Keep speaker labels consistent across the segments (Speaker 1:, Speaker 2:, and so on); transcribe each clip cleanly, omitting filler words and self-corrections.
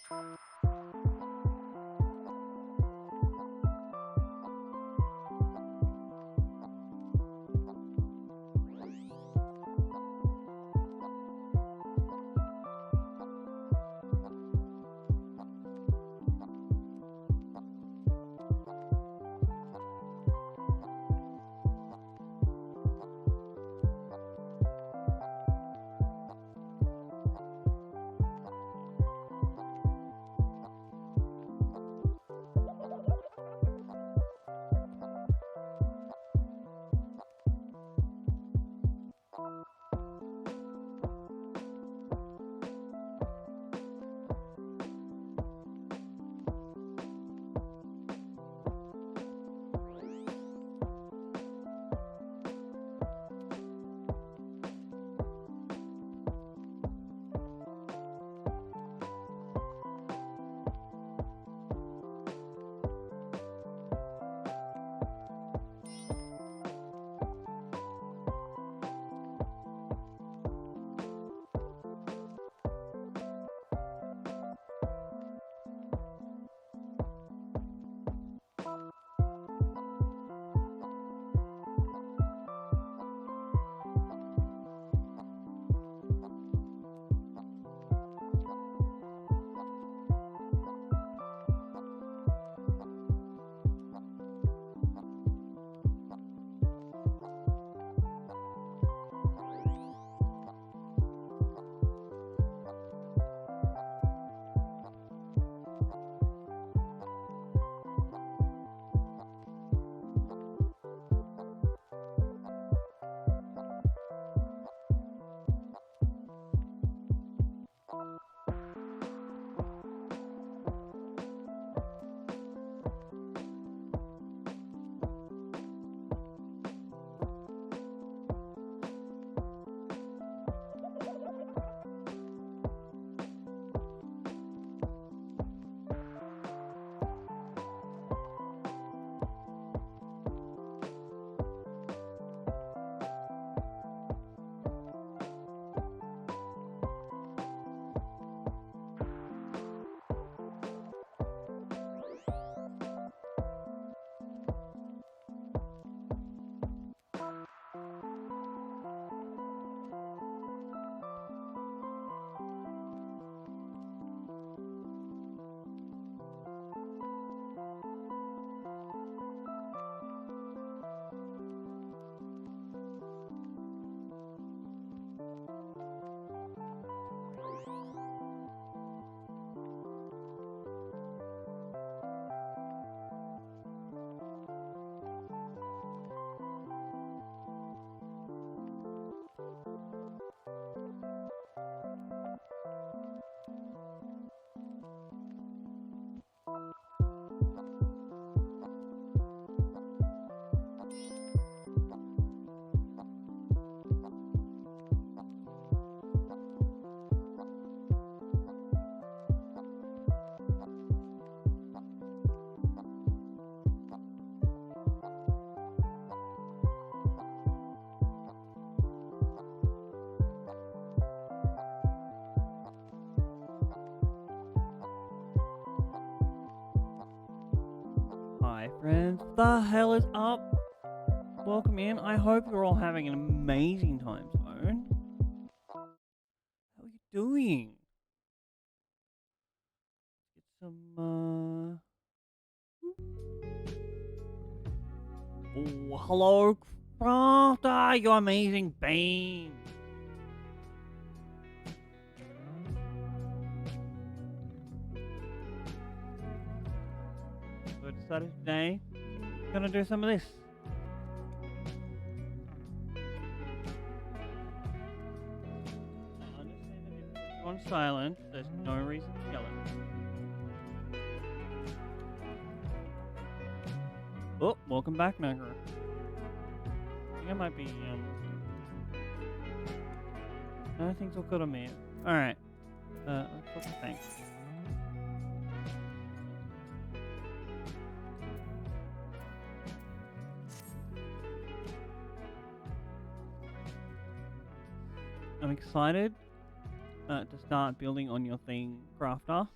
Speaker 1: Hi friends, what the hell is up? Welcome in. I hope you're all having an amazing time zone. How are you doing? Get some Oh, hello, Crafter, you amazing bean. So I decided today, I'm gonna do some of this. I understand that if it's on silent, there's no reason to yell at me. Oh, welcome back, Nagara. I think I might be, no, things all good on me. Alright, let's look at things. I'm excited to start building on your thing, Crafter.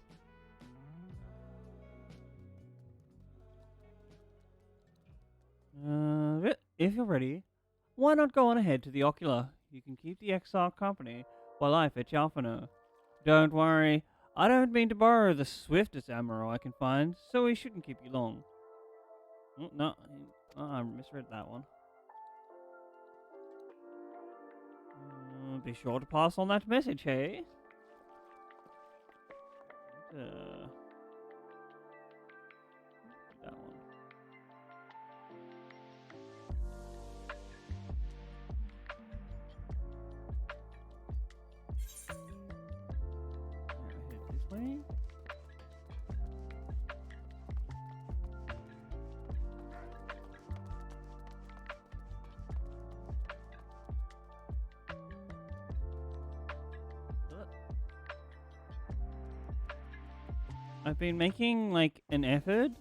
Speaker 1: if you're ready, why not go on ahead to the Ocular? You can keep the Exarch company while I fetch Alphino. Don't worry, I don't mean to borrow the swiftest arrow I can find, so we shouldn't keep you long. No, I misread that one. Be sure to pass on that message, hey? That one. Head this way. I've been making like an effort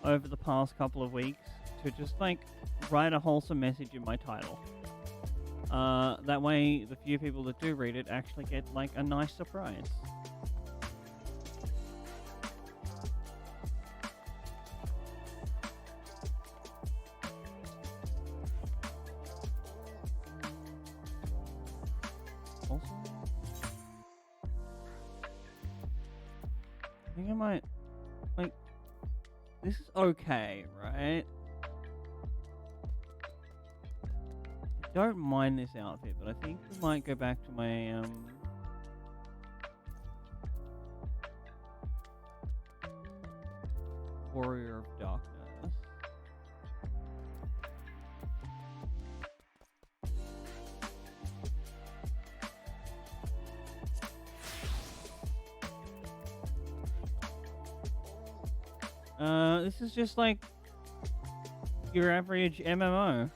Speaker 1: over the past couple of weeks to just like write a wholesome message in my title. That way the few people that do read it actually get like a nice surprise. Also, I think I might, like, this is okay, right? I don't mind this outfit, but I think we might go back to my, Warrior of Darkness. This is just like your average MMO.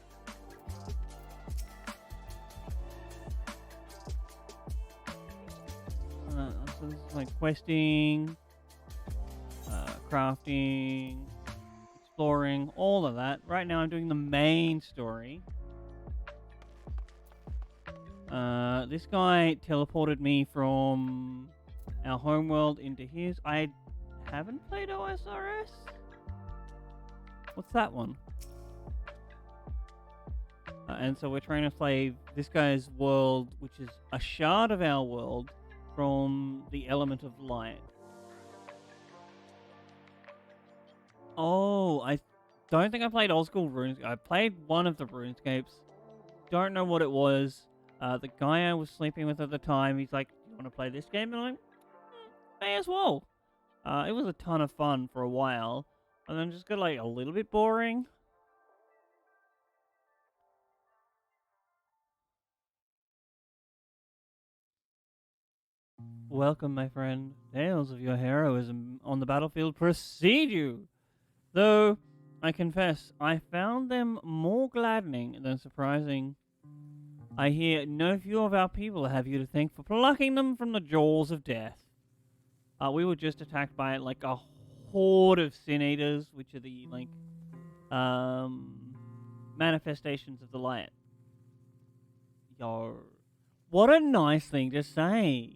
Speaker 1: So this is like questing, crafting, exploring, all of that. Right now I'm doing the main story. This guy teleported me from our homeworld into his. I haven't played OSRS? What's that one? And so we're trying to play this guy's world, which is a shard of our world from the element of light. Oh, I don't think I played old school RuneScape. I played one of the RuneScapes. Don't know what it was. The guy I was sleeping with at the time, he's like, "You want to play this game?" And I'm like, may as well. It was a ton of fun for a while, and then just got like a little bit boring. Welcome, my friend. Tales of your heroism on the battlefield precede you. Though, I confess, I found them more gladdening than surprising. I hear no few of our people have you to thank for plucking them from the jaws of death. We were just attacked by like a horde of Sin Eaters, which are the like manifestations of the light. Yo, what a nice thing to say.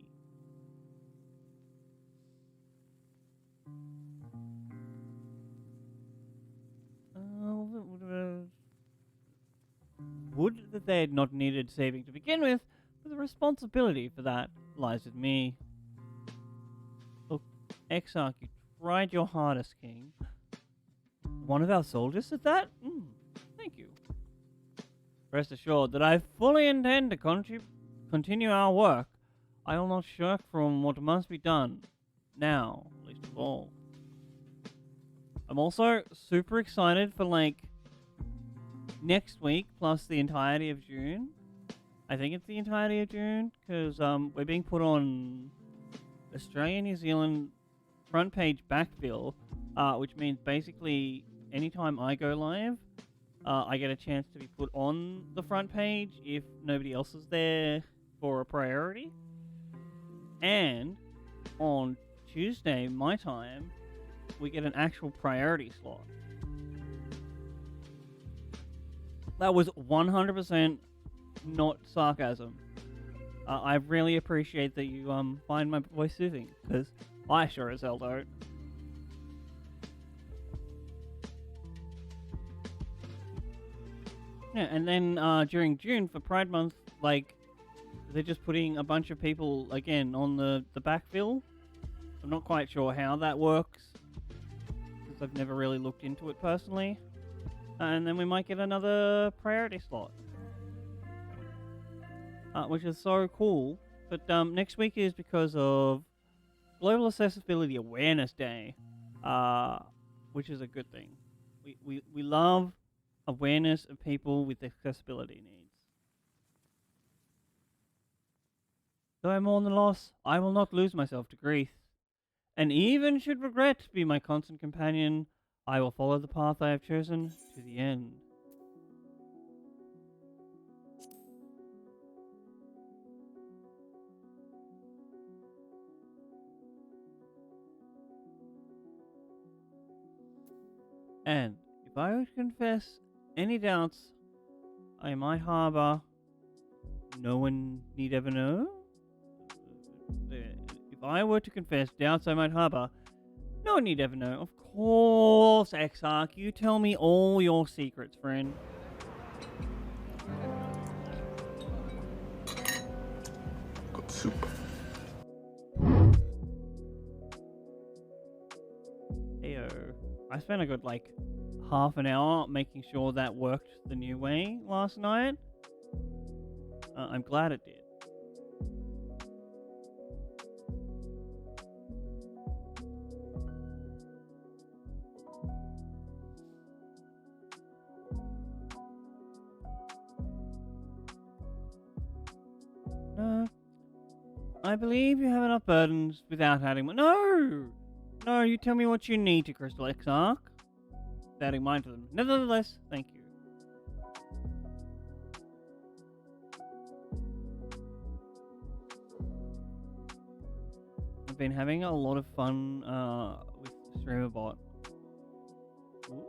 Speaker 1: Would that they had not needed saving to begin with, but the responsibility for that lies with me. Look, Exarch, you tried your hardest, King. One of our soldiers said that? Thank you. Rest assured that I fully intend to continue our work. I will not shirk from what must be done. Now, least of all. I'm also super excited for, like, next week plus the entirety of June. I think it's the entirety of June, because we're being put on Australia-New Zealand front page backfill, which means basically anytime I go live, I get a chance to be put on the front page if nobody else is there for a priority. And on Tuesday, my time, we get an actual priority slot. That was 100% not sarcasm. I really appreciate that you find my voice soothing, because I sure as hell don't. Yeah, and then during June for Pride Month, like they're just putting a bunch of people again on the backfill. I'm not quite sure how that works because I've never really looked into it personally. And then we might get another priority slot, which is so cool. But next week is because of Global Accessibility Awareness Day, which is a good thing. We love awareness of people with accessibility needs. Though I mourn the loss, I will not lose myself to grief. And even should regret be my constant companion, I will follow the path I have chosen to the end. And if I were to confess any doubts I might harbor, no one need ever know. If I were to confess doubts I might harbor, no one need ever know. Of course, Exarch, you tell me all your secrets, friend.
Speaker 2: Got soup.
Speaker 1: Heyo. I spent a good like half an hour making sure that worked the new way last night. I'm glad it did. No. I believe you have enough burdens without adding more. No! No, you tell me what you need to Crystal Exarch. Without adding mine to them. Nevertheless, thank you. I've been having a lot of fun with StreamerBot. Ooh.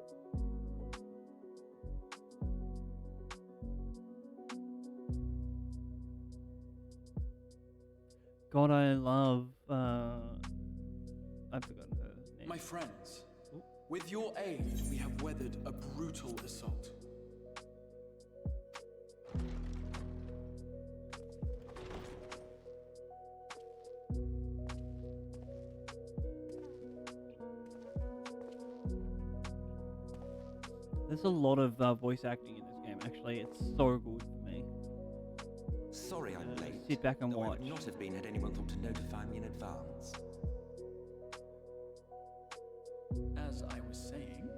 Speaker 1: God, I love. I've forgotten her name.
Speaker 3: My friends,
Speaker 1: Ooh.
Speaker 3: with your aid, we have weathered a brutal assault.
Speaker 1: There's a lot of voice acting in this game. Actually, it's so good for me.
Speaker 4: Sorry I'm late.
Speaker 1: Sit back and
Speaker 4: though I
Speaker 1: watch.
Speaker 4: would not have been had anyone thought to notify me in advance.
Speaker 3: As I was saying,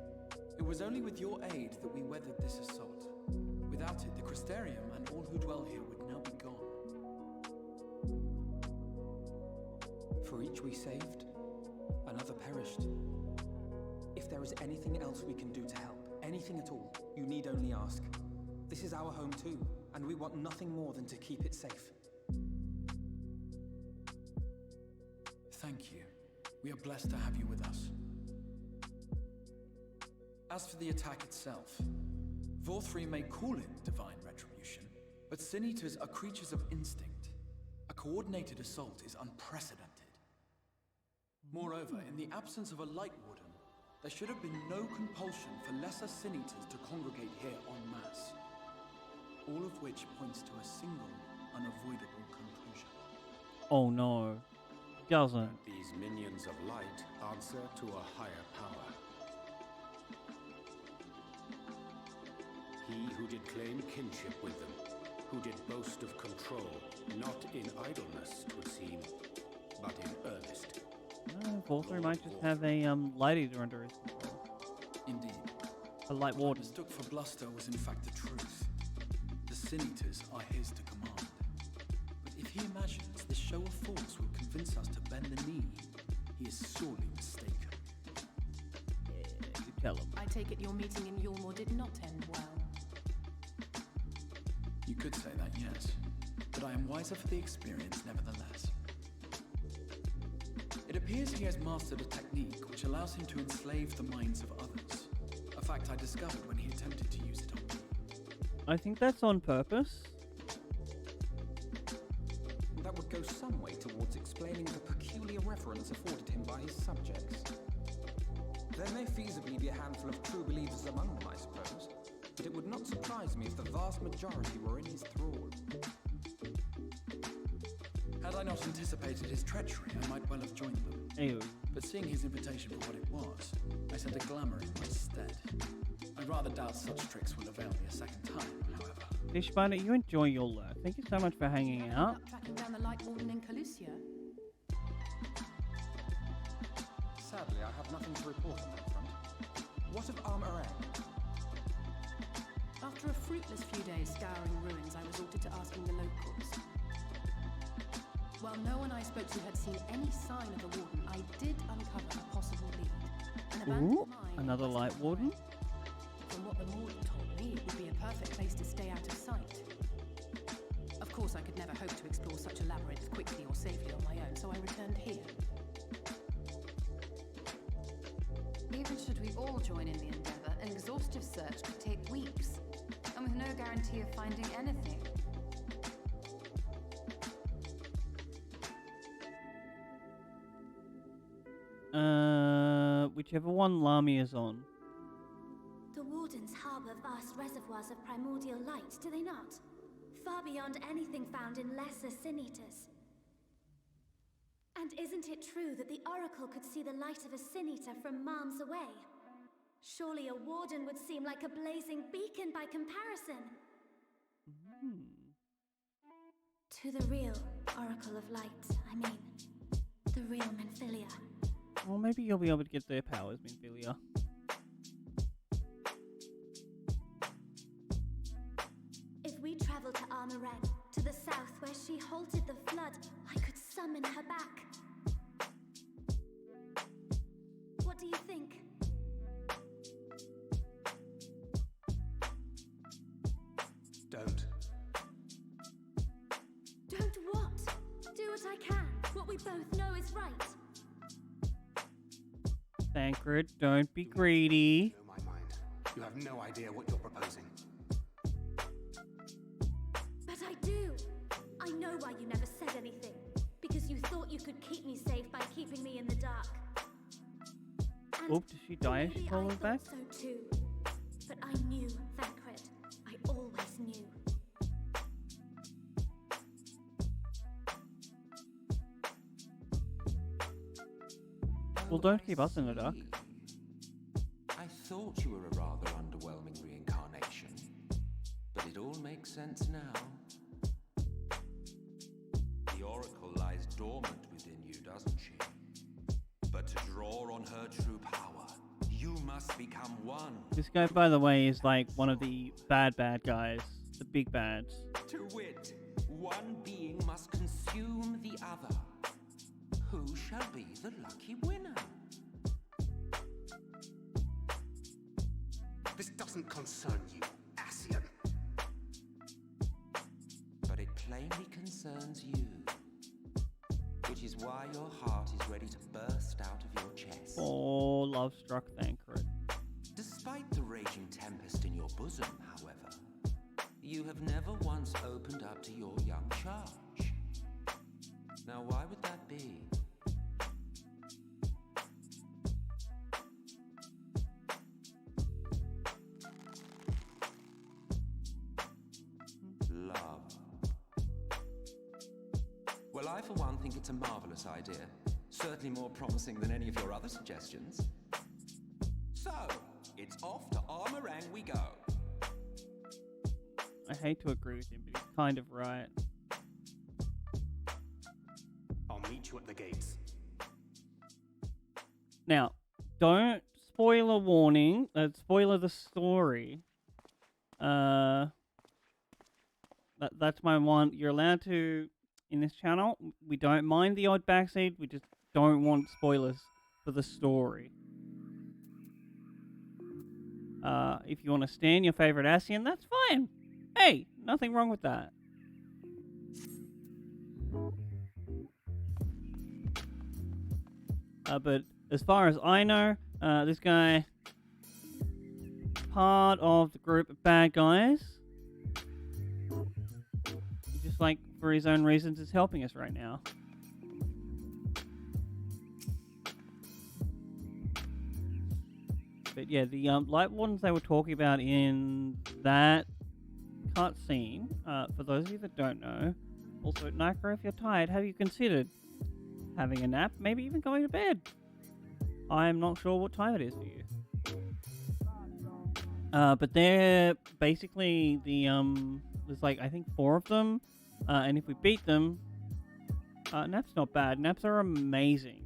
Speaker 3: it was only with your aid that we weathered this assault. Without it, the Crystarium and all who dwell here would now be gone.
Speaker 5: For each we saved, another perished. If there is anything else we can do to help, anything at all, you need only ask. This is our home too, and we want nothing more than to keep it safe.
Speaker 3: Thank you. We are blessed to have you with us. As for the attack itself, Vorthri may call it divine retribution, but Sin Eaters are creatures of instinct. A coordinated assault is unprecedented. Moreover, in the absence of a Light Warden, there should have been no compulsion for lesser Sin Eaters to congregate here en masse. All of which points to a single, unavoidable conclusion.
Speaker 1: Oh no. Doesn't.
Speaker 6: These minions of light answer to a higher power. He who did claim kinship with them, who did boast of control, not in idleness, 'twould seem, but in earnest.
Speaker 1: Vorthri might just have a light eater under his control.
Speaker 3: Indeed.
Speaker 1: A light
Speaker 3: What I
Speaker 1: warden.
Speaker 3: mistook for bluster was in fact the truth. The Sin Eaters are his to command. But if he imagines this show of force will convince us to bend the knee, he is sorely mistaken.
Speaker 1: Yeah, you tell him.
Speaker 7: I take it your meeting in Yulmore did not end well.
Speaker 3: You could say that, yes. But I am wiser for the experience nevertheless. It appears he has mastered a technique which allows him to enslave the minds of others. A fact I discovered when he attempted to use it on me.
Speaker 1: I think that's on purpose.
Speaker 5: That would go some way towards explaining the peculiar reverence afforded him by his subjects. There may feasibly be a handful of true believers among them, I suppose. but it would not surprise me if the vast majority were in his thrall.
Speaker 3: Had I not anticipated his treachery, I might well have joined them.
Speaker 1: Ew.
Speaker 3: But seeing his invitation for what it was, I set a glamour in my stead. I rather doubt such tricks will avail me a second time, however.
Speaker 1: Fish Spider, you enjoy your lurk. Thank you so much for hanging
Speaker 7: Ended
Speaker 1: out.
Speaker 7: up tracking down the Light Warden in Calusia.
Speaker 5: Sadly, I have nothing to report on that front. What of Armoren?
Speaker 7: After a fruitless few days scouring ruins, I resorted to asking the locals. While no one I spoke to had seen any sign of the Warden, I did uncover a possible lead. An abandoned
Speaker 1: Ooh,
Speaker 7: mine
Speaker 1: another
Speaker 7: across
Speaker 1: Light
Speaker 7: the
Speaker 1: Warden.
Speaker 7: way. From what the Warden told me, it would be a perfect place to stay out of sight. Of course, I could never hope to explore such a labyrinth quickly or safely on my own, so I returned here.
Speaker 8: Even should we all join in the endeavor, an exhaustive search could take weeks, and with no guarantee of finding anything.
Speaker 1: Whichever one Lami is on.
Speaker 9: The Wardens harbour vast reservoirs of primordial light, do they not? Far beyond anything found in lesser sin-eaters. And isn't it true that the Oracle could see the light of a sin-eater from miles away? Surely a Warden would seem like a blazing beacon by comparison. To the real Oracle of Light, I mean. The real Menphilia.
Speaker 1: Well, maybe you'll be able to get their powers, Minfilia.
Speaker 9: If we travel to Armoren, to the south where she halted the flood, I could summon her back. What do you think?
Speaker 6: Don't.
Speaker 9: Don't what? Do what I can. What we both know is right.
Speaker 1: Thancred, don't be greedy.
Speaker 6: Blow my mind. You have no idea what you're proposing.
Speaker 9: But I do. I know why you never said anything. Because you thought you could keep me safe by keeping me in the dark. And
Speaker 1: Oop, did she die as she
Speaker 9: maybe
Speaker 1: called
Speaker 9: I
Speaker 1: us back?
Speaker 9: thought so too. But I knew, Thancred. I always knew.
Speaker 1: Well, don't keep us in the dark.
Speaker 4: I thought you were a rather underwhelming reincarnation, but it all makes sense now. The Oracle lies dormant within you, doesn't she? But to draw on her true power, you must become one.
Speaker 1: This guy, by the way, is like one of the bad guys. The big bads.
Speaker 4: To wit, one being must consume the other. Who shall be the lucky winner?
Speaker 6: This doesn't concern you, Ascian.
Speaker 4: But it plainly concerns you. Which is why your heart is ready to burst out of your chest.
Speaker 1: Oh, love-struck Thancred.
Speaker 4: Despite the raging tempest in your bosom, however, you have never once opened up to your young charge. Now, why would that be? Love. Well, I for one think it's a marvelous idea. Certainly more promising than any of your other suggestions. So, it's off to Armoren we go.
Speaker 1: I hate to agree with him, but he's kind of right.
Speaker 6: I'll meet you at the gates.
Speaker 1: Now, don't spoiler warning. Spoiler the story. That's my one. You're allowed to in this channel. We don't mind the odd backseat. We just don't want spoilers for the story. If you want to stand your favorite Ascian, that's fine. Hey, nothing wrong with that. But as far as I know, this guy, part of the group of bad guys, just like for his own reasons, is helping us right now. But yeah, the light wardens they were talking about in that cutscene, for those of you that don't know, also, Nykra, if you're tired, have you considered having a nap? Maybe even going to bed? I'm not sure what time it is for you. But they're basically there's like, I think 4 of them, and if we beat them, nap's not bad. Naps are amazing.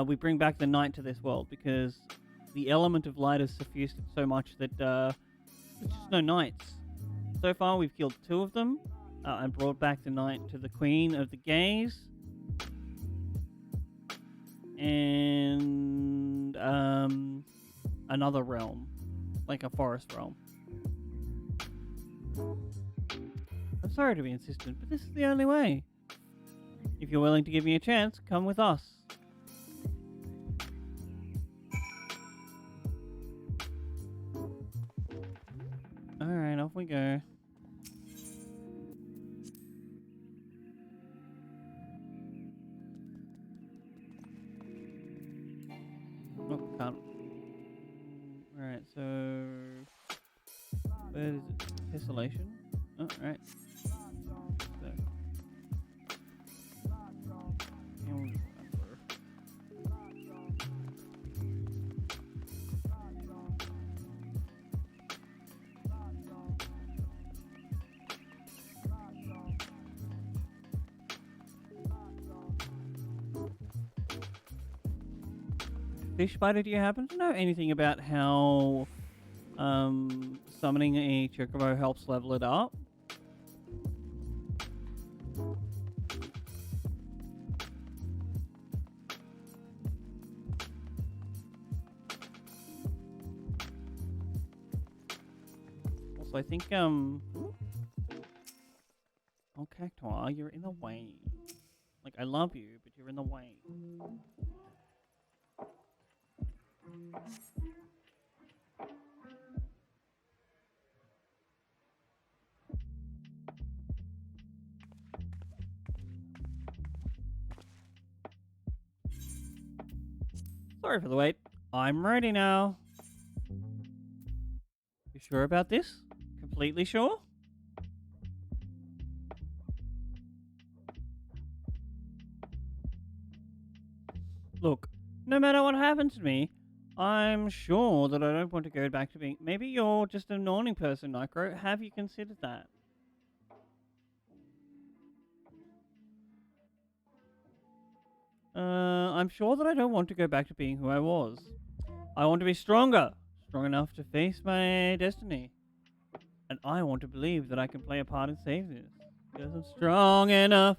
Speaker 1: We bring back the night to this world because the element of light has suffused it so much that there's just no nights. So far, we've killed 2 of them and brought back the night to the Queen of the Gaze. And another realm, like a forest realm. I'm sorry to be insistent, but this is the only way. If you're willing to give me a chance, come with us. Alright, off we go. Oh, can't. Alright, so... where is it? Tessellation? Oh, right. So. Fish Spider, do you happen to know anything about how summoning a Chocobo helps level it up? Also, I think oh, Cactuar, you're in the way. Like, I love you, but you're in the way. Sorry for the wait. I'm ready now. You sure about this? Completely sure? Look, no matter what happens to me, I'm sure that I don't want to go back to being... Maybe you're just a morning person, Nykra. Have you considered that? I'm sure that I don't want to go back to being who I was. I want to be stronger. Strong enough to face my destiny. And I want to believe that I can play a part in saving this. Because I'm strong enough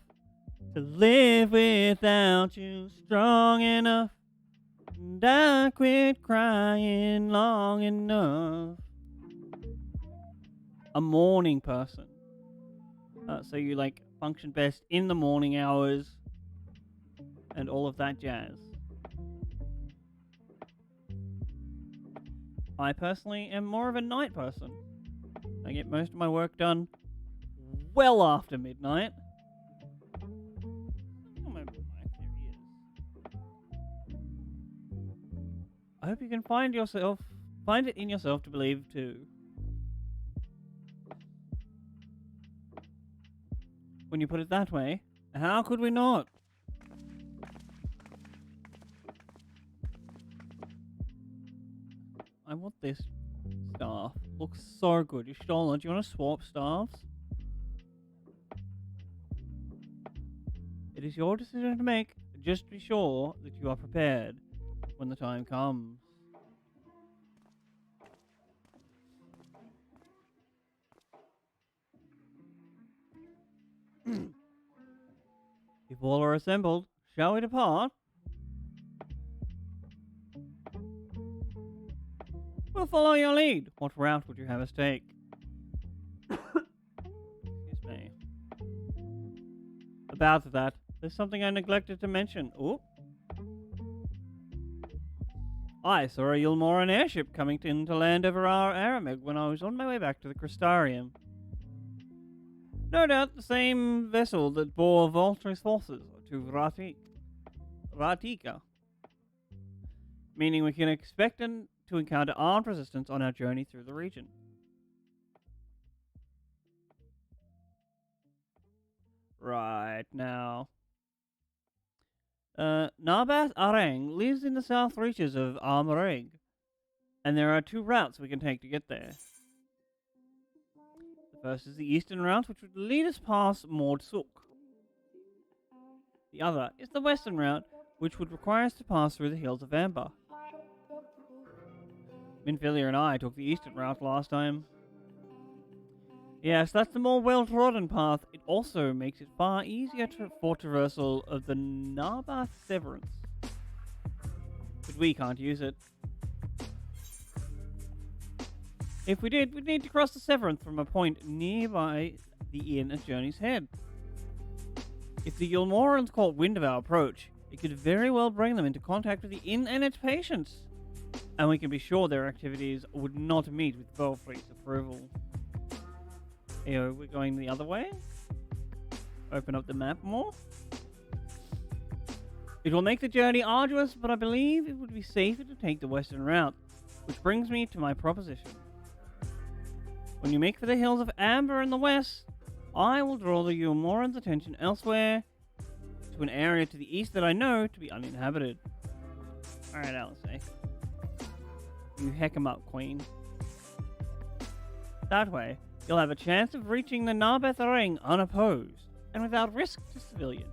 Speaker 1: to live without you. Strong enough. And I quit crying long enough. A morning person. So you like function best in the morning hours and all of that jazz. I personally am more of a night person. I get most of my work done well after midnight. I hope you can find it in yourself to believe too. When you put it that way, how could we not? I want this staff. Looks so good. You stole it. Do you want to swap staffs? It is your decision to make. Just be sure that you are prepared when the time comes. If all are assembled, shall we depart? We'll follow your lead. What route would you have us take? Excuse me. About that, there's something I neglected to mention. Oop. I saw a Yulmoran airship coming into land over our Arameg when I was on my way back to the Crystarium. No doubt the same vessel that bore Voltry's forces to Ratika. meaning we can expect to encounter armed resistance on our journey through the region. Right, now. Narbath Areng lives in the south reaches of Armareg, and there are 2 routes we can take to get there. The first is the eastern route, which would lead us past Mord Suk. The other is the western route, which would require us to pass through the Hills of Amber. Minfilia and I took the eastern route last time. Yes, that's the more well-trodden path. It also makes it far easier for traversal of the Narbath Severance. But we can't use it. If we did, we'd need to cross the Severance from a point nearby the inn at Journey's Head. If the Yulmorans caught wind of our approach, it could very well bring them into contact with the inn and its patients. And we can be sure their activities would not meet with Belfry's approval. We're going the other way. Open up the map more. It will make the journey arduous, but I believe it would be safer to take the western route, which brings me to my proposition. When you make for the Hills of Amber in the west, I will draw the Yulmorans' attention elsewhere, to an area to the east that I know to be uninhabited. Alright, Alice. You heck 'em up, Queen. That way, you'll have a chance of reaching the Narbath Areng unopposed, and without risk to civilians.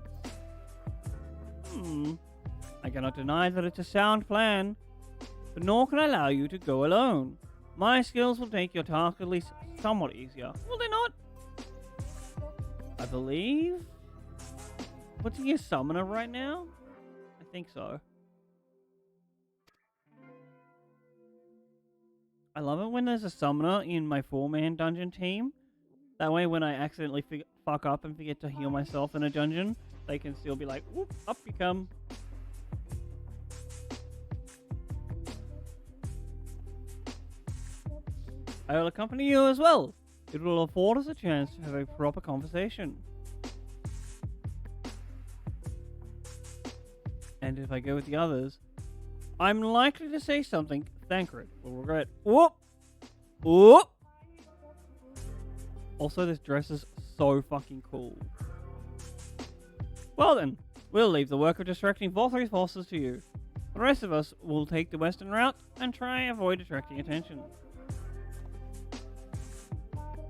Speaker 1: I cannot deny that it's a sound plan, but nor can I allow you to go alone. My skills will make your task at least somewhat easier. Will they not? I believe? What's he a summoner right now? I think so. I love it when there's a summoner in my 4-man dungeon team. That way when I accidentally fuck up and forget to heal myself in a dungeon, they can still be like, whoop, up you come. I will accompany you as well. It will afford us a chance to have a proper conversation. And if I go with the others, I'm likely to say something Thancred will regret. Whoop! Whoop! Also, this dress is so fucking cool. Well then, we'll leave the work of distracting Volthry's forces to you. The rest of us will take the western route and try and avoid attracting attention.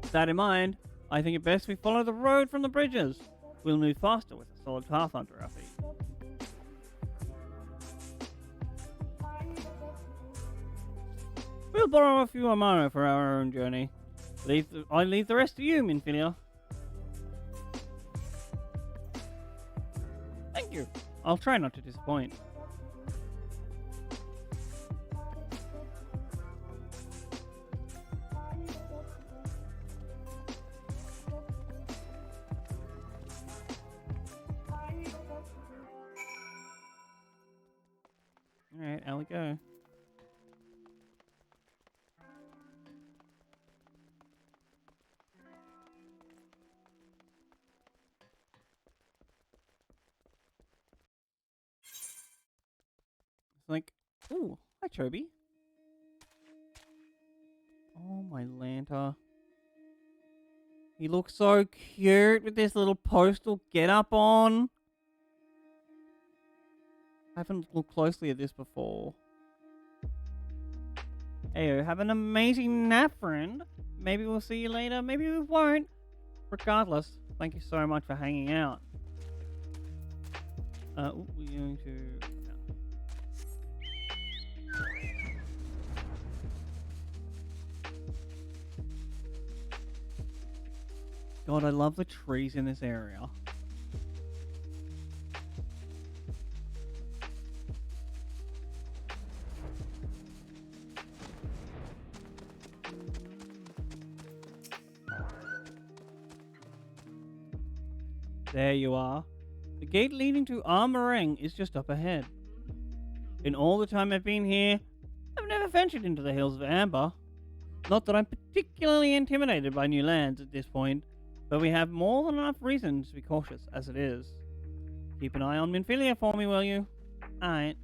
Speaker 1: With that in mind, I think it best we follow the road from the bridges. We'll move faster with a solid path under our feet. We'll borrow a few Amano for our own journey. I leave the rest to you, Minfilia. Thank you. I'll try not to disappoint. Alright, out we go. Like, ooh, hi Chobi. Oh, my Lanta. He looks so cute with this little postal get-up on. I haven't looked closely at this before. Heyo, have an amazing nap, friend. Maybe we'll see you later, maybe we won't. Regardless, thank you so much for hanging out. We're going to... God, I love the trees in this area. There you are. The gate leading to Armareng is just up ahead. In all the time I've been here, I've never ventured into the Hills of Amber. Not that I'm particularly intimidated by new lands at this point, but we have more than enough reasons to be cautious as it is. Keep an eye on Minfilia for me, will you? Alright.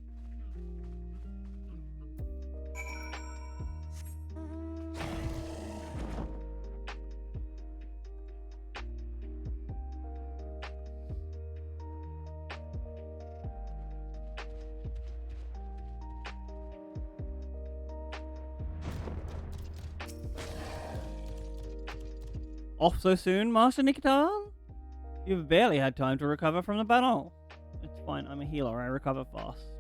Speaker 1: Off so soon, Master Nikitar? You've barely had time to recover from the battle. It's fine, I'm a healer, I recover fast.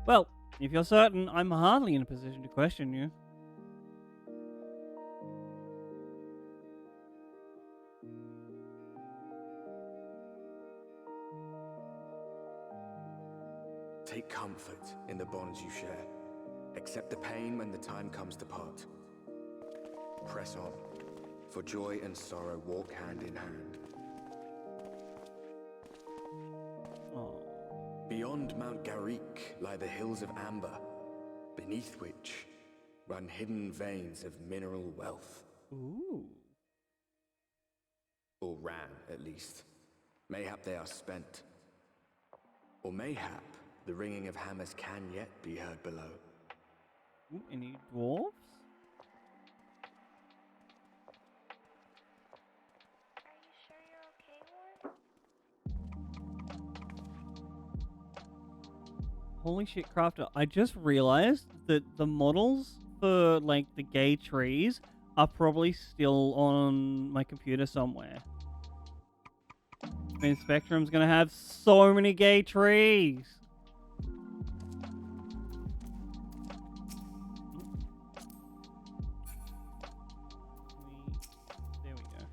Speaker 1: Well, if you're certain, I'm hardly in a position to question you.
Speaker 10: Take comfort in the bonds you share. Accept the pain when the time comes to part. Press on, for joy and sorrow walk hand in hand.
Speaker 1: Oh.
Speaker 10: Beyond Mount Garik lie the hills of Amber, beneath which run hidden veins of mineral wealth.
Speaker 1: Ooh.
Speaker 10: Or ran, at least. Mayhap they are spent. Or mayhap the ringing of hammers can yet be heard below.
Speaker 1: Ooh, any dwarves? Holy shit, Crafter. I just realized that the models for, like, the gay trees are probably still on my computer somewhere. I mean, Spectrum's gonna have so many gay trees. There we go.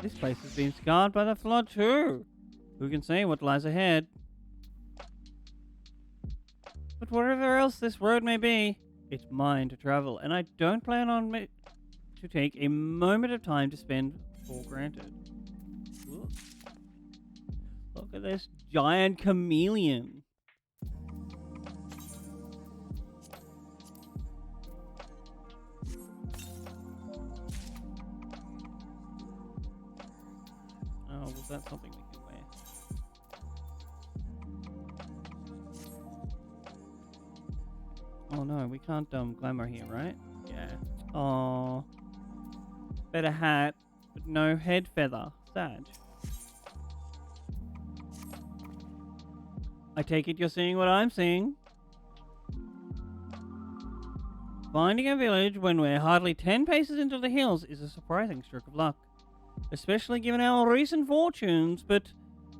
Speaker 1: This place has been scarred by the flood too. Who can say what lies ahead? But wherever else this road may be, it's mine to travel, and I don't plan on to take a moment of time to spend for granted. Ooh. Look at this giant chameleon. Oh, was that something we can wear? Oh no, we can't glamour here, right? Yeah. Oh. Better hat, but no head feather. Sad. I take it you're seeing what I'm seeing. Finding a village when we're hardly 10 paces into the hills is a surprising stroke of luck. Especially given our recent fortunes, but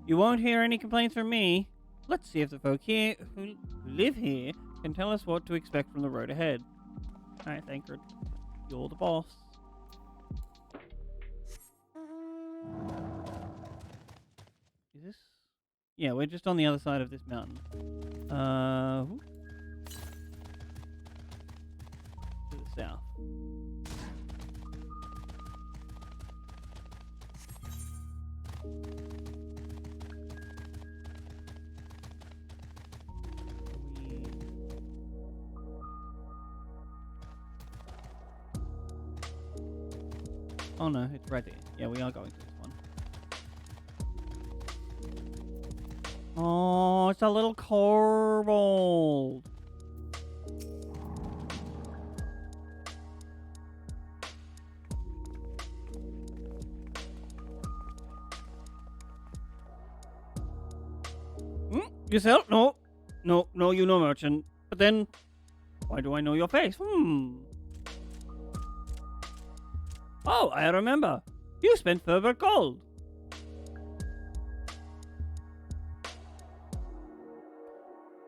Speaker 1: you won't hear any complaints from me. Let's see if the folk here who live here can tell us what to expect from the road ahead. Alright, Thancred. You're the boss. Is this? Yeah, we're just on the other side of this mountain. To the south. Oh no, it's right there. Yeah, we are going to this one. Oh, it's a little kobold. You sell? No. No, you know merchant. But then, why do I know your face? Oh, I remember. You spent Ferber gold.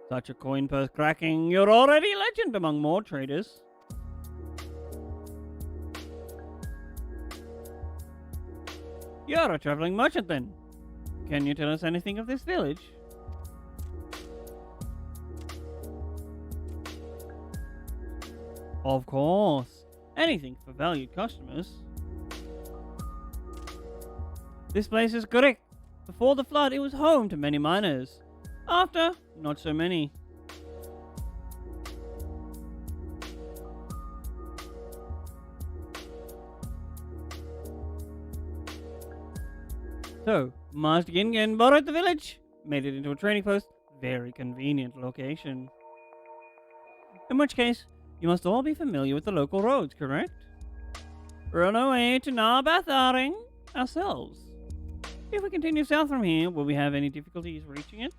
Speaker 1: Such a coin purse cracking. You're already a legend among more traders. You're a traveling merchant then. Can you tell us anything of this village? Of course. Anything for valued customers. This place is correct. Before the flood, it was home to many miners. After, not so many. So, Master Gingen borrowed the village, made it into a trading post. Very convenient location. In which case, you must all be familiar with the local roads, correct? We're on our way to Narbatharing ourselves. If we continue south from here, will we have any difficulties reaching it?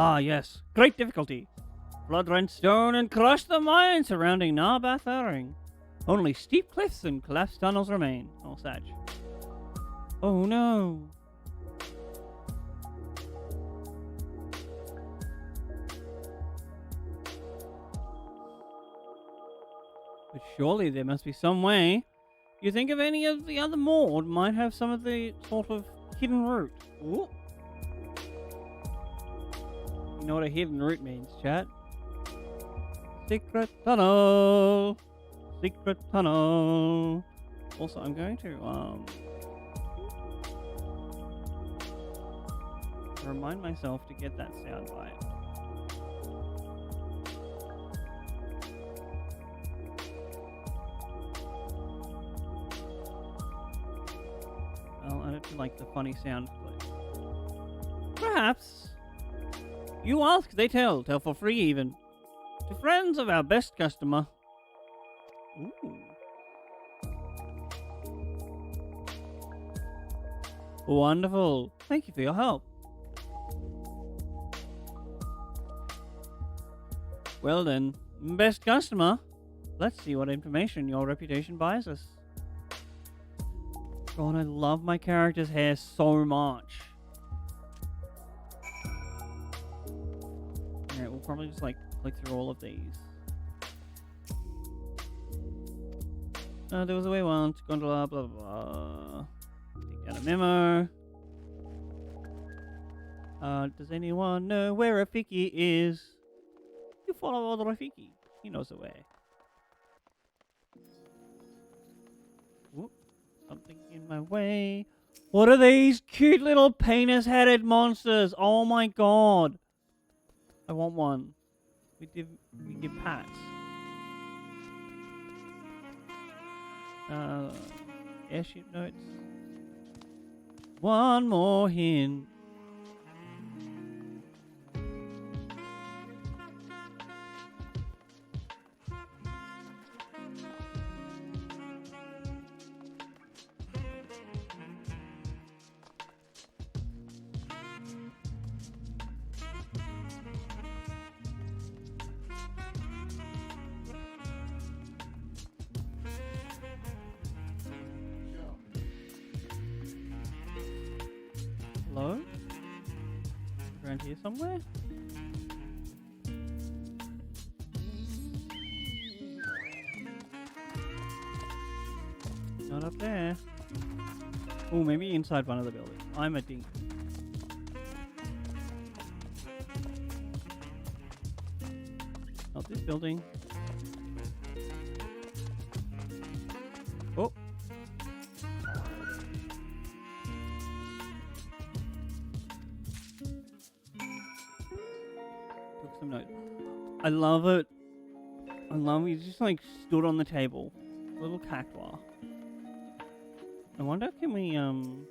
Speaker 1: Ah, yes. Great difficulty. Blood rent stone and crush the mine surrounding Narbath Aring. Only steep cliffs and collapsed tunnels remain. Oh, Sag. Oh, no. But surely there must be some way. You think of any of the other Mord might have some of the sort of hidden route. Ooh. You know what a hidden route means, chat? Secret tunnel. Secret tunnel. Also, I'm going to remind myself to get that soundbite. I'll add it to like the funny sound clip. Perhaps. You ask, they tell for free even. To friends of our best customer. Ooh. Wonderful. Thank you for your help. Well then, best customer. Let's see what information your reputation buys us. God, I love my character's hair so much. Alright, we'll probably just like click through all of these. There was a way once, gondola, blah blah blah. Take down a memo. Does anyone know where Rafiki is? You follow old Rafiki. He knows the way. Whoop. Something in my way. What are these cute little penis-headed monsters? Oh my god. I want one. We give pats. Airship notes. One more hint. Hello? Around here somewhere? Not up there. Oh, maybe inside one of the buildings. I'm a dink. Not this building. Oh. Took some notes. I love it. I love it. He's just like stood on the table. Little cactuar. I wonder, can we, No,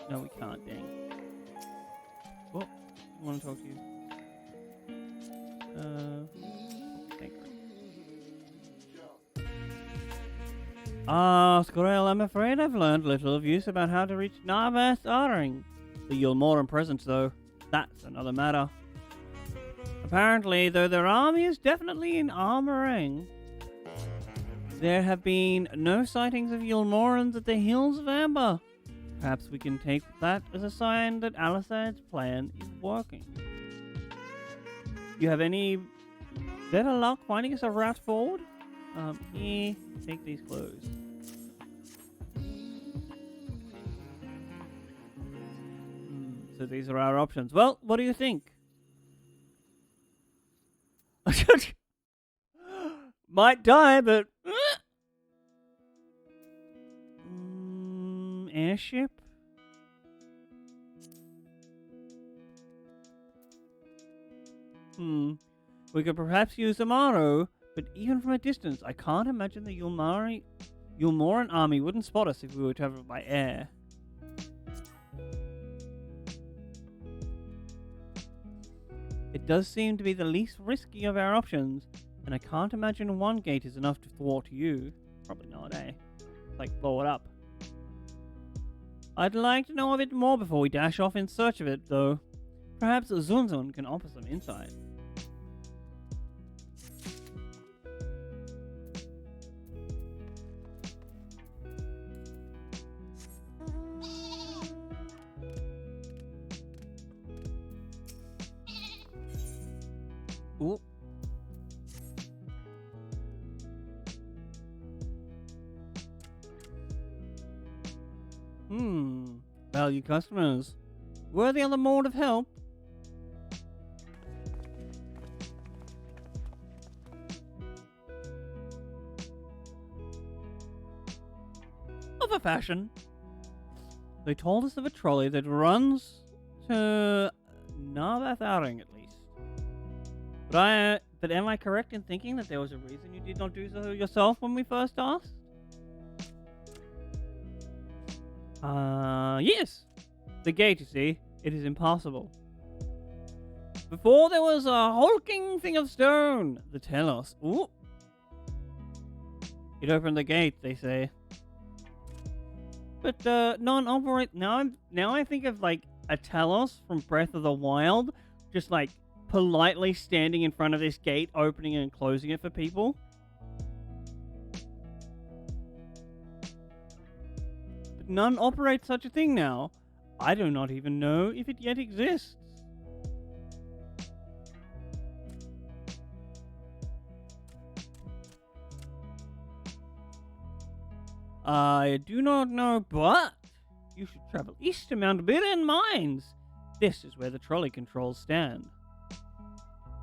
Speaker 1: we can't, dang. Oh, I want to talk to you. Thanks. Ah, Squirrel, I'm afraid I've learned little of use about how to reach Narbath Aring. The Yulmoran presence, though, that's another matter. Apparently, though their army is definitely in Armoring, there have been no sightings of Yulmorans at the Hills of Amber. Perhaps we can take that as a sign that Alisad's plan is working. You have any better luck finding us a route forward? Here, take these clothes. So these are our options. Well, what do you think? Might die, but... airship? We could perhaps use Amaro, but even from a distance, I can't imagine the Yulmoran army wouldn't spot us if we were traveling by air. It does seem to be the least risky of our options, and I can't imagine one gate is enough to thwart you. Probably not, eh? Like, blow it up. I'd like to know a bit more before we dash off in search of it, though. Perhaps Zunzun can offer some insight. Ooh. Value customers. Worthy of the mode of help. Of a fashion. They told us of a trolley that runs to Nabatharing at least. But am I correct in thinking that there was a reason you did not do so yourself when we first asked? Yes. The gate, you see. It is impossible. Before there was a hulking thing of stone, the Telos. Ooh. It opened the gate, they say. But non-operate. Now I think of like a Telos from Breath of the Wild, just like politely standing in front of this gate, opening and closing it for people. But none operate such a thing now. I do not even know if it yet exists. I do not know, but you should travel east to Mount Biren Mines. This is where the trolley controls stand.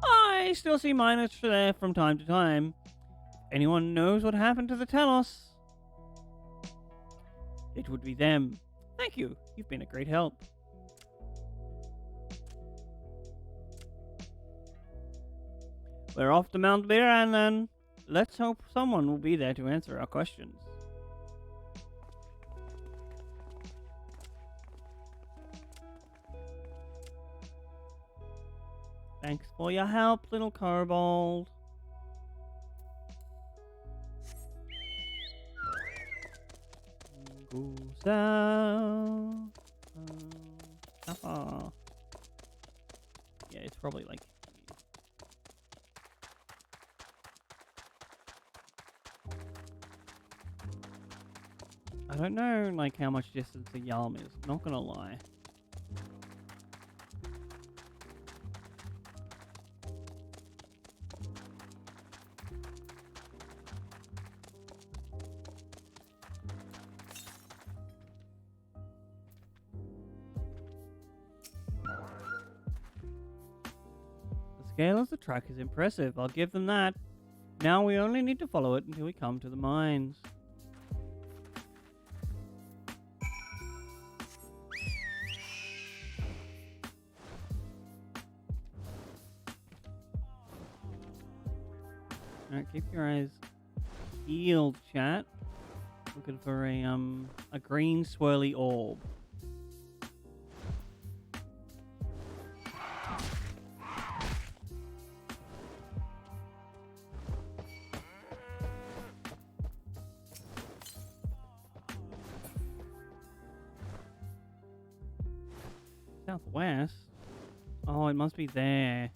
Speaker 1: I still see miners there from time to time. If anyone knows what happened to the Telos, it would be them. Thank you. You've been a great help. We're off to Mount Biran then. Let's hope someone will be there to answer our questions. Thanks for your help, little kobold. Goes out. Yeah, it's probably like. I don't know, like how much distance the Yalm is. Not gonna lie. The scale of the track is impressive, I'll give them that. Now we only need to follow it until we come to the mines. Alright, keep your eyes peeled, chat. Looking for a green swirly orb. Southwest? Oh, it must be there.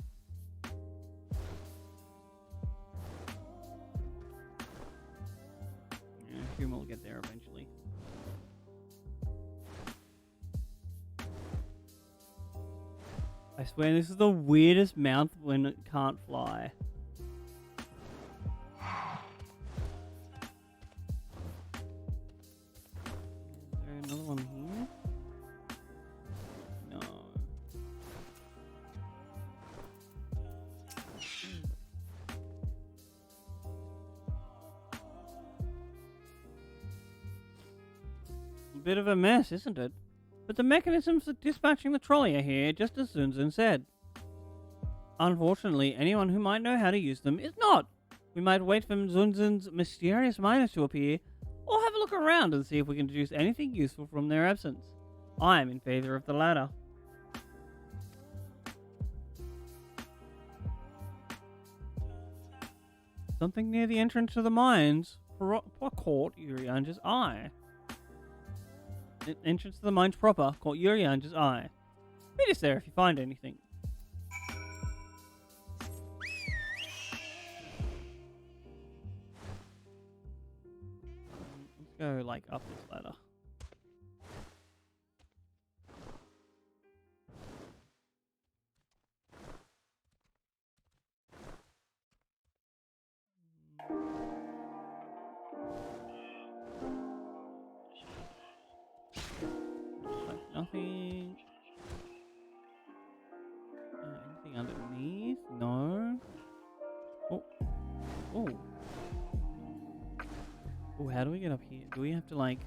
Speaker 1: Yeah, I assume we'll get there eventually. I swear this is the weirdest mount when it can't fly. Is there another one here? No. A bit of a mess, isn't it? But the mechanisms for dispatching the trolley are here, just as Zunzun said. Unfortunately, anyone who might know how to use them is not. We might wait for Zunzun's mysterious miners to appear, or have a look around and see if we can deduce anything useful from their absence. I am in favor of the latter. Something near the entrance to the mines. What caught Urianger's eye? entrance to the mines proper, called Urianger's Eye. Meet us there if you find anything. Let's go, like, up this ladder. Nothing. Anything underneath? No. Oh. Oh. Oh, how do we get up here? Do we have to like...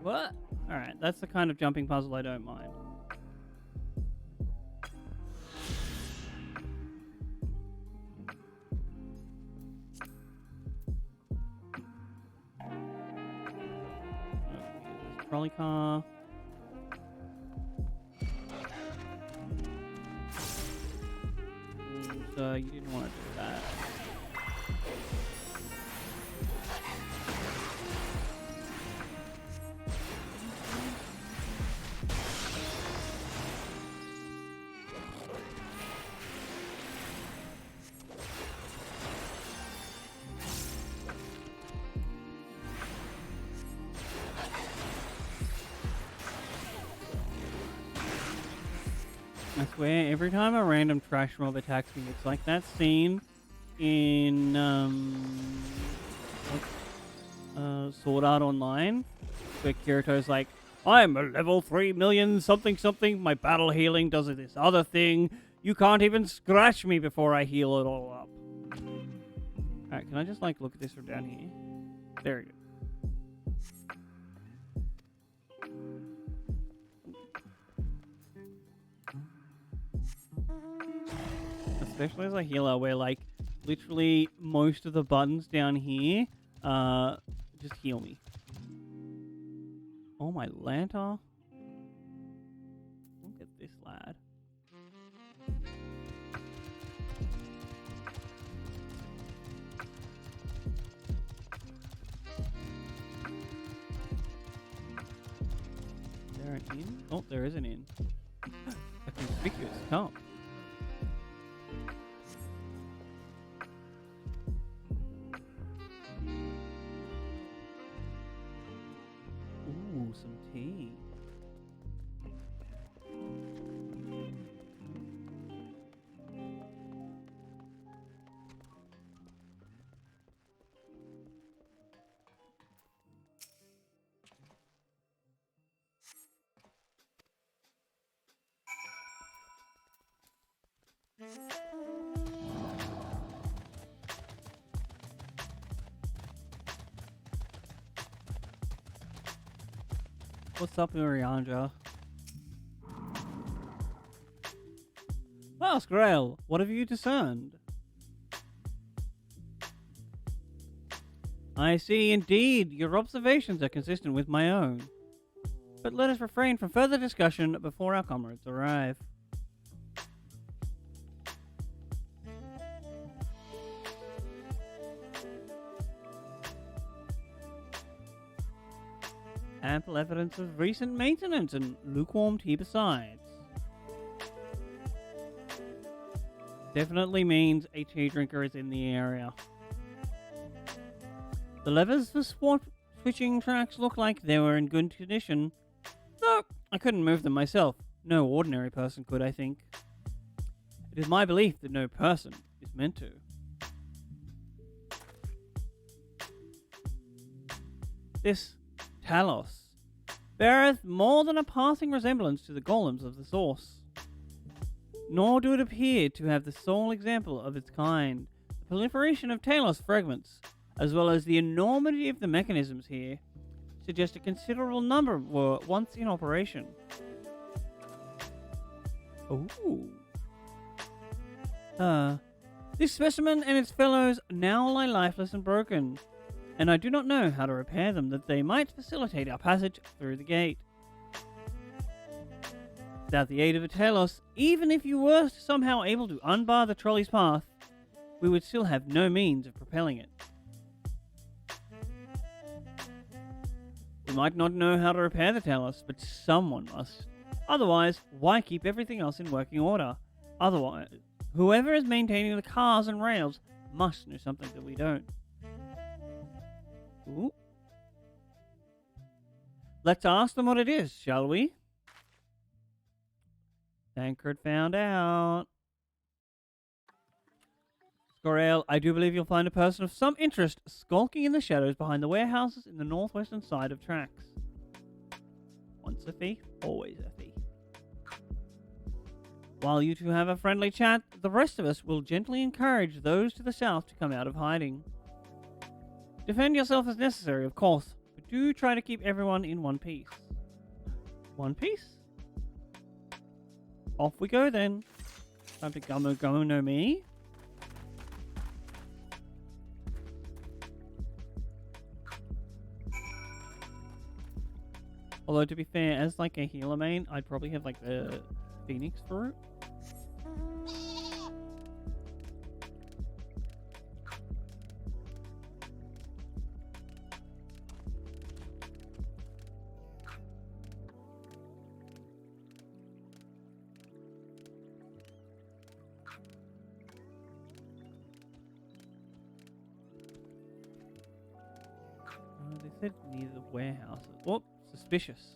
Speaker 1: What? Alright, that's the kind of jumping puzzle I don't mind. Trolley car. So you didn't want to do that. I swear, every time a random trash mob attacks me, it's like that scene in Sword Art Online, where Kirito's like, I'm a level 3 million something something, my battle healing does this other thing, you can't even scratch me before I heal it all up. Alright, can I just like look at this from down here? There we go. Especially as a healer, where like literally most of the buttons down here just heal me. Oh my lanta. Look at this lad. Is there an inn? Oh, there is an inn. A conspicuous cup. Ooh, some tea. What's up, Urianger? Ask Grail, what have you discerned? I see, indeed, your observations are consistent with my own. But let us refrain from further discussion before our comrades arrive. Ample evidence of recent maintenance and lukewarm tea besides. Definitely means a tea drinker is in the area. The levers for switching tracks look like they were in good condition, though I couldn't move them myself. No ordinary person could, I think. It is my belief that no person is meant to. This Talos beareth more than a passing resemblance to the golems of the source. Nor do it appear to have the sole example of its kind. The proliferation of Talos fragments, as well as the enormity of the mechanisms here, suggest a considerable number were once in operation. Ooh. This specimen and its fellows now lie lifeless and broken, and I do not know how to repair them that they might facilitate our passage through the gate. Without the aid of a Telos, even if you were somehow able to unbar the trolley's path, we would still have no means of propelling it. We might not know how to repair the Telos, but someone must. Otherwise, why keep everything else in working order? Otherwise, whoever is maintaining the cars and rails must know something that we don't. Ooh. Let's ask them what it is, shall we? Tancred found out. Scorael, I do believe you'll find a person of some interest skulking in the shadows behind the warehouses in the northwestern side of tracks. Once a thief, always a thief. While you two have a friendly chat, the rest of us will gently encourage those to the south to come out of hiding. Defend yourself as necessary, of course, but do try to keep everyone in one piece. One piece? Off we go then. Time to Gummo no Mi. Although to be fair, as like a healer main, I'd probably have like the Phoenix fruit. They said near the warehouses. Oh, suspicious.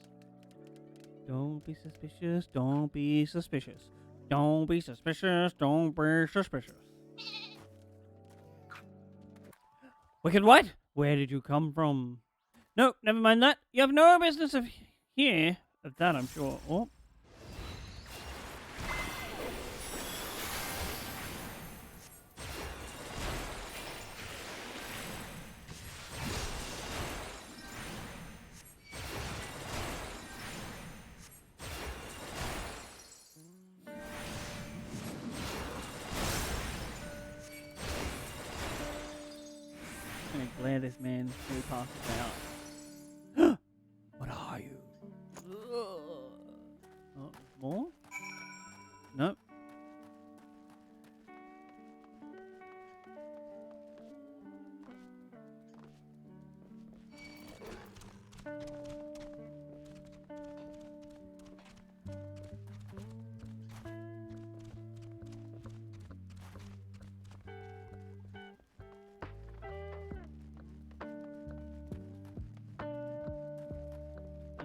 Speaker 1: Don't be suspicious. Don't be suspicious. Don't be suspicious. Don't be suspicious. Wicked White, where did you come from? No, never mind that. You have no business of here. Of that, I'm sure. Oh. Glare this man till he passes out. What are you? Oh, more? Nope.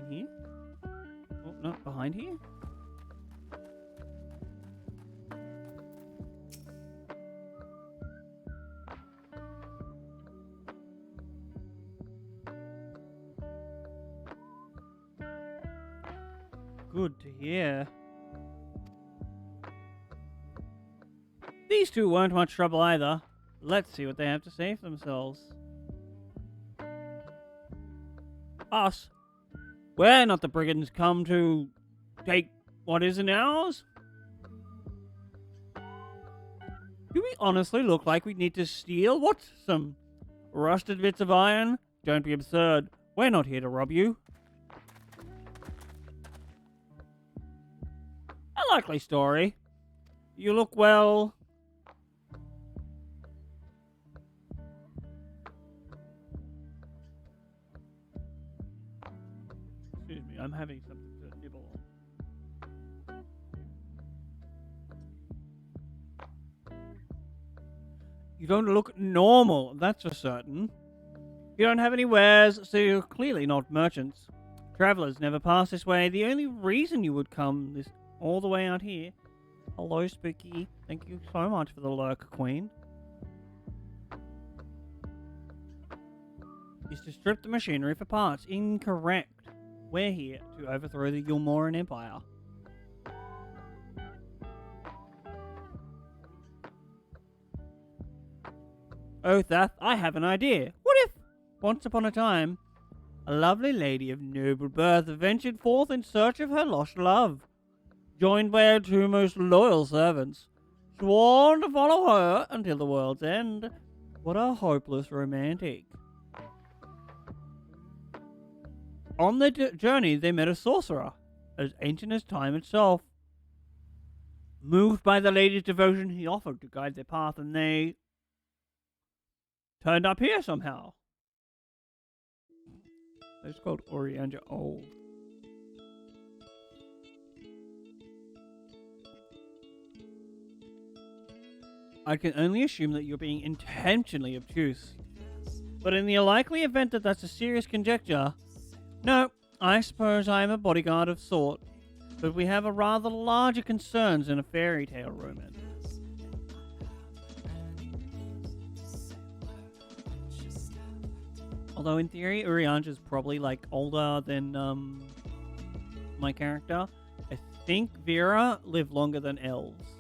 Speaker 1: Here? Oh, no, behind here? Good to hear. These two weren't much trouble either. Let's see what they have to say for themselves. Us? We're not the brigands come to take what isn't ours. Do we honestly look like we need to steal? What? Some rusted bits of iron? Don't be absurd. We're not here to rob you. A likely story. You look well... Excuse me, I'm having something to nibble on. You don't look normal, that's for certain. You don't have any wares, so you're clearly not merchants. Travelers never pass this way. The only reason you would come this all the way out here... Hello, Spooky. Thank you so much for the lurk, Queen. Is to strip the machinery for parts. Incorrect. We're here to overthrow the Yulmoran Empire. Othath, I have an idea. What if, once upon a time, a lovely lady of noble birth ventured forth in search of her lost love, joined by her two most loyal servants, sworn to follow her until the world's end? What a hopeless romantic. On their journey, they met a sorcerer. as ancient as time itself. Moved by the lady's devotion, he offered to guide their path, and they turned up here somehow. It's called Oriander Old. I can only assume that you're being intentionally obtuse. But in the unlikely event that that's a serious conjecture, no, I suppose I am a bodyguard of sort. But we have a rather larger concerns in a fairy tale romance. Although in theory, Urianja's probably like older than my character. I think Vera lived longer than elves.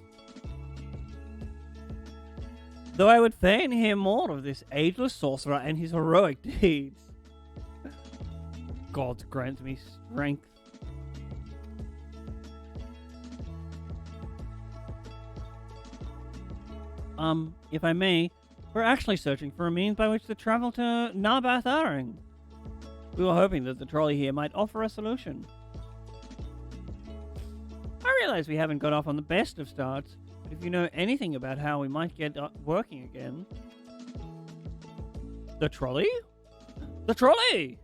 Speaker 1: Though I would fain hear more of this ageless sorcerer and his heroic deeds. God grant me strength. If I may, we're actually searching for a means by which to travel to Narbath Aring. We were hoping that the trolley here might offer a solution. I realize we haven't got off on the best of starts, but if you know anything about how we might get working again... The trolley? The trolley!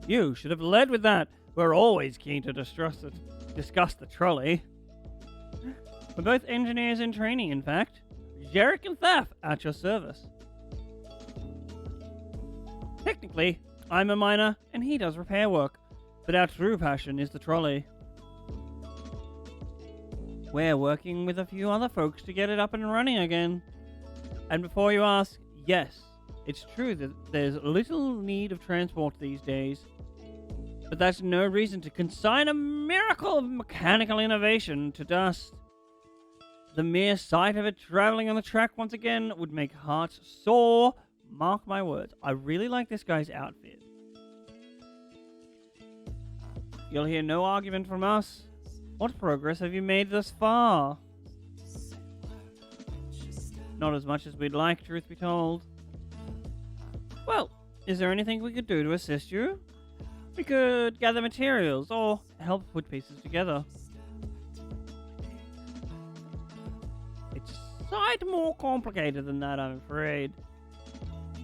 Speaker 1: You should have led with that. We're always keen to discuss the trolley. We're both engineers in training, in fact. Jarek and Thaf, at your service. Technically, I'm a miner, and he does repair work, but our true passion is the trolley. We're working with a few other folks to get it up and running again. And before you ask, yes, it's true that there's little need of transport these days. But that's no reason to consign a miracle of mechanical innovation to dust. The mere sight of it traveling on the track once again would make hearts sore. Mark my words. I really like this guy's outfit. You'll hear no argument from us. What progress have you made thus far? Not as much as we'd like, truth be told. Well, is there anything we could do to assist you? We could gather materials or help put pieces together. It's a sight more complicated than that, I'm afraid.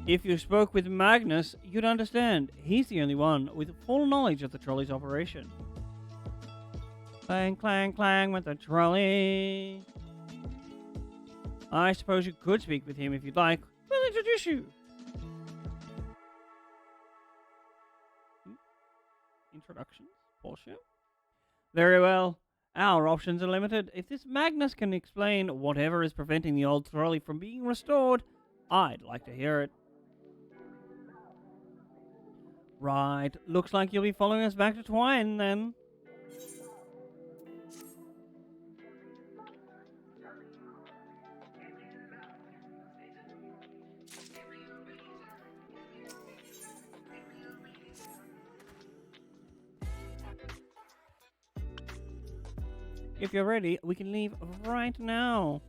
Speaker 1: If you spoke with Magnus, you'd understand. He's the only one with full knowledge of the trolley's operation. Clang, clang, clang with the trolley. I suppose you could speak with him if you'd like. We'll introduce you. Introductions? Bullshit. Very well. Our options are limited. If this Magnus can explain whatever is preventing the old trolley from being restored, I'd like to hear it. Right. Looks like you'll be following us back to Twine, then. If you're ready, we can leave right now.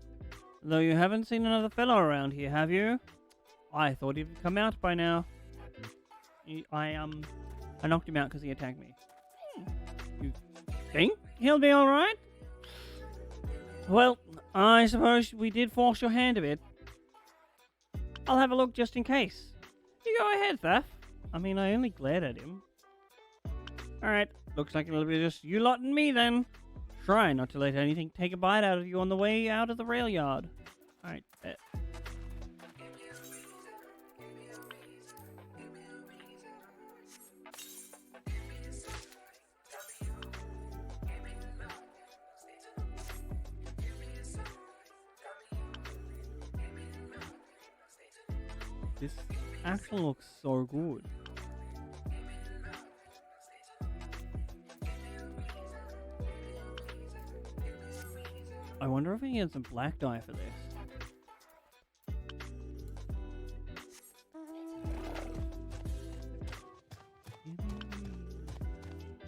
Speaker 1: Though you haven't seen another fellow around here, have you? I thought he'd come out by now. I knocked him out because he attacked me. You think he'll be alright? Well, I suppose we did force your hand a bit. I'll have a look just in case. You go ahead, Thaf. I mean, I only glared at him. Alright, looks like it'll be just you lot and me then. Try not to let anything take a bite out of you on the way out of the rail yard. Alright, bet. This actually looks so good. I wonder if he can get some black dye for this.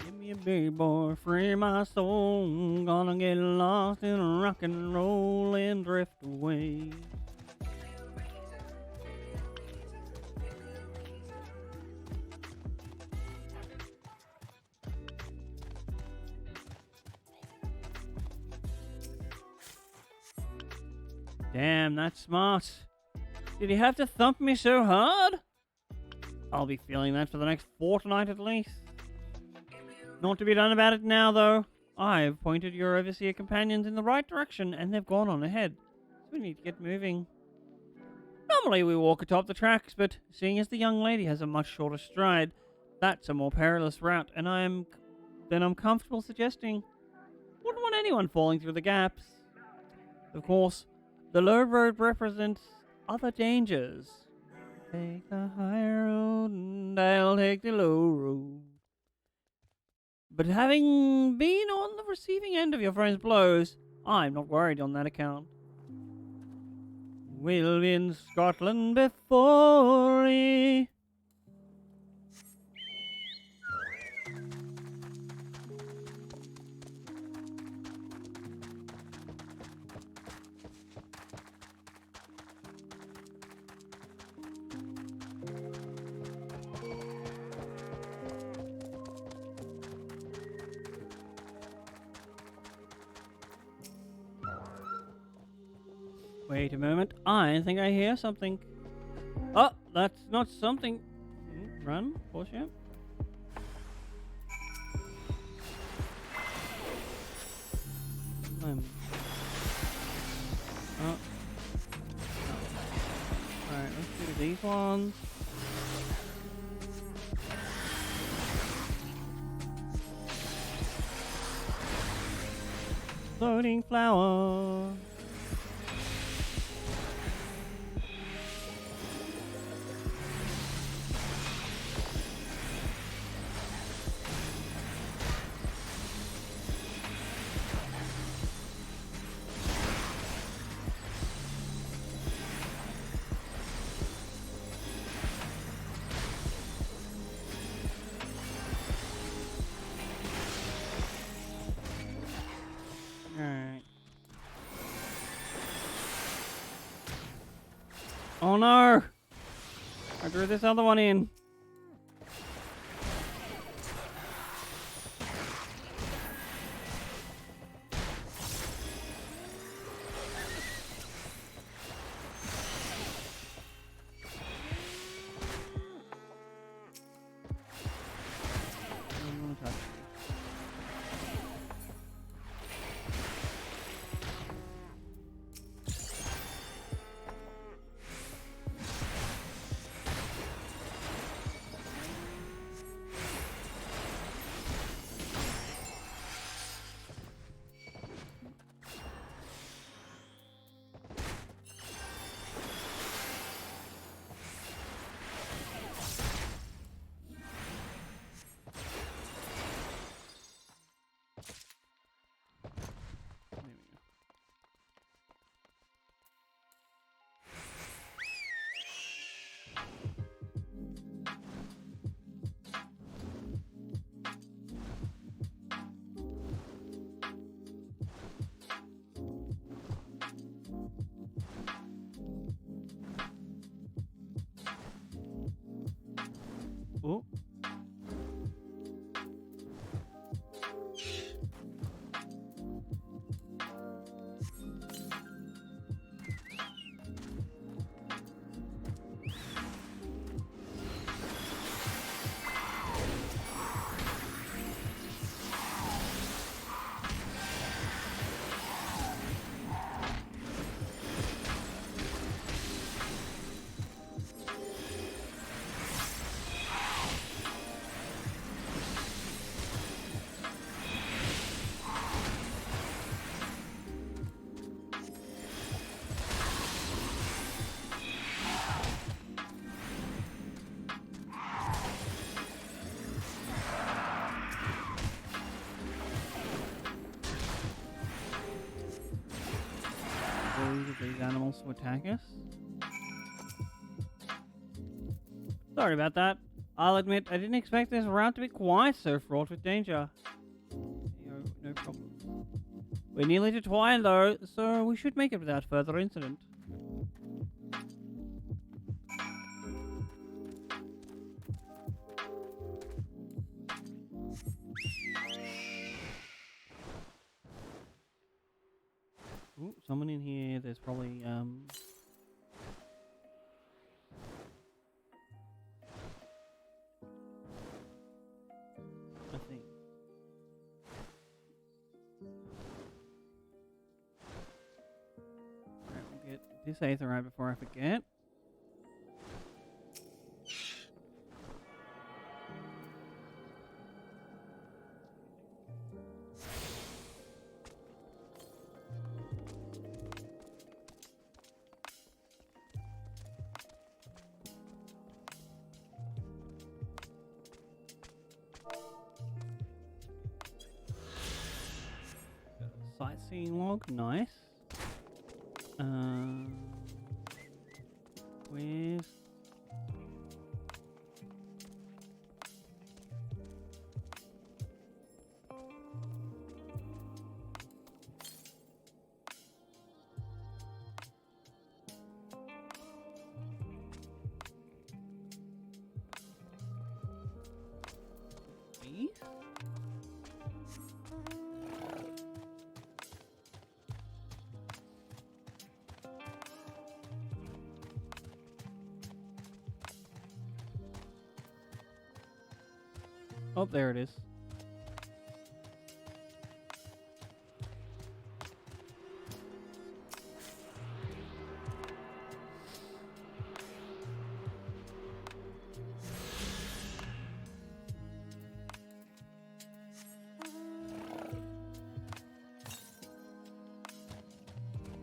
Speaker 1: Give me a baby boy, free my soul. Gonna get lost in rock and roll and drift away. Damn, that's smart. Did he have to thump me so hard? I'll be feeling that for the next fortnight at least. Not to be done about it now, though. I've pointed your overseer companions in the right direction, and they've gone on ahead. So we need to get moving. Normally we walk atop the tracks, but seeing as the young lady has a much shorter stride, that's a more perilous route, and I'm comfortable suggesting wouldn't want anyone falling through the gaps. Of course, the low road represents other dangers. Take the high road and I'll take the low road. But having been on the receiving end of your friend's blows, I'm not worried on that account. We'll be in Scotland before he... Wait a moment, I think I hear something. Oh, that's not something. Run, bullshit. Oh. Alright, let's do these ones. Floating flower. Alright. Oh no! I drew this other one in. Oh. These animals to attack us. Sorry about that. I'll admit I didn't expect this route to be quite so fraught with danger. No problem. We're nearly to Twine though, so we should make it without further incident. Ooh, someone in here. There's probably I think. Alright, we'll get this aetherite before I forget. Sightseeing log, nice. Where's... These? Oh, there it is.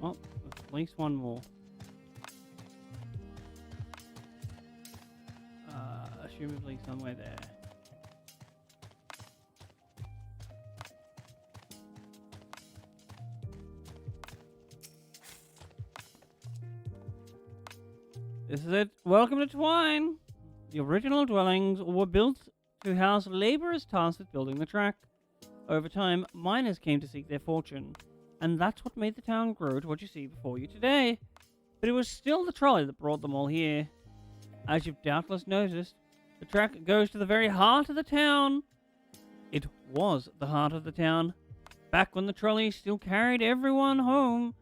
Speaker 1: Oh, at least one more. Assumably somewhere there. This is it. Welcome to Twine. The original dwellings were built to house laborers tasked with building the track. Over time, miners came to seek their fortune, and that's what made the town grow to what you see before you today. But it was still the trolley that brought them all here. As you've doubtless noticed, the track goes to the very heart of the town. It was the heart of the town, back when the trolley still carried everyone home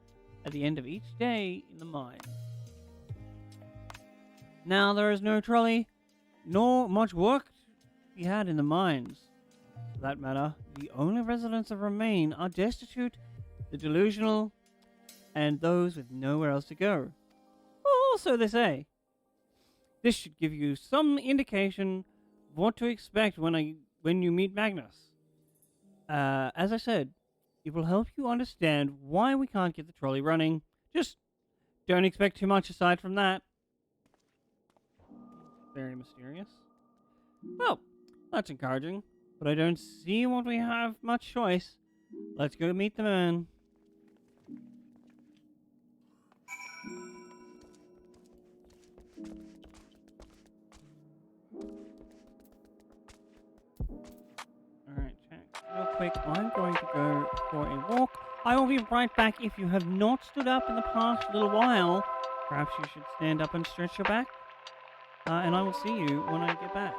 Speaker 1: at the end of each day in the mine. Now there is no trolley, nor much work to be had in the mines. For that matter, the only residents that remain are destitute, the delusional, and those with nowhere else to go. Or so they say. This should give you some indication of what to expect when you meet Magnus. As I said, it will help you understand why we can't get the trolley running. Just don't expect too much aside from that. Very mysterious. Well, that's encouraging, but I don't see what we have much choice. Let's go meet the man. Alright, check. Real quick, I'm going to go for a walk. I will be right back. If you have not stood up in the past little while, perhaps you should stand up and stretch your back. And I will see you when I get back.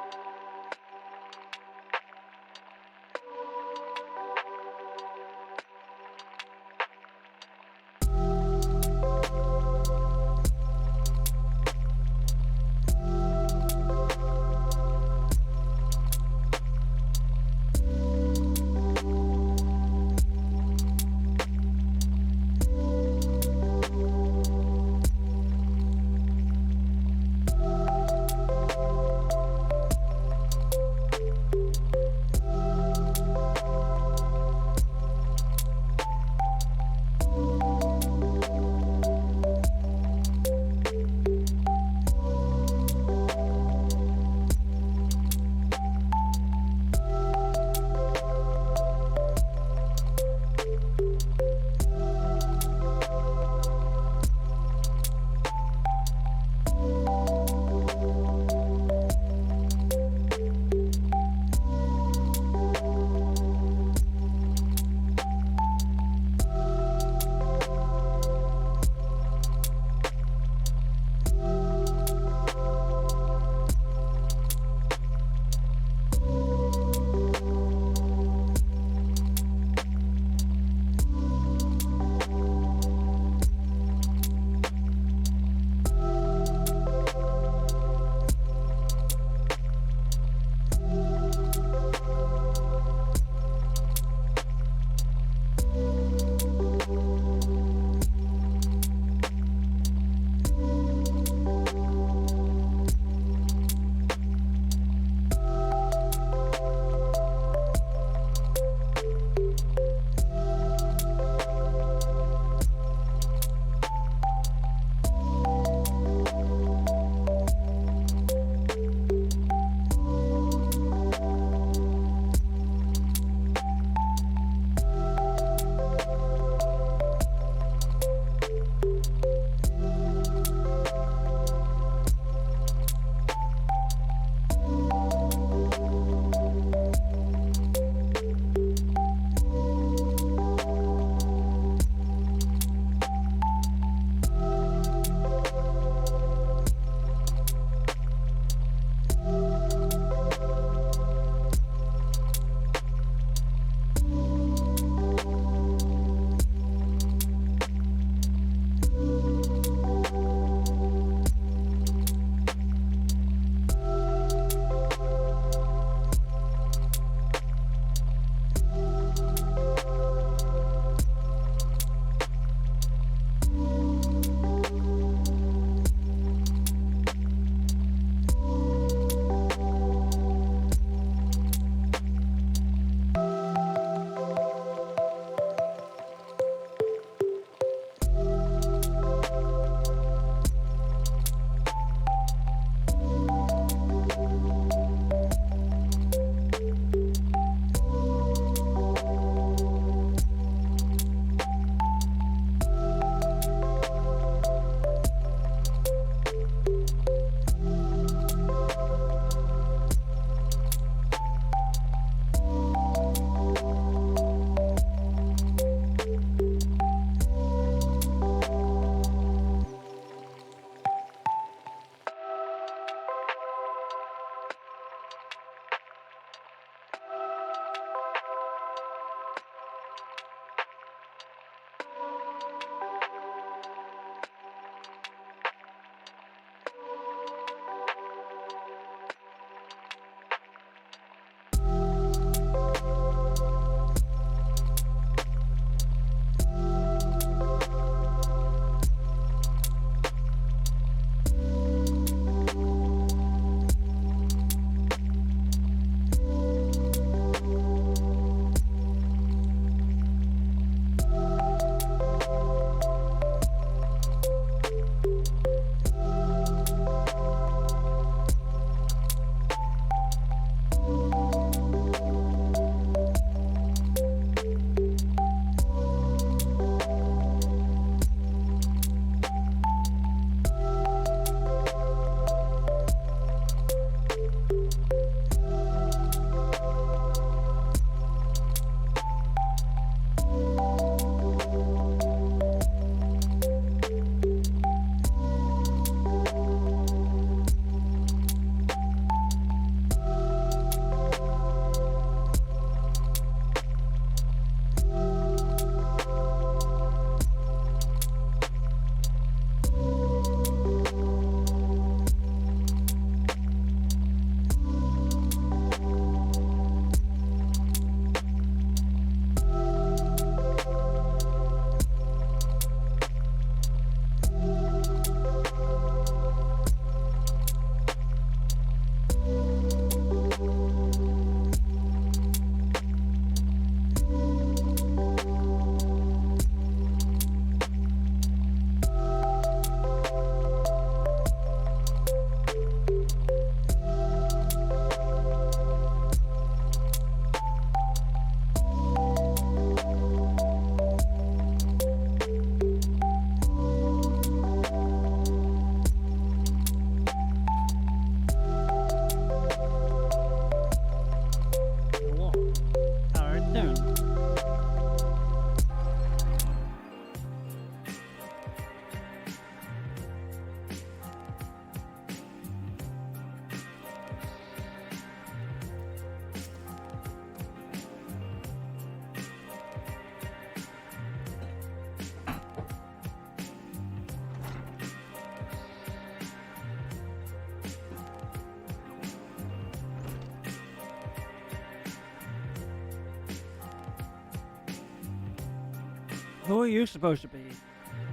Speaker 1: Who are you supposed to be?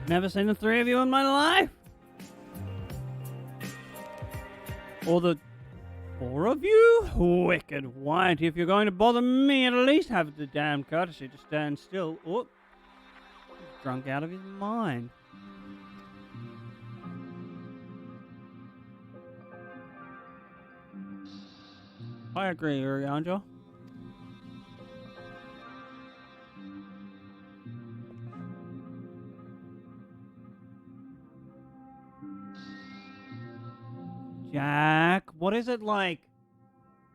Speaker 1: Never seen the three of you in my life? Or the four of you? Wicked white. If you're going to bother me, at least have the damn courtesy to stand still. Oh, drunk out of his mind. I agree, Urianger. Jack, what is it like?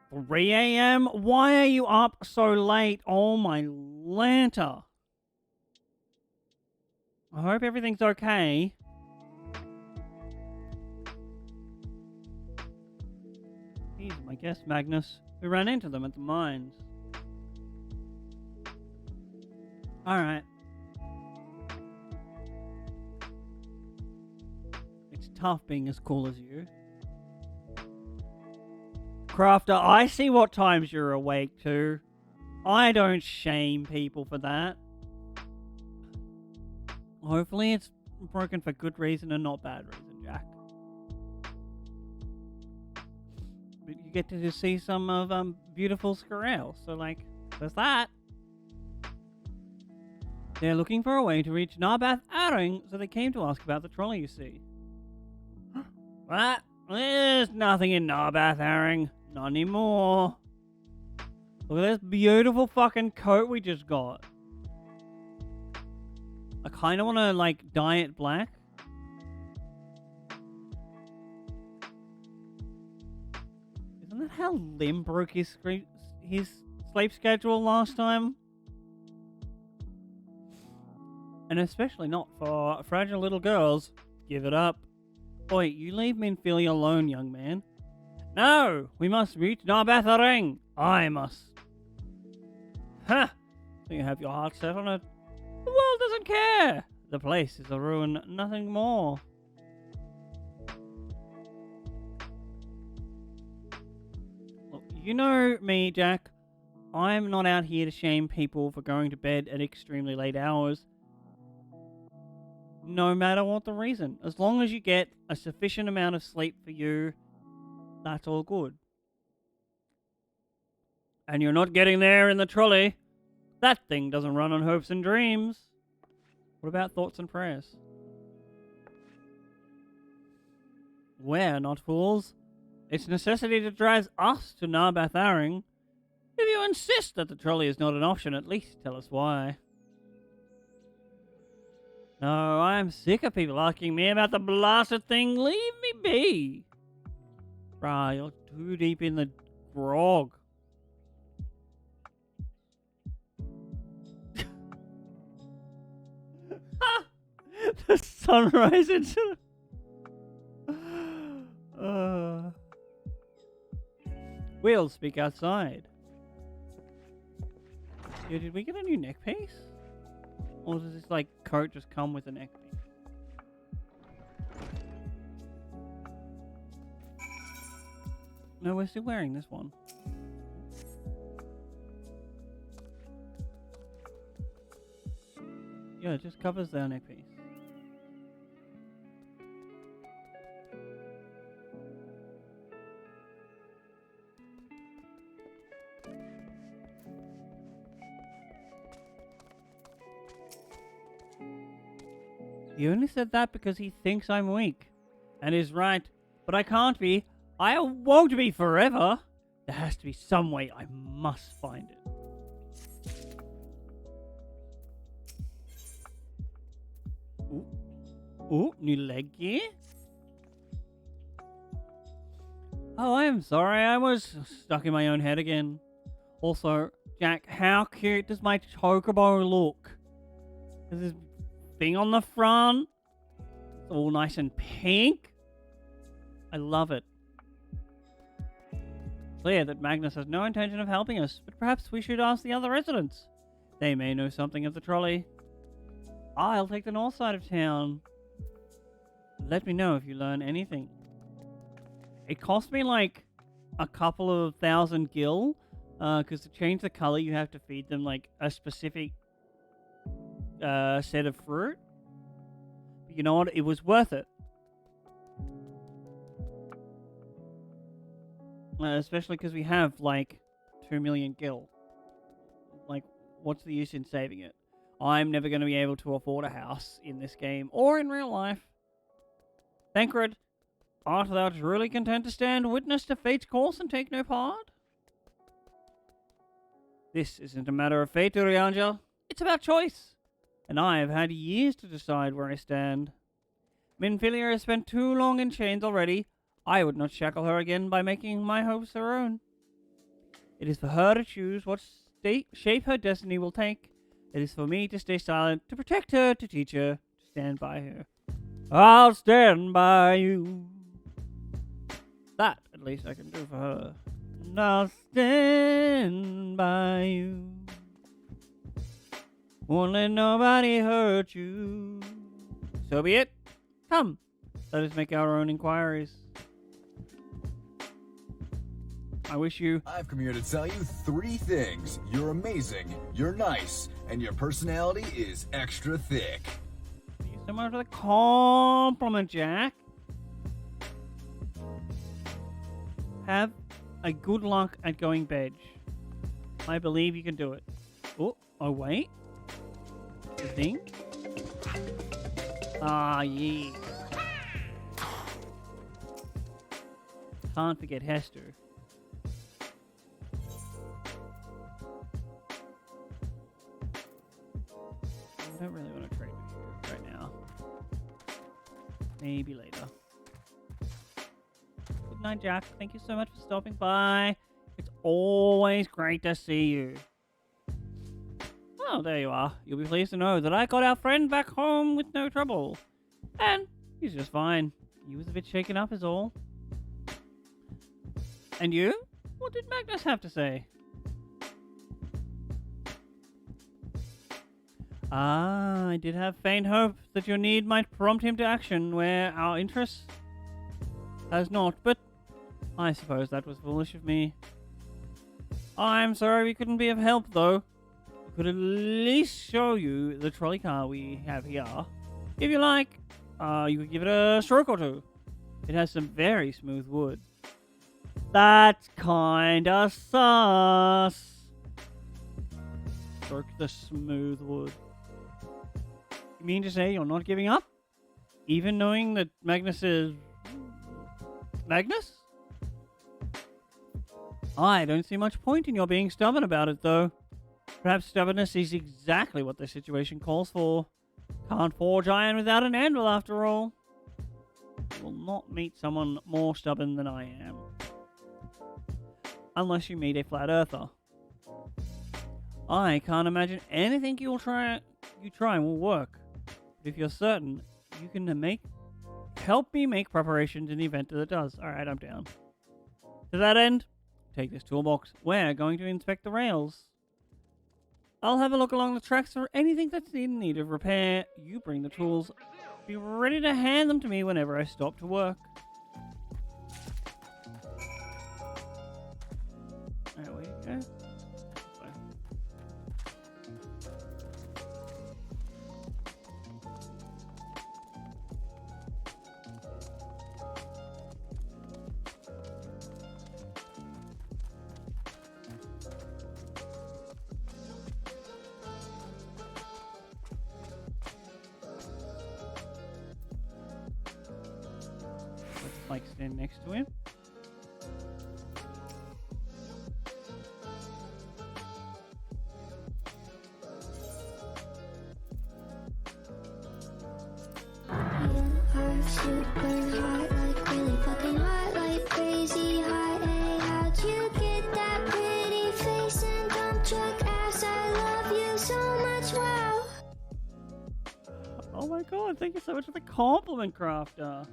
Speaker 1: 3 a.m.? Why are you up so late? Oh my Lanta. I hope everything's okay. These are my guests, Magnus. We ran into them at the mines. Alright. It's tough being as cool as you. Crafter, I see what times you're awake to. I don't shame people for that. Hopefully it's broken for good reason and not bad reason, Jack. But you get to just see some of beautiful Scarel, so like, there's that. They're looking for a way to reach Narbath Aring, so they came to ask about the trolley, you see. What? There's nothing in Narbath Aring. Not anymore. Look at this beautiful fucking coat we just got. I kind of want to, like, dye it black. Isn't that how Lim broke his sleep schedule last time? And especially not for fragile little girls. Give it up. Boy, you leave Minfilia alone, young man. No! We must reach Narbath Aring. I must. Ha! So you have your heart set on it. The world doesn't care. The place is a ruin, nothing more. Look, you know me, Jack. I'm not out here to shame people for going to bed at extremely late hours. No matter what the reason. As long as you get a sufficient amount of sleep for you, that's all good. And you're not getting there in the trolley. That thing doesn't run on hopes and dreams. What about thoughts and prayers? We're not fools. It's necessity that drives us to Narbath Aring. If you insist that the trolley is not an option, at least tell us why. No, I'm sick of people asking me about the blasted thing. Leave me be. Bruh, you're too deep in the grog. The sunrise into... We'll speak outside. Yo, did we get a new neck piece? Or does this, like, coat just come with a neck piece? No, we're still wearing this one. Yeah, it just covers the neck piece. He only said that because he thinks I'm weak. And is right. But I can't be. I won't be forever. There has to be some way. I must find it. Ooh. Ooh, new leg gear. Oh, I am sorry. I was stuck in my own head again. Also, Jack, how cute does my chocobo look? There's this thing on the front. It's all nice and pink. I love it. Clear that Magnus has no intention of helping us, but perhaps we should ask the other residents. They may know something of the trolley. I'll take the north side of town. Let me know if you learn anything. It cost me like a couple of 1,000 gil, because to change the color you have to feed them like a specific set of fruit. But you know what? It was worth it. Especially because we have, like, 2 million gil. Like, what's the use in saving it? I'm never going to be able to afford a house in this game, or in real life. Thancred, art thou truly content to stand witness to fate's course and take no part? This isn't a matter of fate, Urianger. It's about choice. And I have had years to decide where I stand. Minfilia has spent too long in chains already. I would not shackle her again by making my hopes her own. It is for her to choose what shape her destiny will take. It is for me to stay silent, to protect her, to teach her, to stand by her. I'll stand by you. That, at least, I can do for her. And I'll stand by you. Won't let nobody hurt you. So be it. Come, let us make our own inquiries. I wish you...
Speaker 11: I've come here to tell you 3 things. You're amazing, you're nice, and your personality is extra thick.
Speaker 1: Thank you so much for the compliment, Jack. Have a good luck at going bedge. I believe you can do it. Oh wait. You think? Ah, yeah. Can't forget Hester. I don't really want to trade with you right now. Maybe later. Good night, Jack. Thank you so much for stopping by. It's always great to see you. Well, there you are. You'll be pleased to know that I got our friend back home with no trouble. And he's just fine. He was a bit shaken up is all. And you? What did Magnus have to say? Ah, I did have faint hope that your need might prompt him to action where our interest has not, but I suppose that was foolish of me. I'm sorry we couldn't be of help, though. We could at least show you the trolley car we have here. If you like, you could give it a stroke or two. It has some very smooth wood. That's kinda sus. Stroke the smooth wood. You mean to say you're not giving up? Even knowing that Magnus is... Magnus? I don't see much point in your being stubborn about it, though. Perhaps stubbornness is exactly what the situation calls for. Can't forge iron without an anvil, after all. You will not meet someone more stubborn than I am. Unless you meet a flat earther. I can't imagine anything you try will work. But if you're certain, you can help me make preparations in the event that it does. Alright, I'm down. To that end, take this toolbox. We're going to inspect the rails. I'll have a look along the tracks for anything that's in need of repair. You bring the tools. Be ready to hand them to me whenever I stop to work. Alright, where you go? Like stand next to him.
Speaker 12: Super hot, like really fucking hot, like crazy hot. Hey, how'd you get that pretty face and dump truck ass? I love you so much, wow.
Speaker 1: Oh my god, thank you so much for the compliment, Crafter.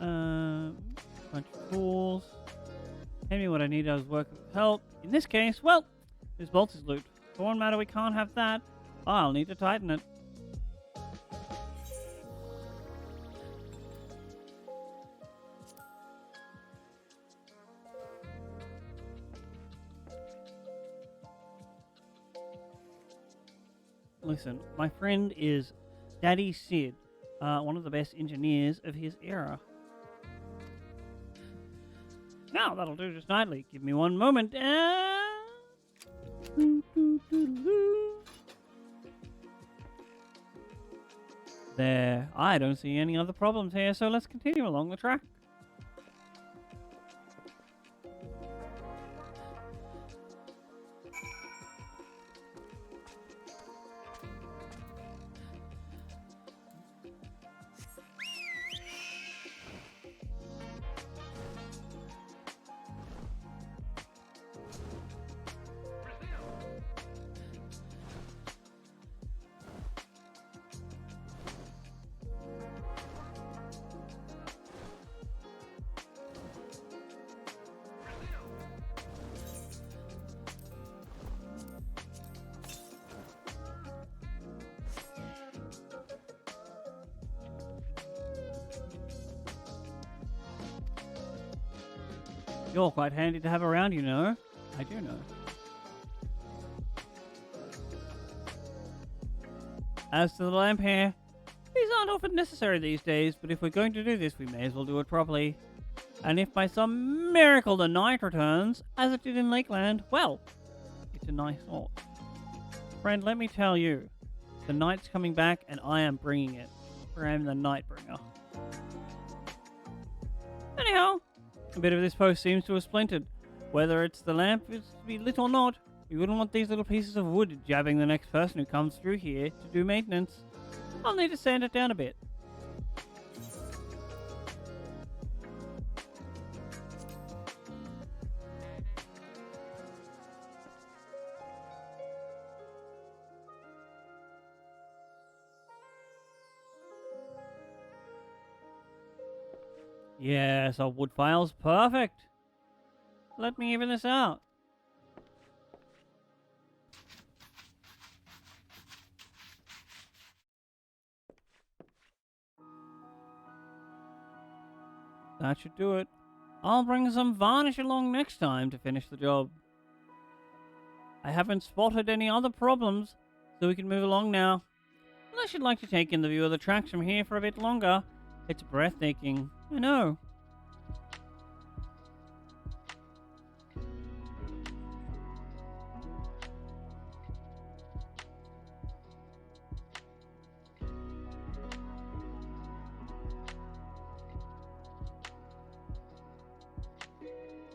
Speaker 1: Bunch of tools. Tell me what I need. I was working with help. In this case, well, this bolt is loot. For one matter, we can't have that. I'll need to tighten it. Listen, my friend is Daddy Sid, one of the best engineers of his era. Now, that'll do just nicely. Give me one moment. There. I don't see any other problems here, so let's continue along the track. You're quite handy to have around, you know. I do know. As to the lamp here, these aren't often necessary these days, but if we're going to do this, we may as well do it properly. And if by some miracle the night returns, as it did in Lakeland, well, it's a nice thought. Friend, let me tell you, the night's coming back and I am bringing it. For I am the Nightbringer. Anyhow, a bit of this post seems to have splintered. Whether it's the lamp is to be lit or not, we wouldn't want these little pieces of wood jabbing the next person who comes through here to do maintenance. I'll need to sand it down a bit. Yes, our wood file's perfect. Let me even this out. That should do it. I'll bring some varnish along next time to finish the job. I haven't spotted any other problems, so we can move along now. Unless you'd like to take in the view of the tracks from here for a bit longer. It's breathtaking, I know.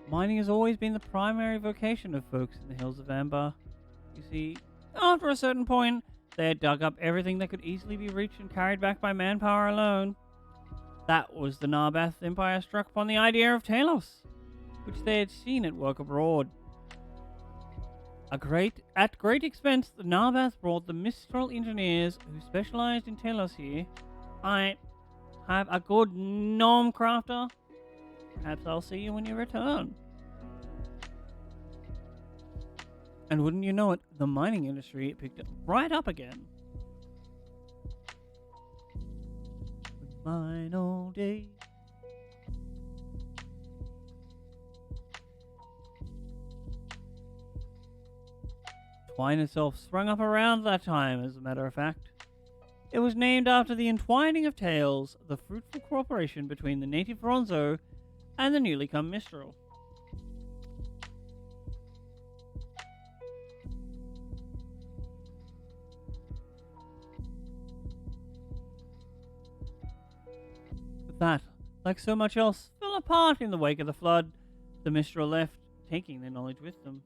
Speaker 1: Mining has always been the primary vocation of folks in the Hills of Amber. You see, after a certain point, they had dug up everything that could easily be reached and carried back by manpower alone. That was the Narbath Empire struck upon the idea of Talos, which they had seen at work abroad. At great expense, the Narbath brought the Mistral engineers who specialized in Talos here. I have a good gnome crafter. Perhaps I'll see you when you return. And wouldn't you know it, the mining industry picked it right up again. Mine all day. Twine itself sprung up around that time, as a matter of fact. It was named after the entwining of tales, the fruitful cooperation between the native Ronzo and the newly come Mistral. But that, like so much else, fell apart in the wake of the flood. The Mistral left, taking their knowledge with them.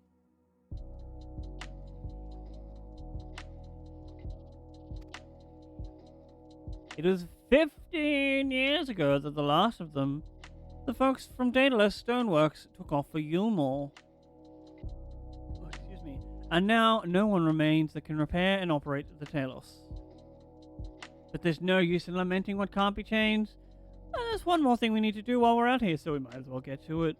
Speaker 1: It was 15 years ago that the last of them, the folks from Daedalus Stoneworks, took off for Yulmore. Oh, excuse me. And now no one remains that can repair and operate the Talos. But there's no use in lamenting what can't be changed. Well, there's one more thing we need to do while we're out here, so we might as well get to it.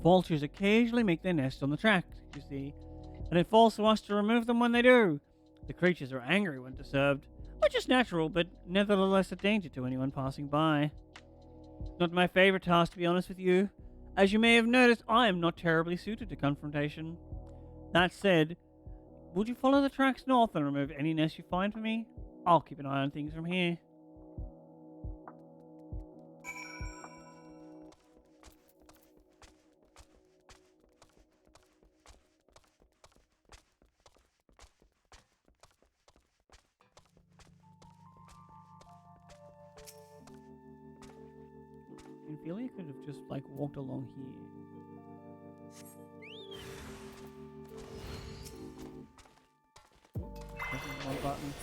Speaker 1: Vultures occasionally make their nest on the tracks, you see, and it falls to us to remove them when they do. The creatures are angry when disturbed, which is natural, but nevertheless a danger to anyone passing by. Not my favorite task, to be honest with you. As you may have noticed, I am not terribly suited to confrontation. That said, would you follow the tracks north and remove any nests you find for me? I'll keep an eye on things from here. Ophelia could have just, like, walked along here. Pressing one button.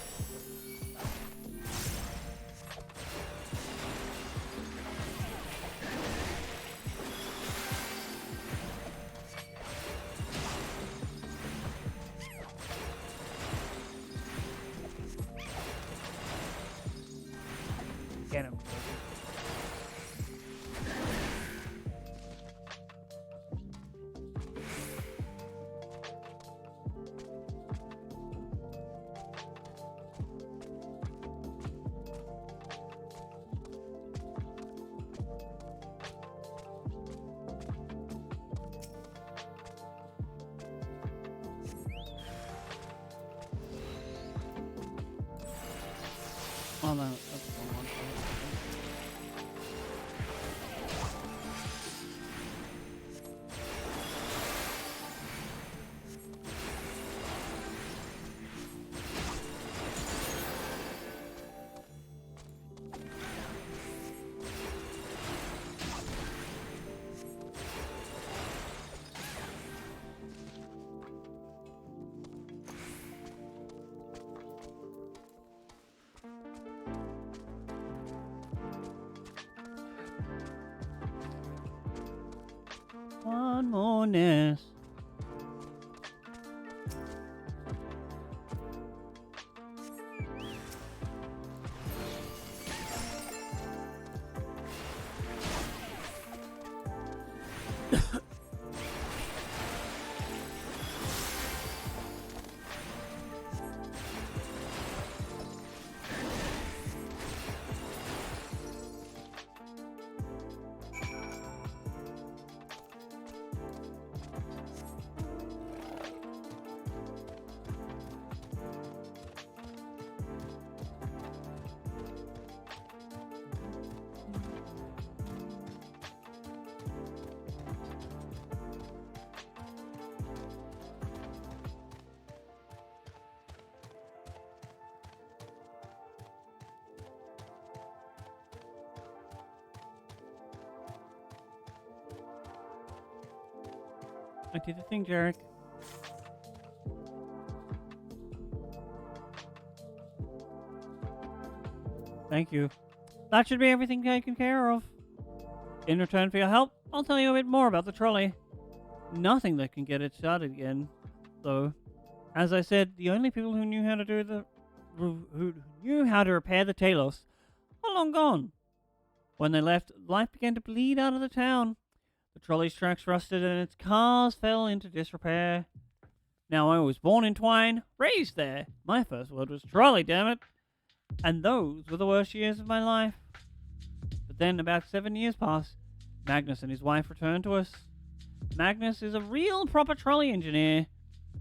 Speaker 1: Get him. Oh no, that's the wrong one. One more nest. I did the thing, Jarek. Thank you. That should be everything taken care of. In return for your help, I'll tell you a bit more about the trolley. Nothing that can get it started again, though. As I said, the only people who knew how to repair the Talos are long gone. When they left, life began to bleed out of the town. The trolley's tracks rusted and its cars fell into disrepair. Now, I was born in Twine, raised there. My first word was trolley, damn it. And those were the worst years of my life. But then, about 7 years passed. Magnus and his wife returned to us. Magnus is a real proper trolley engineer,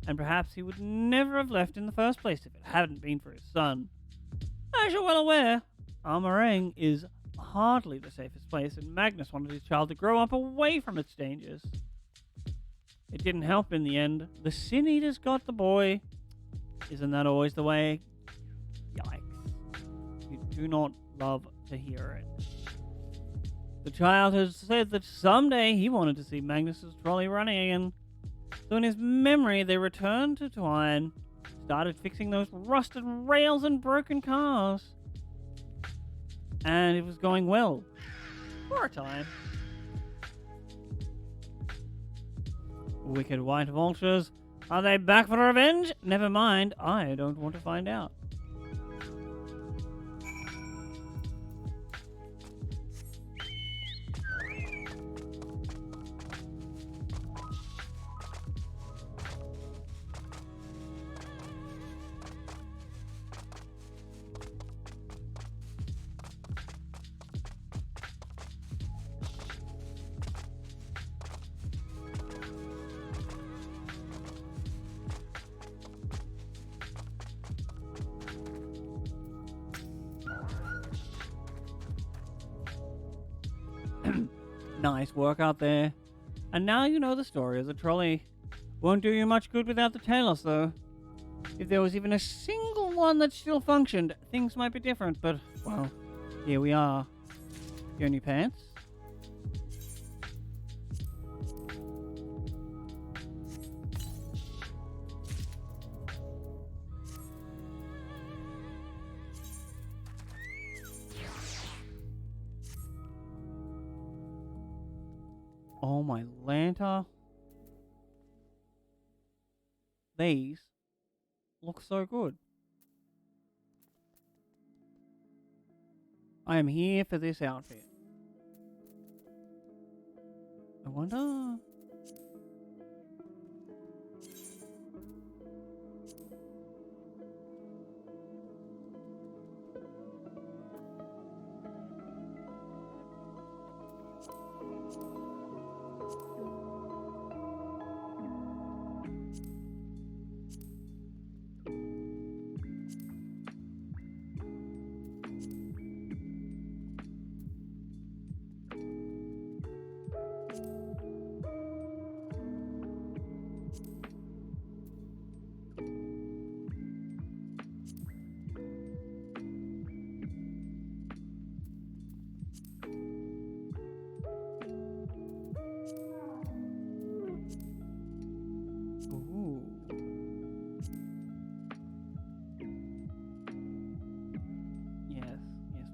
Speaker 1: and perhaps he would never have left in the first place if it hadn't been for his son. As you're well aware, Armorang is hardly the safest place, and Magnus wanted his child to grow up away from its dangers. It didn't help in the end. The Sin Eaters got the boy. Isn't that always the way? Yikes. You do not love to hear it. The child has said that someday he wanted to see Magnus's trolley running again. So in his memory, they returned to Twine, started fixing those rusted rails and broken cars. And it was going well. For a time. Wicked white vultures. Are they back for revenge? Never mind. I don't want to find out. Nice work out there. And now you know the story of the trolley. Won't do you much good without the Talos, though. If there was even a single one that still functioned, things might be different, but, well, here we are. You any pants? Oh my Lanta. These look so good. I am here for this outfit. I wonder...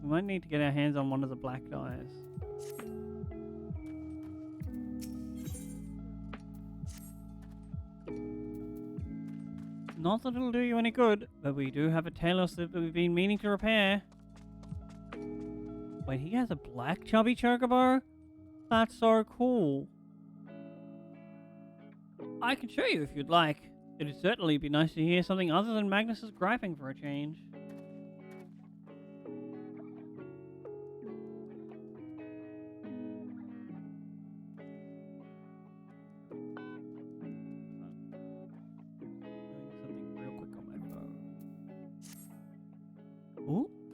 Speaker 1: We might need to get our hands on one of the black dyes. Not that it'll do you any good, but we do have a Talos that we've been meaning to repair. Wait, he has a black chubby chocobo? That's so cool. I can show you if you'd like. It'd certainly be nice to hear something other than Magnus's griping for a change.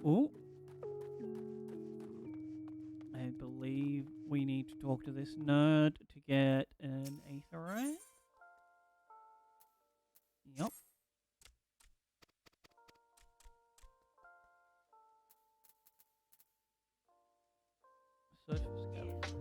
Speaker 1: Ooh. I believe we need to talk to this nerd to get an aetherite. Yup. Search for skeletons.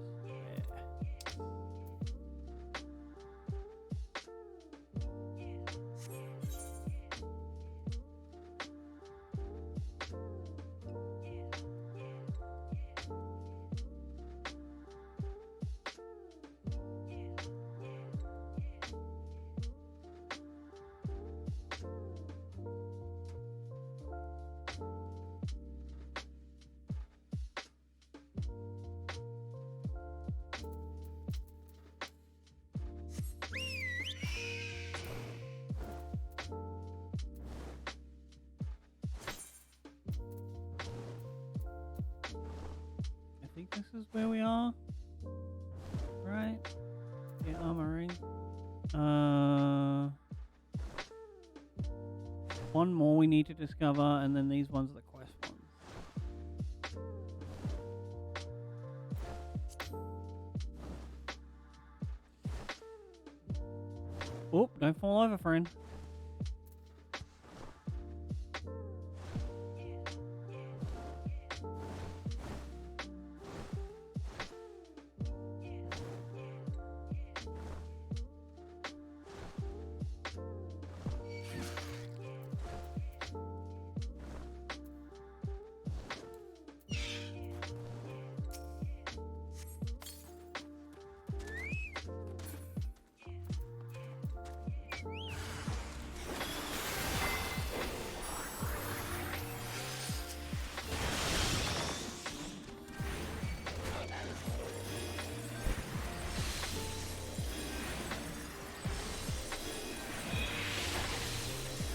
Speaker 1: I think this is where we are. Right? The armoring. One more we need to discover, and then these ones are the quest ones. Oop, don't fall over, friend.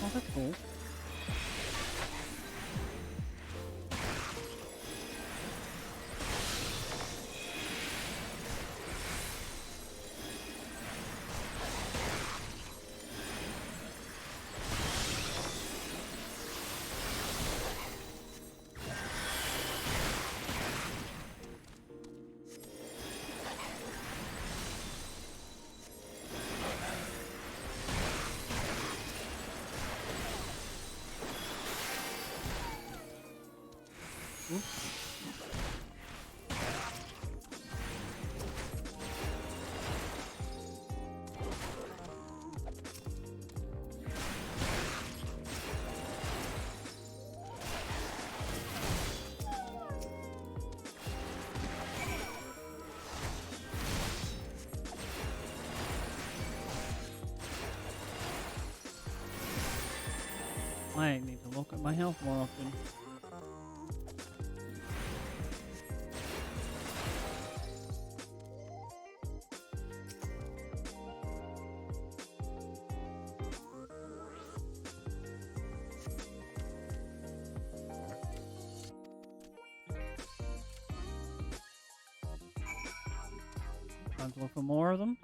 Speaker 1: Oh, that's cool. Oops. I need to look at my health more often. Time to look for more of them.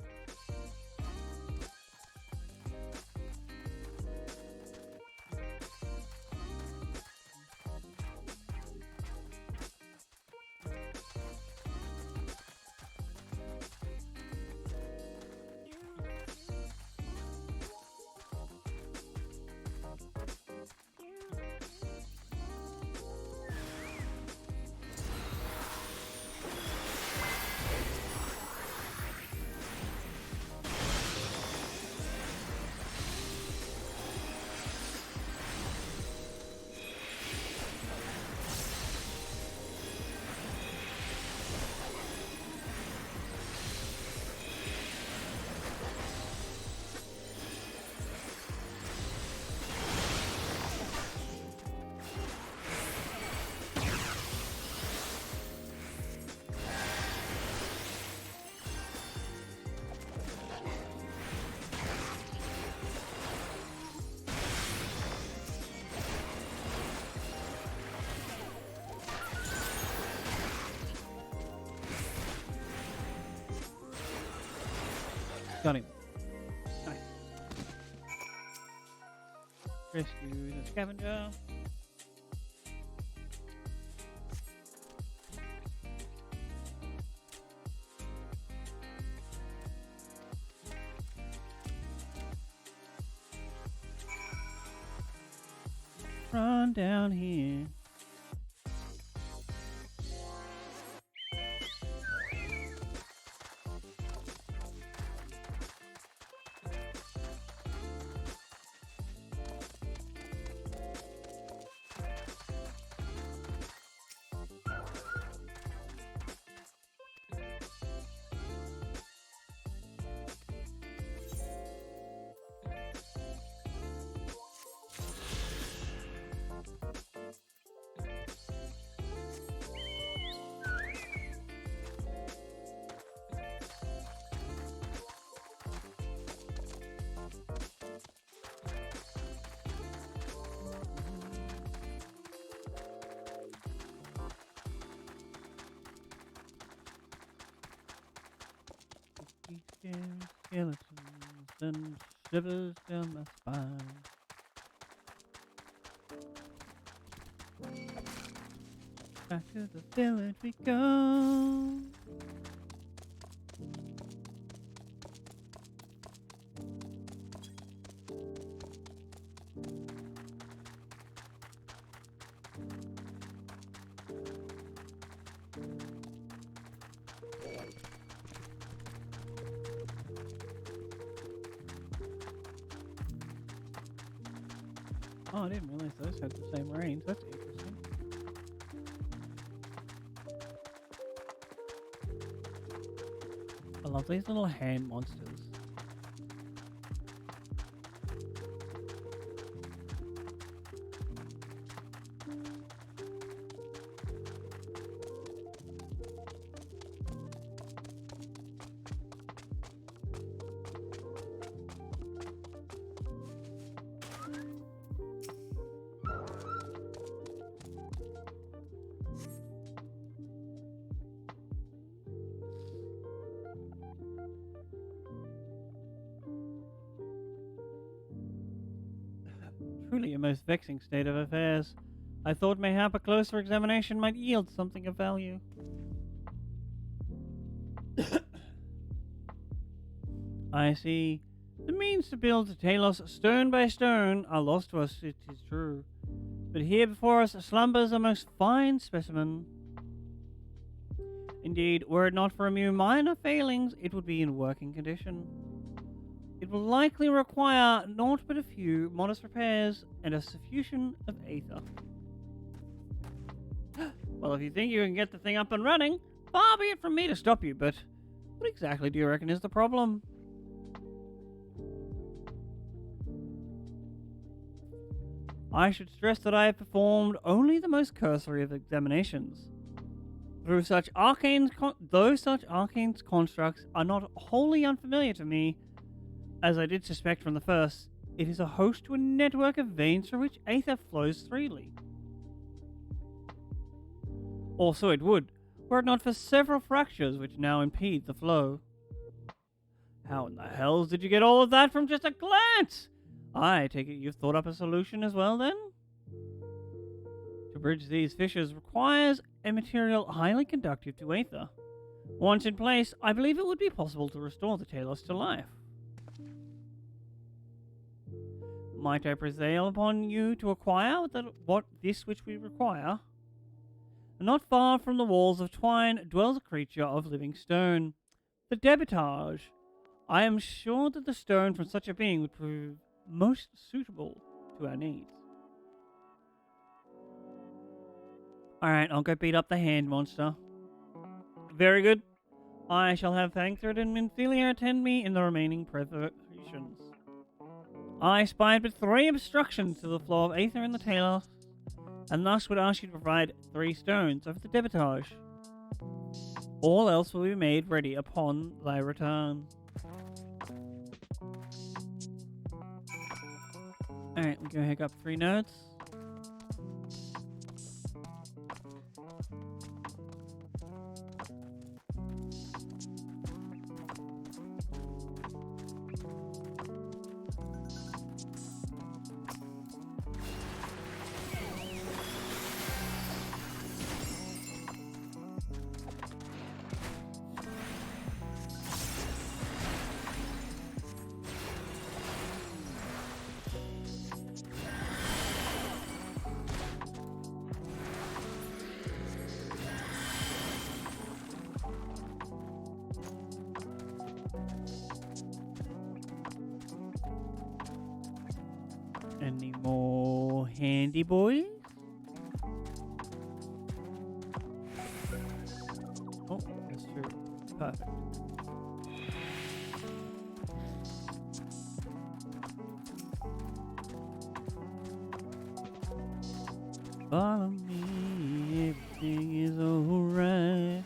Speaker 1: Got him. Nice. Rescue the scavenger. Run down here. Skeletons and shivers down my spine. Back to the village we go. Oh, I didn't realize those had the same range. That's interesting. I love these little hand monsters. Truly a most vexing state of affairs. I thought mayhap a closer examination might yield something of value. I see. The means to build Talos stone by stone are lost to us, it is true. But here before us slumbers a most fine specimen. Indeed, were it not for a few minor failings, it would be in working condition. It will likely require naught but a few modest repairs and a suffusion of aether. Well, if you think you can get the thing up and running, far be it from me to stop you, but what exactly do you reckon is the problem? I should stress that I have performed only the most cursory of examinations. Though such arcane constructs are not wholly unfamiliar to me, as I did suspect from the first, it is a host to a network of veins through which aether flows freely. Also it would, were it not for several fractures which now impede the flow. How in the hells did you get all of that from just a glance? I take it you've thought up a solution as well, then? To bridge these fissures requires a material highly conductive to aether. Once in place, I believe it would be possible to restore the Talos to life. Might I prevail upon you to acquire this which we require? Not far from the walls of Twine dwells a creature of living stone, the Debitage. I am sure that the stone from such a being would prove most suitable to our needs. Alright, I'll go beat up the hand monster. Very good. I shall have Thancred and Minfilia attend me in the remaining preparations. I spied but 3 obstructions to the flow of aether in the Talos, and thus would ask you to provide 3 stones of the Debitage. All else will be made ready upon thy return. Alright, we go hook up 3 nodes. Any more handy boys? Oh, that's true. Perfect. Follow me, everything is alright.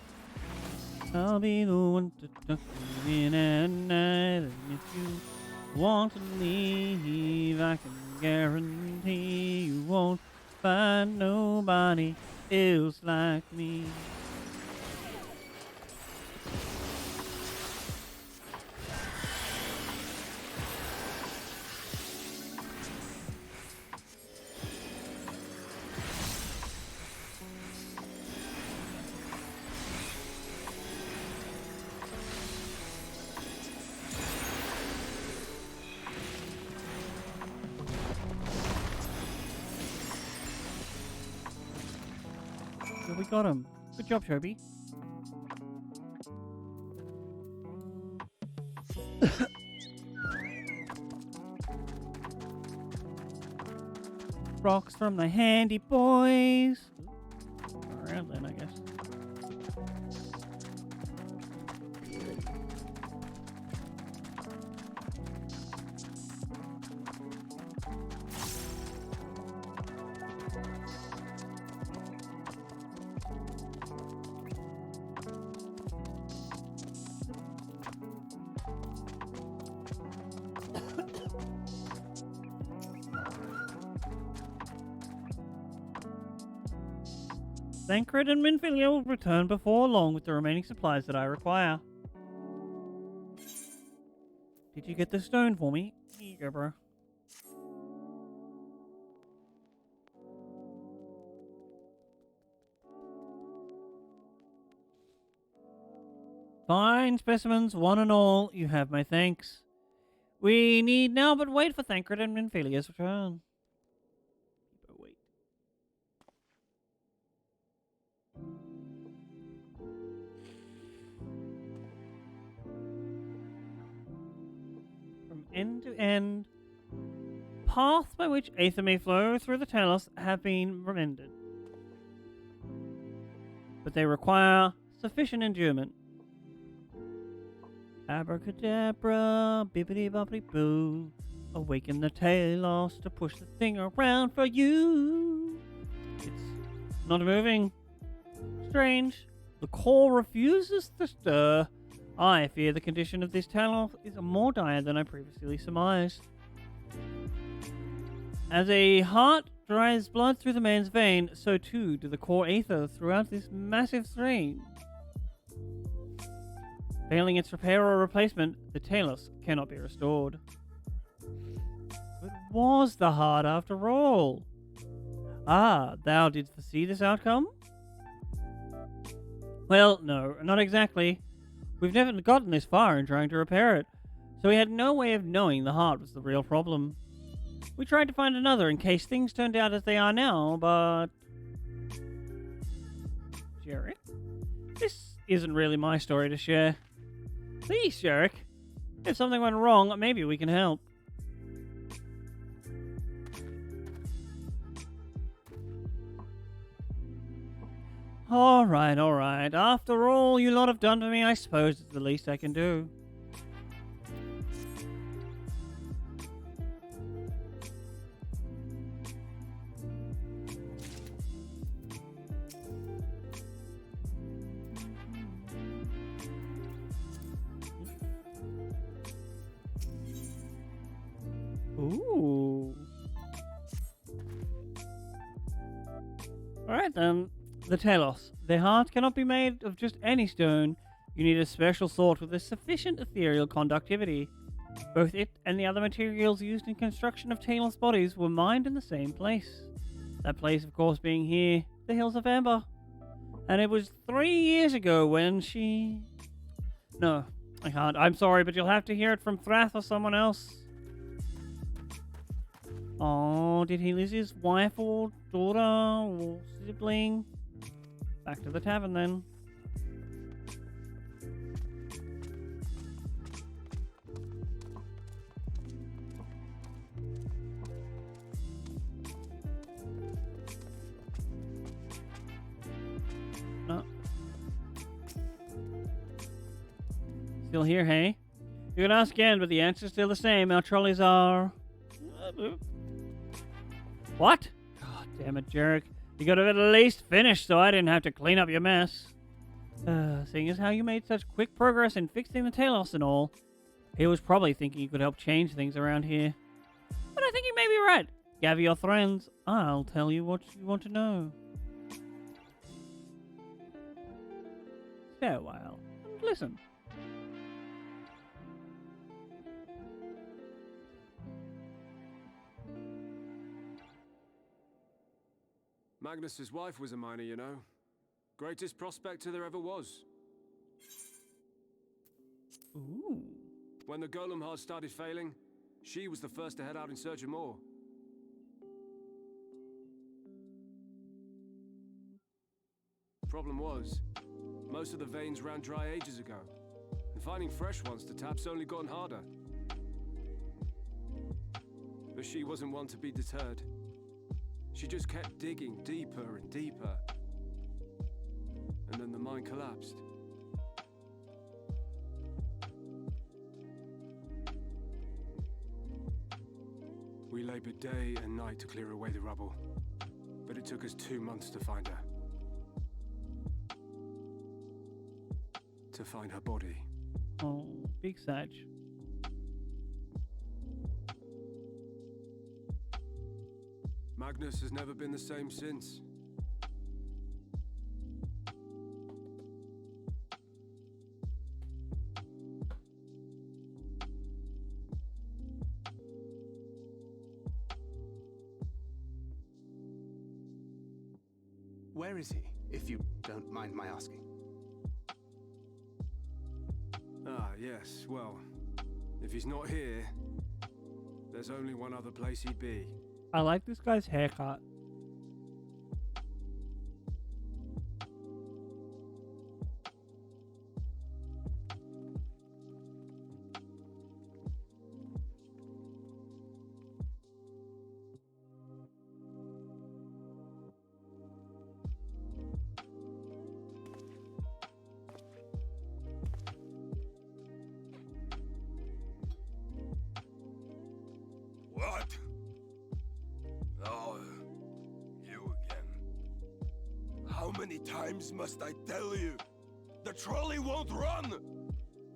Speaker 1: I'll be the one to tuck you in at night, and if you want to leave, I can guarantee you won't find nobody else like me. So we got him. Good job, Shobi. Rocks from the handy boys. Around then, I guess. Thancred and Minfilia will return before long with the remaining supplies that I require. Did you get the stone for me? Here you go, bro. Fine specimens, one and all, you have my thanks. We need now but wait for Thancred and Minfilia's return. But wait. end-to-end paths by which aether may flow through the Talos have been mended, but they require sufficient endurement. Abracadabra, bibbidi-bobbidi-boo, awaken the Talos to push the thing around for you. It's not moving. Strange. The core refuses to stir. I fear the condition of this Talos is more dire than I previously surmised. As a heart drives blood through the man's vein, so too do the core aether throughout this massive strain. Failing its repair or replacement, the Talos cannot be restored. It was the heart after all. Ah, thou didst foresee this outcome? Well, no, not exactly. We've never gotten this far in trying to repair it, so we had no way of knowing the heart was the real problem. We tried to find another in case things turned out as they are now, but... Jarek? This isn't really my story to share. Please, Jarek. If something went wrong, maybe we can help. Alright, alright. After all you lot have done for me, I suppose it's the least I can do. Ooh. Alright then. The Talos. Their heart cannot be made of just any stone. You need a special sort with a sufficient ethereal conductivity. Both it and the other materials used in construction of Talos bodies were mined in the same place. That place, of course, being here, the Hills of Amber. And it was 3 years ago when she... No, I can't. I'm sorry, but you'll have to hear it from Thrath or someone else. Oh, did he lose his wife or daughter or sibling? Back to the tavern then. No. Still here, hey? You can ask again, but the answer's still the same. Our trolleys are... What? God damn it, Jarek. You could have at least finished so I didn't have to clean up your mess. Seeing as how you made such quick progress in fixing the Talos and all, he was probably thinking you could help change things around here. But I think he may be right. Gather your friends. I'll tell you what you want to know. Stay a while and listen.
Speaker 6: Magnus's wife was a miner, you know. Greatest prospector there ever was.
Speaker 1: Ooh.
Speaker 6: When the golem heart started failing, she was the first to head out in search of more. Problem was, most of the veins ran dry ages ago, and finding fresh ones to tap's only gotten harder. But she wasn't one to be deterred. She just kept digging deeper and deeper. And then the mine collapsed. We labored day and night to clear away the rubble, but it took us 2 months to find her. To find her body.
Speaker 1: Oh, big Sag.
Speaker 6: Magnus has never been the same since.
Speaker 13: Where is he, if you don't mind my asking?
Speaker 6: Ah, yes, well, if he's not here, there's only one other place he'd be.
Speaker 1: I like this guy's haircut.
Speaker 14: many times must I tell you? The trolley won't run!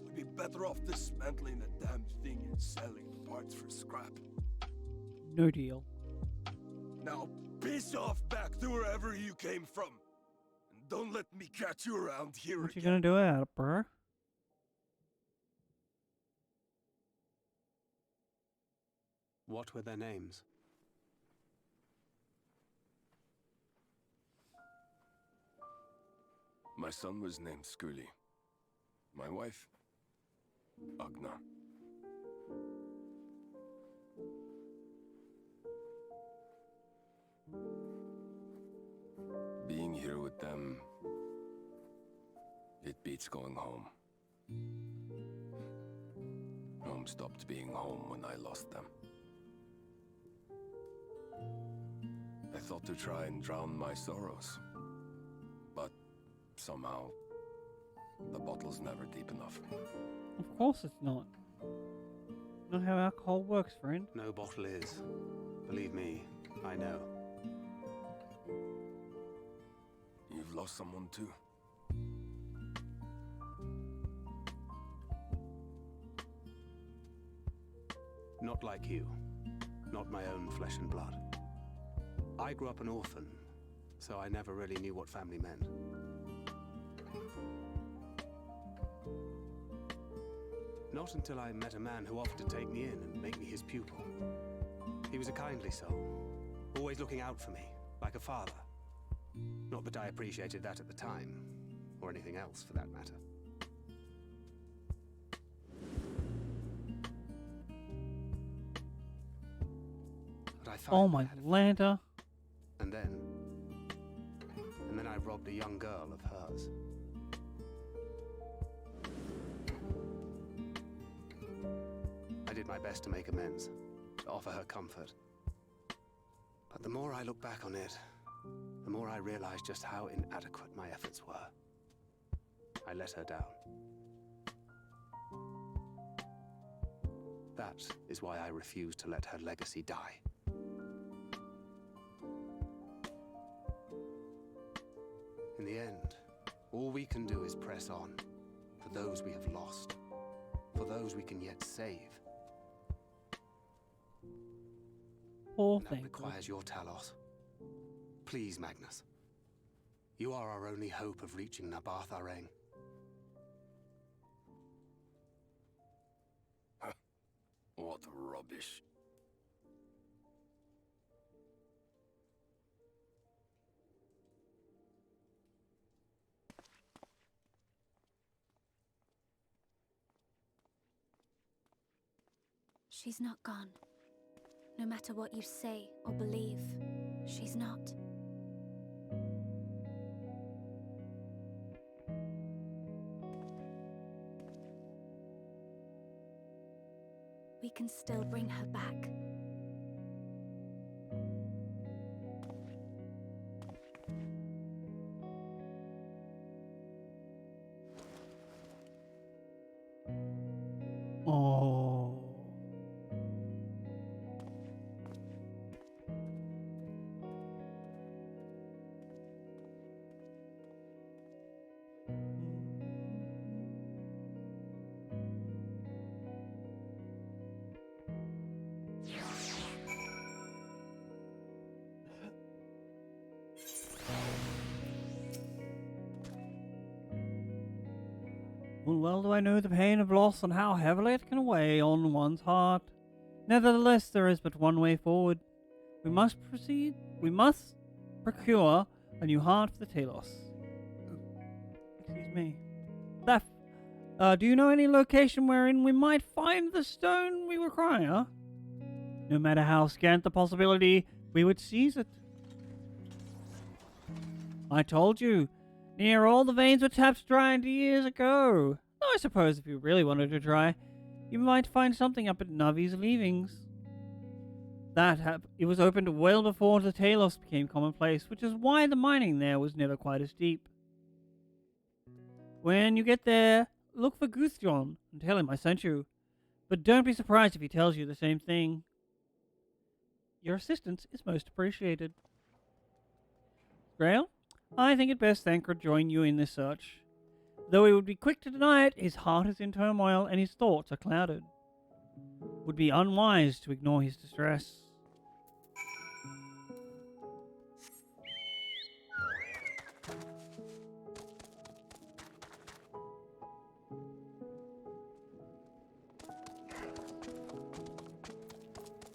Speaker 14: We'd be better off dismantling the damn thing and selling the parts for scrap.
Speaker 1: No deal.
Speaker 14: Now piss off back to wherever you came from. And don't let me catch you around here
Speaker 1: What you
Speaker 14: again.
Speaker 1: gonna do about it, bro?
Speaker 13: What were their names?
Speaker 14: My son was named Skuli. My wife, Agna. Being here with them, it beats going home. Home stopped being home when I lost them. I thought to try and drown my sorrows, but somehow the bottle's never deep enough.
Speaker 1: Of course it's not. Not how alcohol works, friend.
Speaker 13: No bottle is. Believe me, I know.
Speaker 14: You've lost someone too.
Speaker 13: Not like you. Not my own flesh and blood. I grew up an orphan, so I never really knew what family meant. Not until I met a man who offered to take me in and make me his pupil. He was a kindly soul, always looking out for me, like a father. Not that I appreciated that at the time, or anything else for that matter. But I
Speaker 1: Oh my Lanta.
Speaker 13: And then I robbed a young girl of hers. I did my best to make amends, to offer her comfort. But the more I look back on it, the more I realize just how inadequate my efforts were. I let her down. That is why I refuse to let her legacy die. In the end, all we can do is press on, for those we have lost, for those we can yet save.
Speaker 1: Poor
Speaker 13: And that
Speaker 1: thing.
Speaker 13: requires your Talos. Please, Magnus. You are our only hope of reaching Nabarth Areng.
Speaker 14: What rubbish.
Speaker 9: She's not gone. No matter what you say or believe, she's not. We can still bring her back.
Speaker 1: Oh. Full well do I know the pain of loss and how heavily it can weigh on one's heart. Nevertheless, there is but one way forward. We must procure a new heart for the Talos. Excuse me. Thef, do you know any location wherein we might find the stone we require? No matter how scant the possibility, we would seize it. I told you, near all the veins were tapped dry years ago. Though I suppose if you really wanted to try, you might find something up at Navi's leavings. It was opened well before the Talos became commonplace, which is why the mining there was never quite as deep. When you get there, look for Guthjon and tell him I sent you. But don't be surprised if he tells you the same thing. Your assistance is most appreciated. Grail, I think it best Thancred join you in this search. Though he would be quick to deny it, his heart is in turmoil and his thoughts are clouded. Would be unwise to ignore his distress.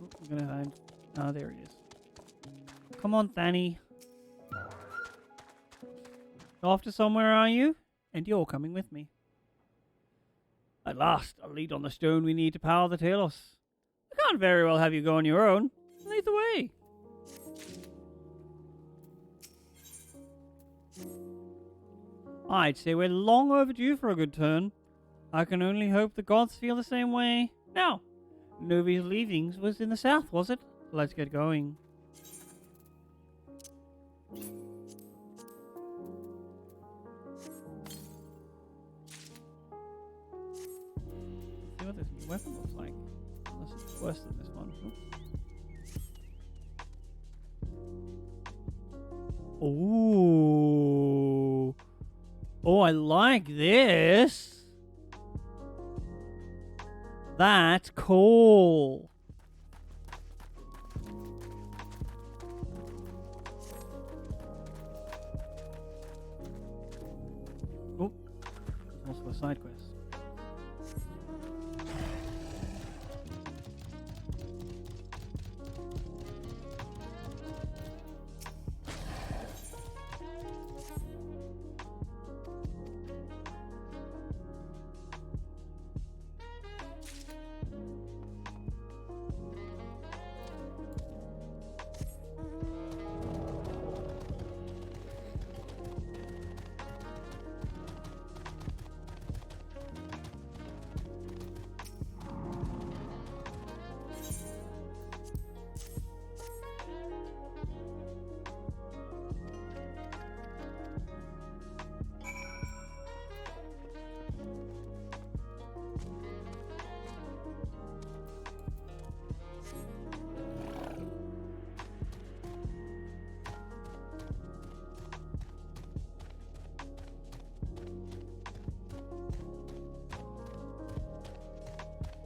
Speaker 1: I'm gonna hide. Ah, there he is. Come on, Thani. Off to somewhere, are you? And you're coming with me. At last, a lead on the stone we need to power the Talos. I can't very well have you go on your own. Lead the way. I'd say we're long overdue for a good turn. I can only hope the gods feel the same way. Now, Novi's leavings was in the south, was it? Let's get going. See what this new weapon looks like. Unless it's worse than this one. Ooh. Oh, I like this. That's cool. Oh, there's also a side quest.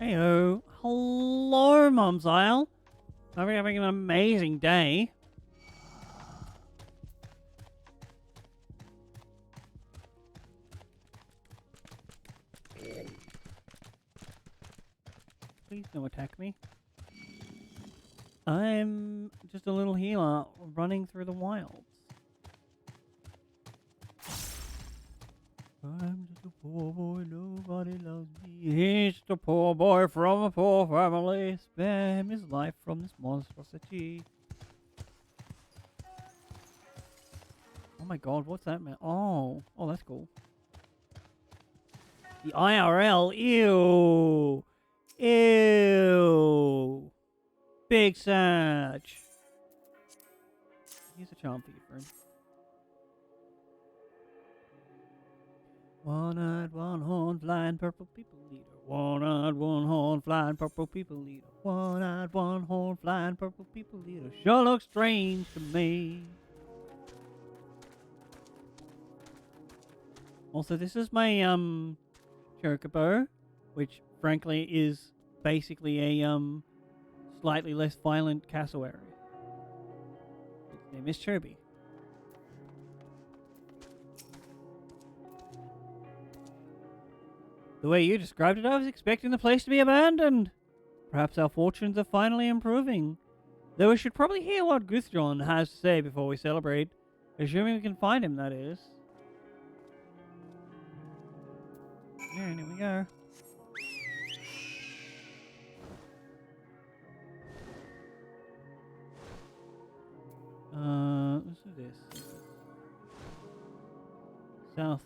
Speaker 1: Heyo. Hello, Mum's Isle. Hope you're having an amazing day. Please don't attack me. I'm just a little healer running through the wilds. I'm just a poor boy, nobody loves me. He's just a poor boy from a poor family. Spare him his life from this monstrosity. Oh my god, what's that, man? Oh, that's cool. The IRL, ew. Ew. Big Satch. Here's a charm for you, friend. One-eyed, one-horn, flying purple people leader. One-eyed, one-horn, flying purple people leader. One-eyed, one-horn, flying purple people leader. Sure looks strange to me. Also, this is my, Chocobo, which, frankly, is basically a, slightly less violent cassowary. Its name is Chobi. The way you described it, I was expecting the place to be abandoned. Perhaps our fortunes are finally improving. Though we should probably hear what Guthron has to say before we celebrate. Assuming we can find him, that is. Yeah, and here we go. Let's do this. Southeast.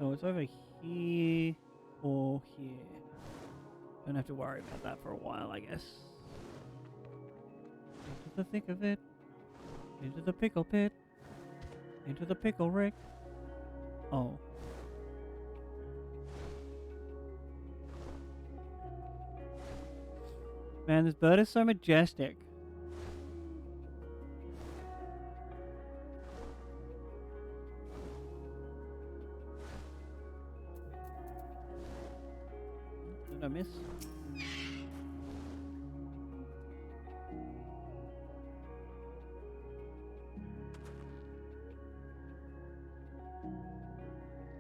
Speaker 1: So it's over here. Or here. Don't have to worry about that for a while, I guess. Into the thick of it. Into the pickle pit. Into the pickle rick. Oh. Man, this bird is so majestic. Don't miss.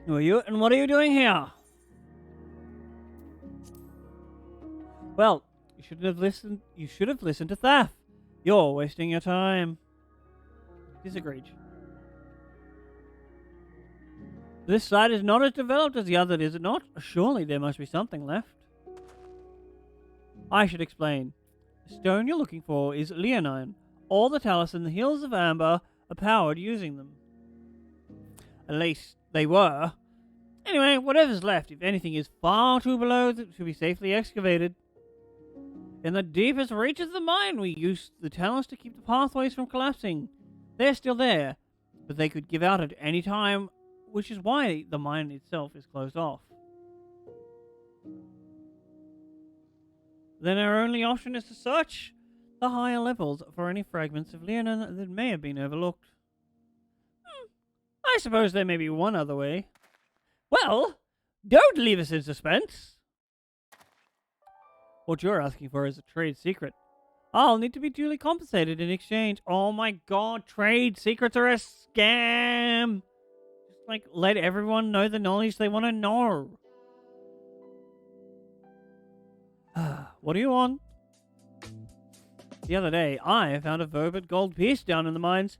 Speaker 1: Who are you, and what are you doing here? Well, you should have listened. You should have listened to Thaf. You're wasting your time. Disagreed. This site is not as developed as the other, is it not? Surely there must be something left. I should explain. The stone you're looking for is Leonine. All the talus in the Hills of Amber are powered using them. At least they were. Anyway, whatever's left, if anything, is far too below to be safely excavated. In the deepest reaches of the mine, we used the talus to keep the pathways from collapsing. They're still there, but they could give out at any time, which is why the mine itself is closed off. Then our only option is to search the higher levels for any fragments of Leonin that may have been overlooked. I suppose there may be one other way. Well, don't leave us in suspense. What you're asking for is a trade secret. I'll need to be duly compensated in exchange. Oh my god, trade secrets are a scam! Just like, let everyone know the knowledge they want to know. What do you want? The other day, I found a Vobert gold piece down in the mines.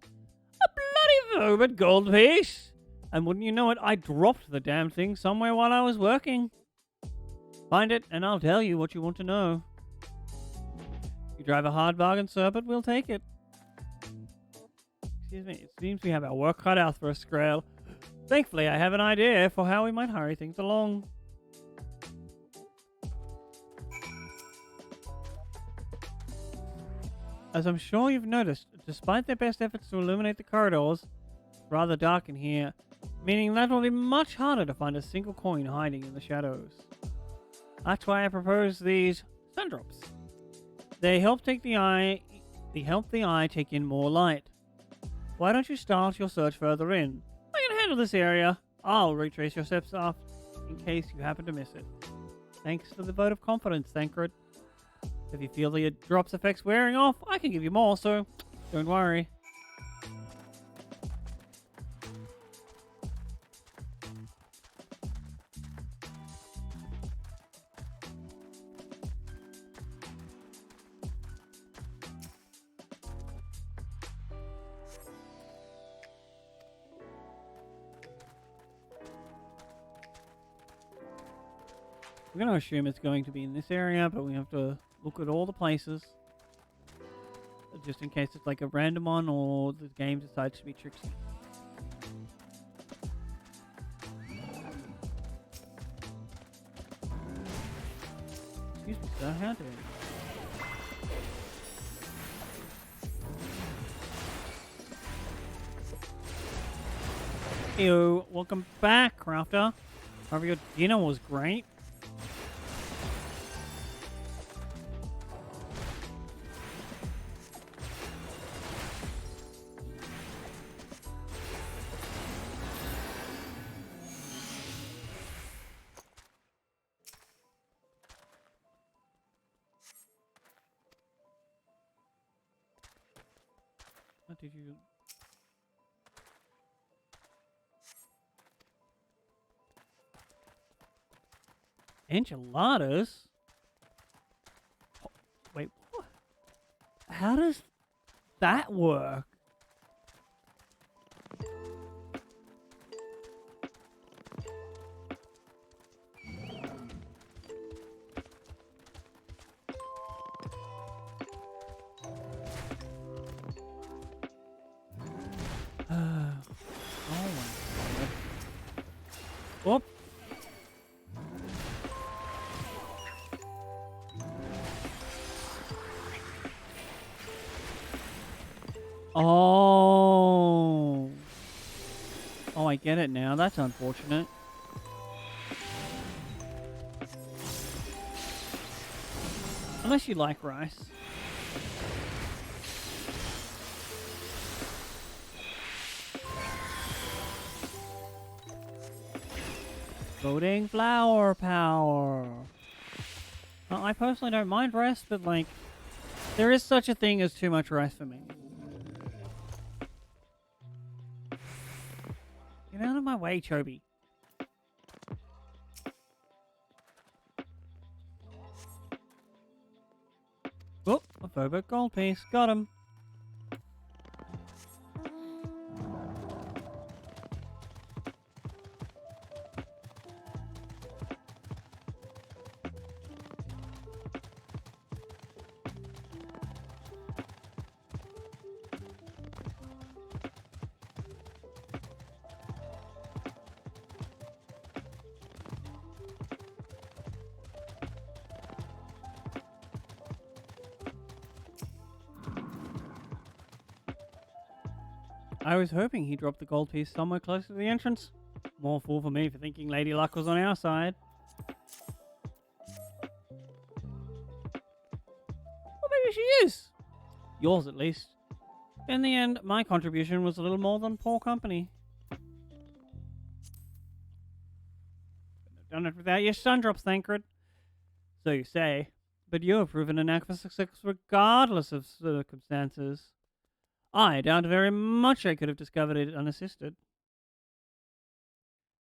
Speaker 1: A bloody Vobert gold piece! And wouldn't you know it, I dropped the damn thing somewhere while I was working. Find it, and I'll tell you what you want to know. You drive a hard bargain, sir, but we'll take it. Excuse me, it seems we have our work cut out for us, Grail. Thankfully, I have an idea for how we might hurry things along. As I'm sure you've noticed, despite their best efforts to illuminate the corridors, it's rather dark in here, meaning that will be much harder to find a single coin hiding in the shadows. That's why I propose these sun drops. They help the eye take in more light. Why don't you start your search further in? I can handle this area. I'll retrace your steps off in case you happen to miss it. Thanks for the vote of confidence, Thancred. If you feel the drop's effects wearing off, I can give you more, so don't worry. We're going to assume it's going to be in this area, but we have to look at all the places. Just in case it's like a random one or the game decides to be tricksy. Excuse me, sir, how do you? Ew, welcome back, Crafter. Hope your dinner was great. What did you... Enchiladas? Oh, wait, what? How does that work? Whoop. Oh. Oh, I get it now. That's unfortunate. Unless you like rice. Voting flower power. I personally don't mind rest, but like, there is such a thing as too much rest for me. Get out of my way, Chobi. Oh, a Phobos gold piece. Got him. I was hoping he dropped the gold piece somewhere close to the entrance. More fool for me for thinking Lady Luck was on our side. Or maybe she is. Yours, at least. In the end, my contribution was a little more than poor company. Couldn't have done it without your sun drops, Thancred. So you say. But you have proven a knack for success regardless of circumstances. I doubt very much I could have discovered it unassisted.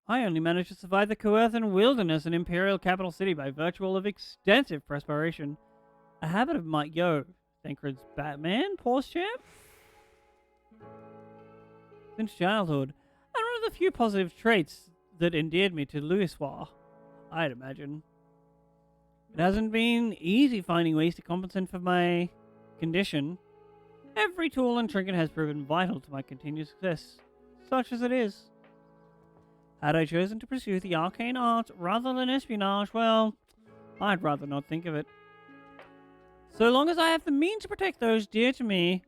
Speaker 1: I only managed to survive the Coerthan wilderness and Imperial capital city by virtue of extensive perspiration. A habit of my... Thancred's Batman, pause champ? Since childhood, and one of the few positive traits that endeared me to Louisoix, I'd imagine. It hasn't been easy finding ways to compensate for my condition. Every tool and trinket has proven vital to my continued success, such as it is. Had I chosen to pursue the arcane arts rather than espionage, well, I'd rather not think of it. So long as I have the means to protect those dear to me,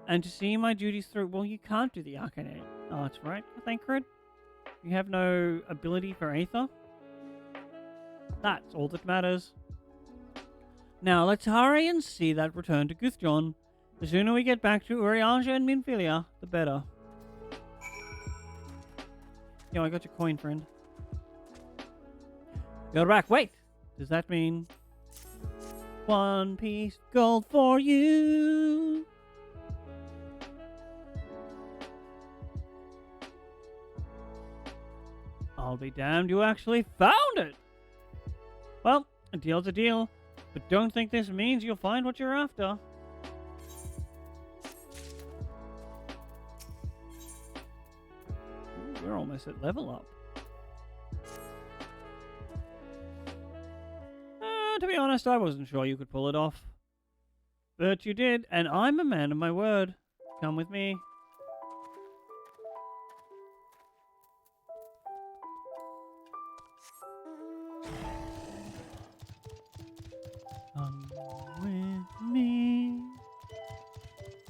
Speaker 1: and to see my duties through, well, you can't do the arcane arts, right, Thancred? You have no ability for Aether? That's all that matters. Now, let's hurry and see that return to Guthjon. The sooner we get back to Urianger and Minfilia, the better. Yo, I got your coin, friend. You're back. Wait! Does that mean... 1 piece gold for you? I'll be damned you actually found it! Well, a deal's a deal, but don't think this means you'll find what you're after. We're almost at level up. To be honest, I wasn't sure you could pull it off. But you did, and I'm a man of my word. Come with me. Come with me,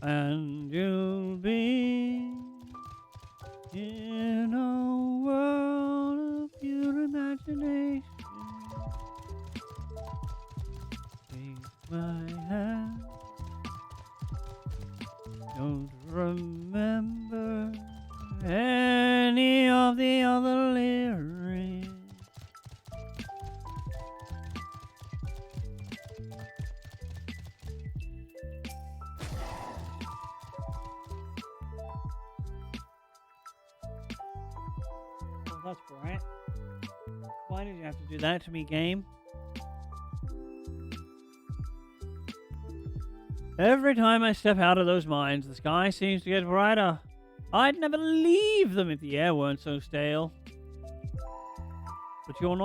Speaker 1: and you'll be in a world of pure imagination. Take my hand. Don't remember any of the other lyrics. Well, that's bright. Why did you have to do that to me, game? Every time I step out of those mines, the sky seems to get brighter. I'd never leave them if the air weren't so stale. But you've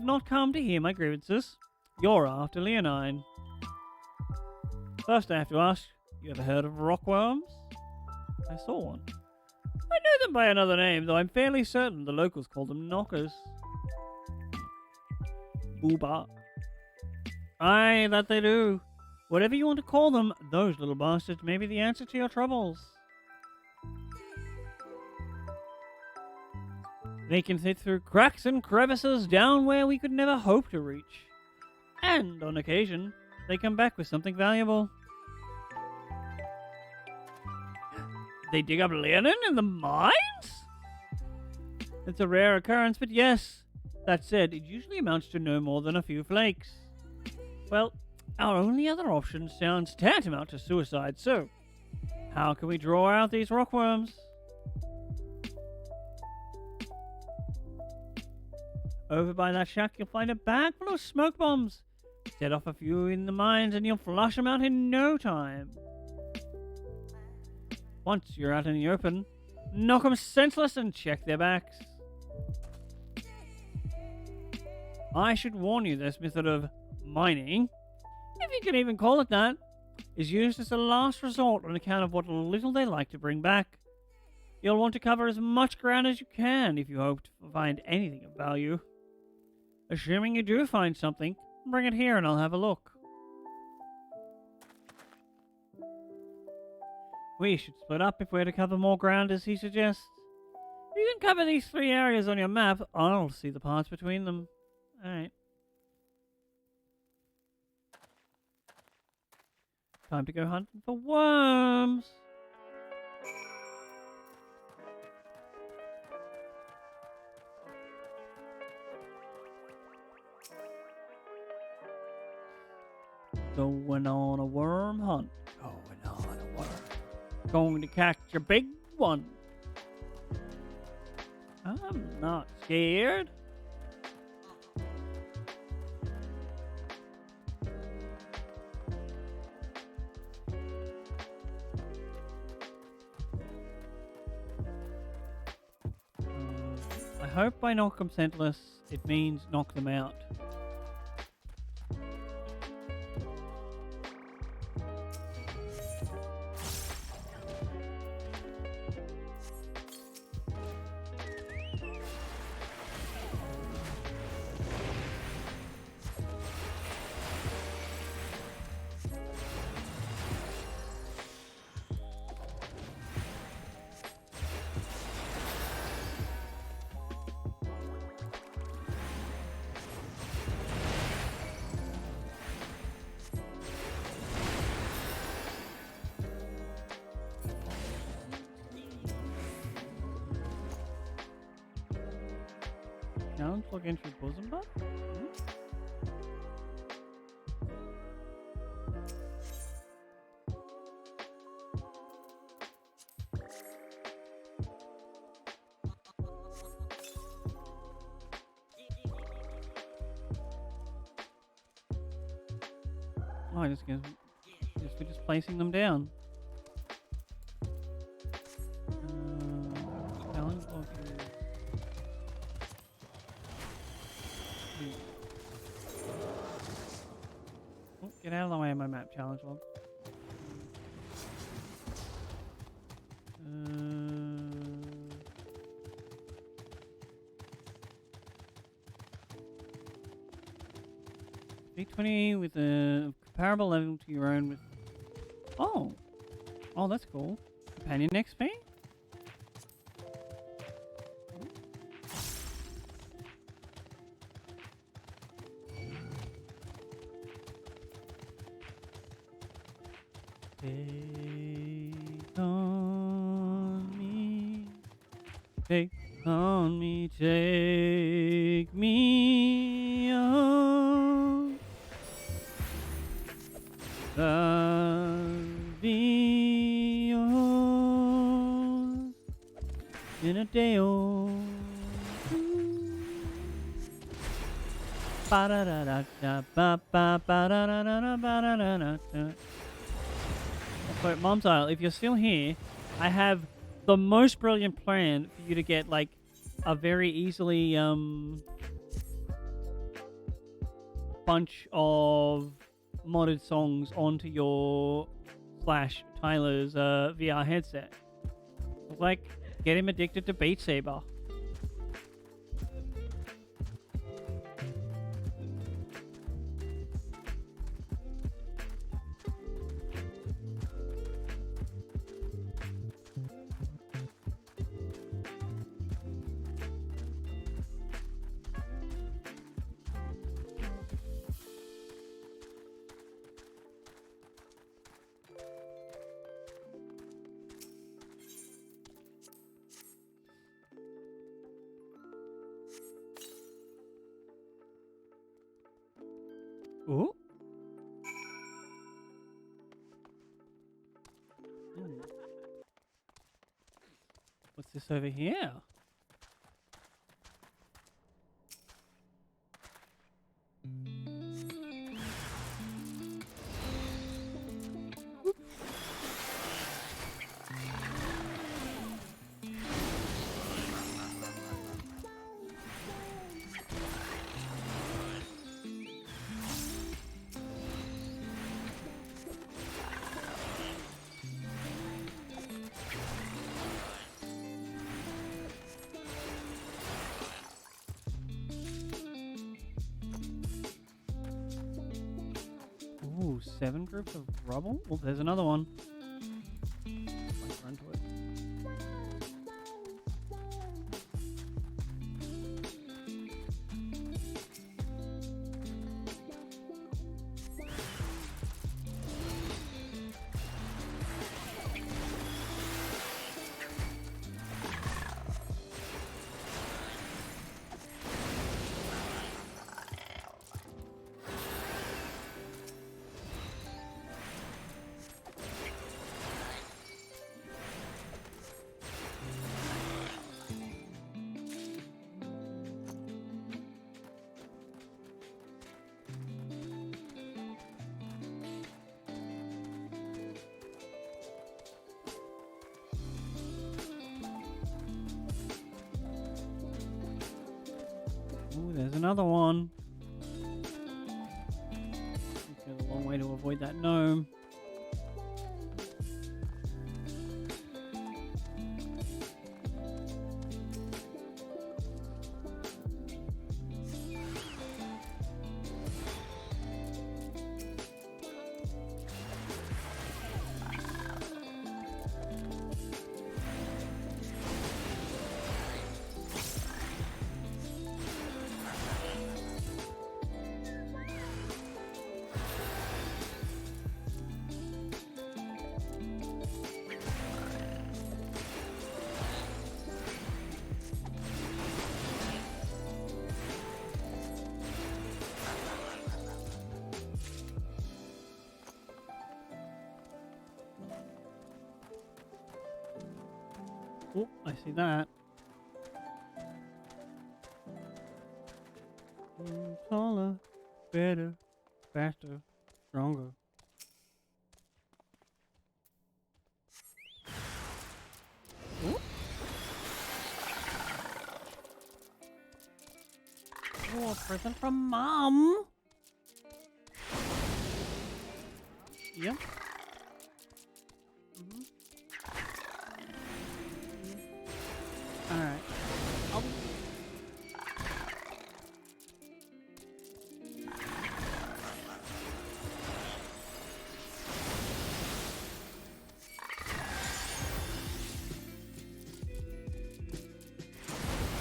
Speaker 1: not come to hear my grievances. You're after Leonine. First I have to ask, you ever heard of rockworms? I saw one. I know them by another name, though I'm fairly certain the locals call them knockers. Booba. Aye, that they do. Whatever you want to call them, those little bastards may be the answer to your troubles. They can fit through cracks and crevices down where we could never hope to reach. And, on occasion, they come back with something valuable. They dig up Leonin in the mines? It's a rare occurrence, but yes, That said, it usually amounts to no more than a few flakes. Well, our only other option sounds tantamount to suicide, so how can we draw out these rockworms? Over by that shack, you'll find a bag full of smoke bombs. Set off a few in the mines and you'll flush them out in no time. Once you're out in the open, knock them senseless and check their backs. I should warn you, this method of mining, if you can even call it that, is used as a last resort on account of what little they like to bring back. You'll want to cover as much ground as you can if you hope to find anything of value. Assuming you do find something, bring it here and I'll have a look. We should split up if we're to cover more ground as he suggests. If you can cover these 3 areas on your map, I'll see the parts between them. Alright. Time to go hunting for worms. Going on a worm hunt. Going on a worm. Going to catch a big one. I'm not scared. I hope by knock them senseless, it means knock them out. Challenge log entry bosom bud? Oh, I just guess we're just placing them down. Challenge log is... Oh, get out of the way of my map challenge log. 320 with a comparable level to your own with... Oh! Oh, that's cool. Companion XP? Take on me, take on me, take me on. I'll be yours in a day or two. So, Mom's Isle, if you're still here, I have the most brilliant plan for you to get, like, a very easily, bunch of modded songs onto your /Tyler's VR headset. Like, get him addicted to Beat Saber. Ooh. What's this over here? Ooh, 7 groups of rubble? Oh, there's another one. Let's run to it. Ooh, there's another one. There's a long way to avoid that gnome. Oh, I see that. Taller, better, faster, stronger. Ooh. Oh, a present from Mom. Yep. Alright.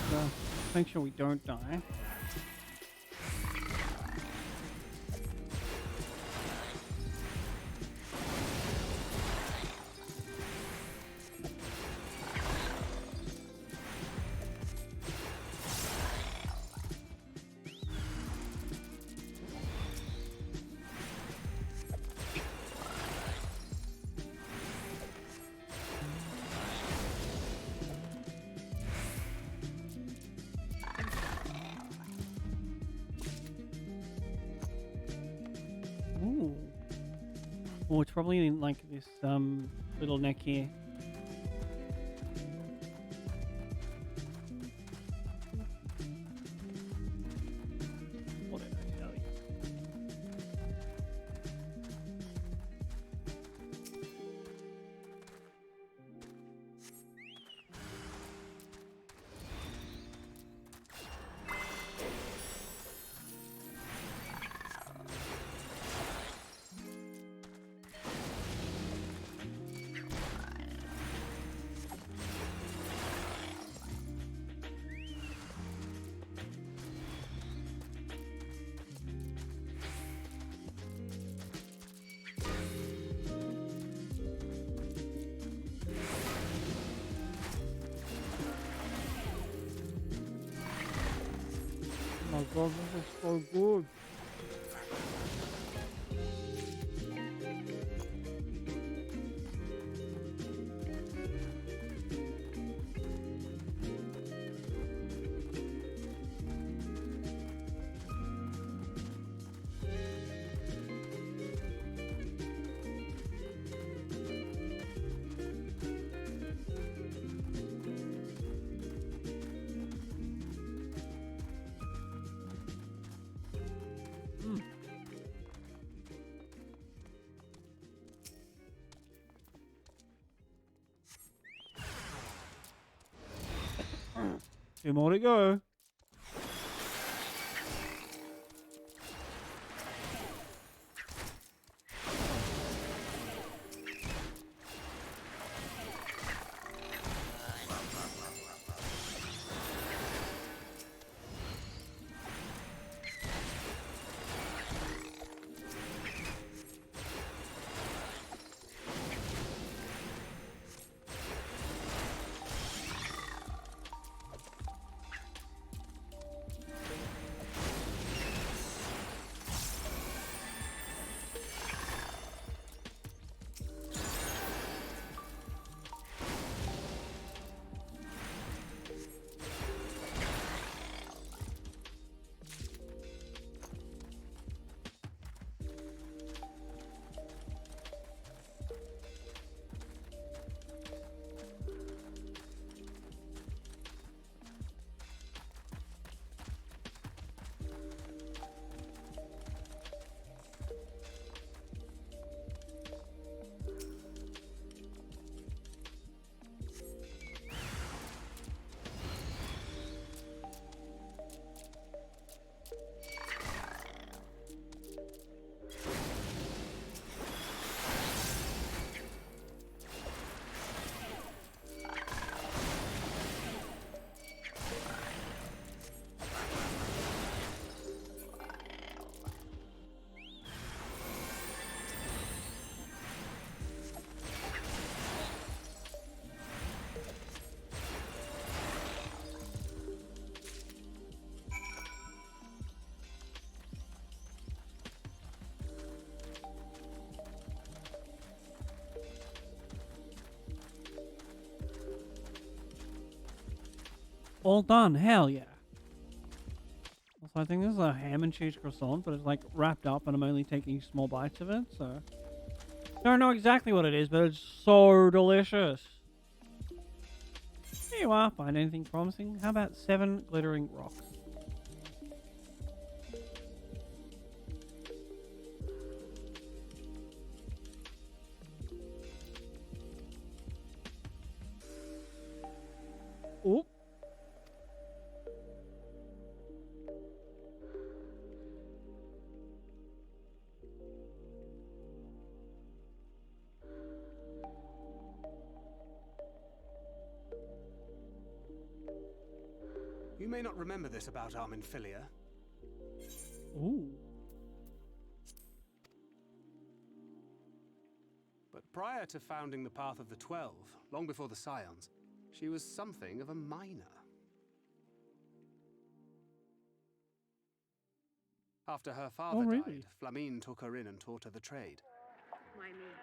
Speaker 1: So, make sure we don't die. Ooh. Oh, it's probably in like this little neck here. What did I tell you? Oh my god, this is so good. 2 more to go. All done. Hell yeah. Also, I think this is a ham and cheese croissant, but it's like wrapped up and I'm only taking small bites of it, so... Don't know exactly what it is, but it's so delicious. Here you are. Find anything promising? How about 7 glittering rocks? Ooh.
Speaker 13: You may not remember this about Armin Filia.
Speaker 1: Ooh.
Speaker 13: But prior to founding the Path of the 12, long before the Scions, she was something of a miner. After her father died, Flamine took her in and taught her the trade.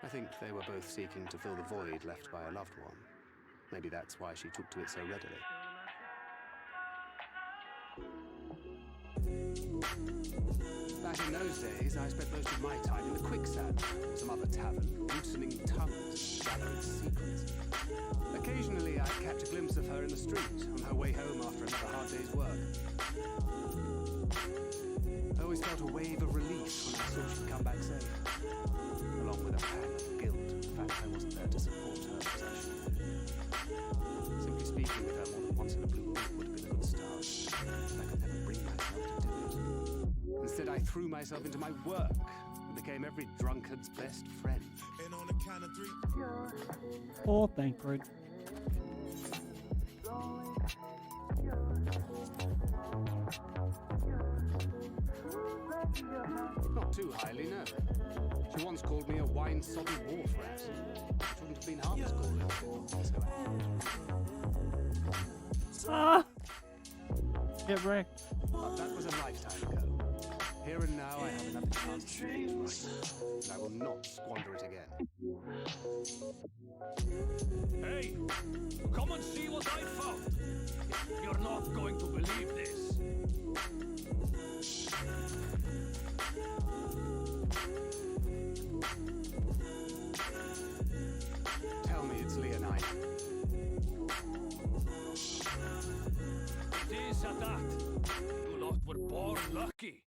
Speaker 13: I think they were both seeking to fill the void left by a loved one. Maybe that's why she took to it so readily. Back in those days, I spent most of my time in the quicksand, or some other tavern, loosening tongues and gathering secrets. Occasionally, I'd catch a glimpse of her in the street, on her way home after another hard day's work. I always felt a wave of relief when I saw she'd come back safe, along with a pang of guilt at the fact I wasn't there to support her obsession. Simply speaking with her more than once in a blue moon would have been a good start, but I could never bring myself to do it. Instead, I threw myself into my work and became every drunkard's best friend.
Speaker 15: And on the count of 3...
Speaker 1: Oh, Thancred.
Speaker 13: Not too highly, no. She once called me a wine-sodden wharf rat. Which wouldn't have been half as cool.
Speaker 1: Ah! Get wrecked.
Speaker 13: But that was a lifetime ago. Here and now, I have another chance to do things right, and I will not squander it again.
Speaker 15: Hey! Come and see what I found! You're not going to believe this.
Speaker 13: Tell me it's Leonine.
Speaker 15: It is at that. You lot were born lucky.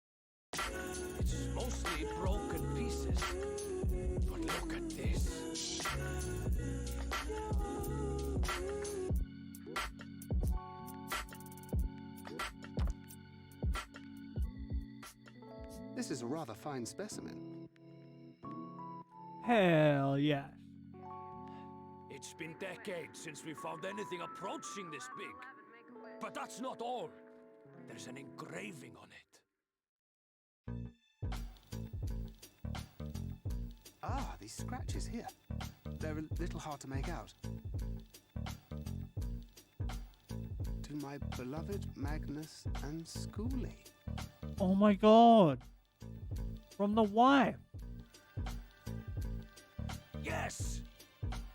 Speaker 15: It's mostly broken pieces. But look at this.
Speaker 13: This is a rather fine specimen.
Speaker 1: Hell yeah.
Speaker 15: It's been decades since we found anything approaching this big. But that's not all. There's an engraving on it.
Speaker 13: Ah, these scratches here. They're a little hard to make out. To my beloved Magnus and Schoolie.
Speaker 1: Oh my god. From the wife.
Speaker 15: Yes!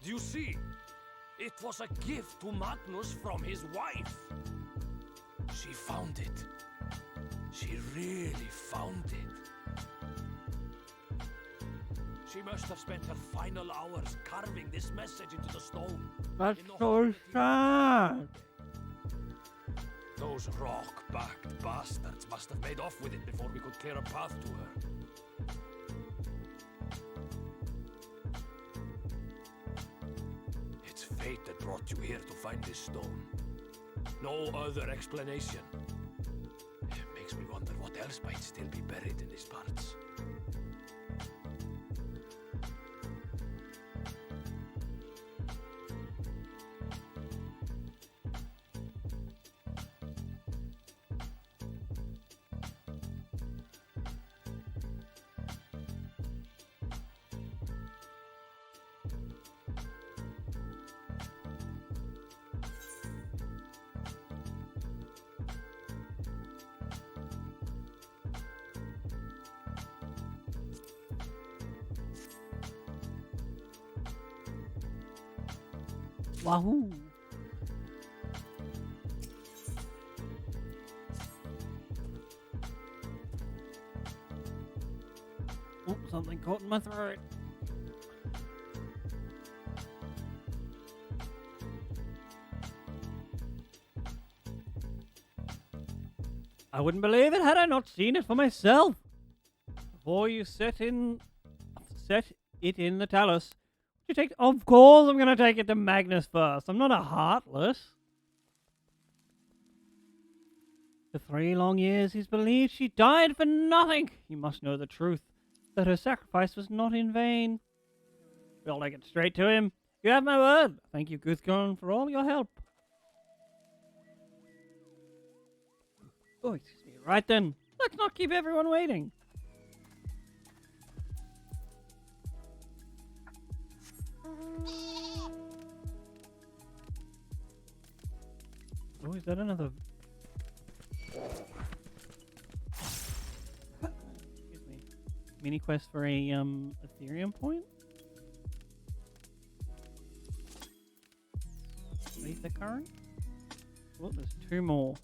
Speaker 15: Do you see? It was a gift to Magnus from his wife. She found it. She really found it. She must have spent her final hours carving this message into the stone.
Speaker 1: That's so sad.
Speaker 15: Those rock-backed bastards must have made off with it before we could clear a path to her. It's fate that brought you here to find this stone. No other explanation. It makes me wonder what else might still be buried in these parts.
Speaker 1: Wahoo! Oh, something caught in my throat. I wouldn't believe it had I not seen it for myself. Before you set it in the talus. You take, of course I'm going to take it to Magnus first. I'm not a heartless. For 3 long years he's believed she died for nothing. You must know the truth, that her sacrifice was not in vain. We'll take it straight to him. You have my word. Thank you, Guthgon, for all your help. Oh, excuse me. Right then, let's not keep everyone waiting. Oh, is that another? Excuse me. Mini quest for a Ethereum point? Leave the current? Oh, there's 2 more.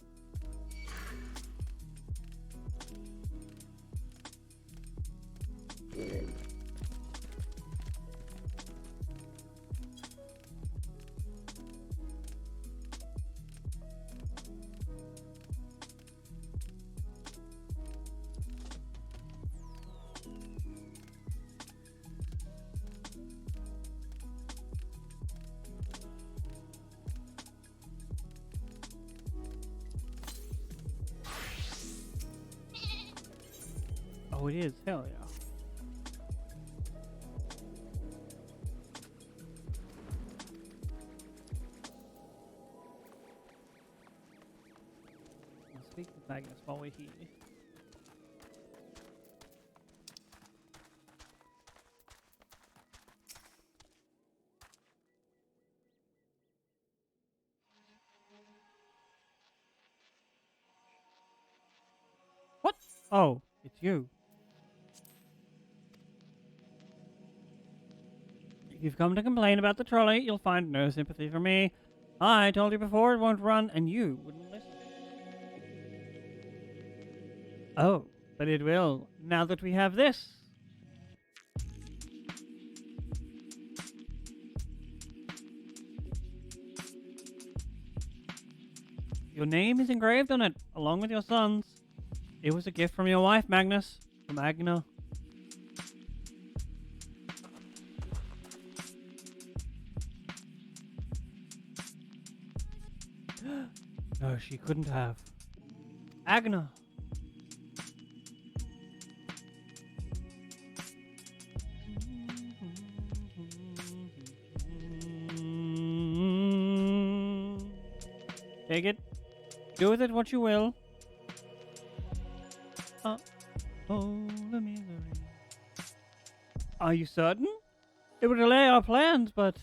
Speaker 1: Oh, it is. Hell yeah. I'll speak with Magnus while we're here. What? Oh, it's you. If you've come to complain about the trolley, you'll find no sympathy from me. I told you before it won't run, and you wouldn't listen. Oh, but it will, now that we have this. Your name is engraved on it, along with your son's. It was a gift from your wife, Magnus, from Agna. No, she couldn't have. Agna. Take it. Do with it what you will. Oh, the misery. Are you certain? It would delay our plans, but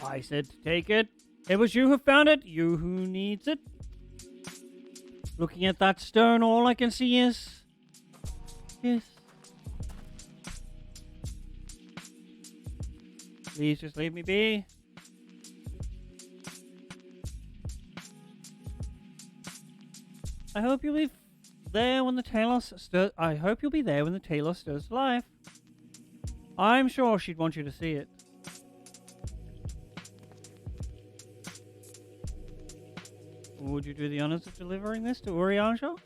Speaker 1: I said to take it. It was you who found it, you who needs it. Looking at that stone, all I can see is... Yes. Please just leave me be. I hope you'll be there when the tailor stirs. I hope you'll be there when the tailor stirs to life. I'm sure she'd want you to see it. Would you do the honors of delivering this to Urianger?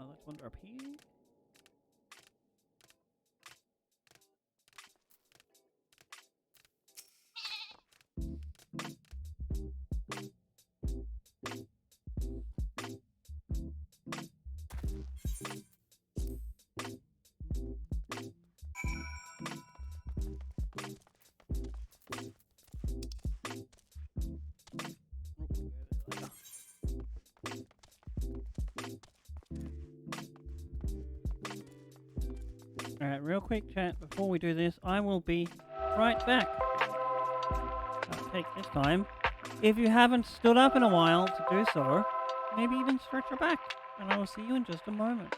Speaker 1: Let's wander up here. Alright, real quick chat before we do this. I will be right back. I'll take this time. If you haven't stood up in a while to do so, maybe even stretch your back. And I will see you in just a moment.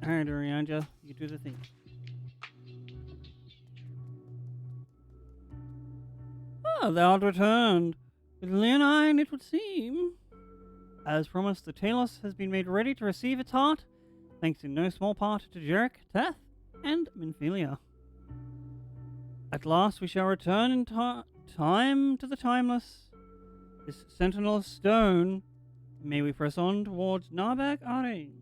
Speaker 1: hand around you. You do the thing. Ah, thou art returned. With Leonine, it would seem. As promised, the Talos has been made ready to receive its heart, thanks in no small part to Jarek, Teth, and Minfilia. At last we shall return in time to the timeless. This sentinel stone, may we press on towards Narbek Ari.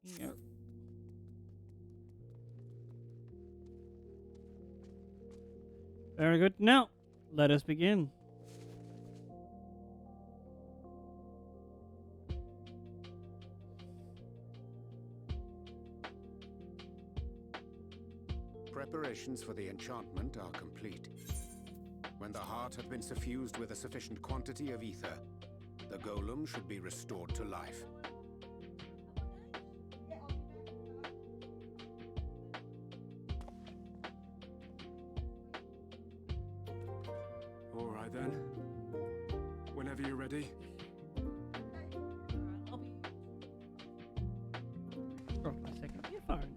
Speaker 1: Yep. Very good. Now, let us begin.
Speaker 6: Preparations for the enchantment are complete. When the heart hath been suffused with a sufficient quantity of ether, the golem should be restored to life.
Speaker 13: All right then. Whenever you're ready.
Speaker 1: Drop my second earphone.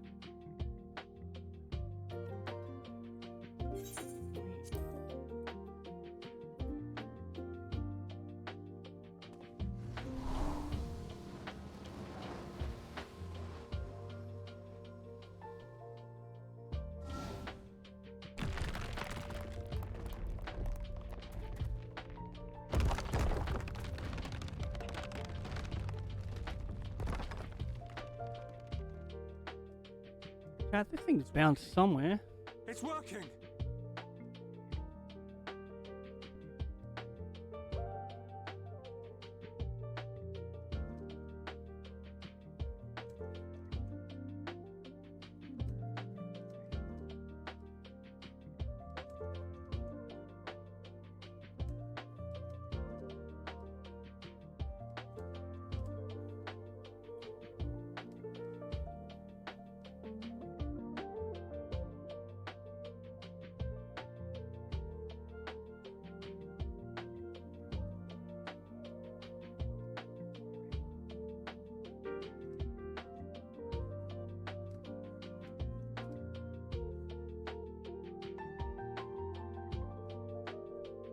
Speaker 1: Chat, this thing's bounced somewhere.
Speaker 13: It's working!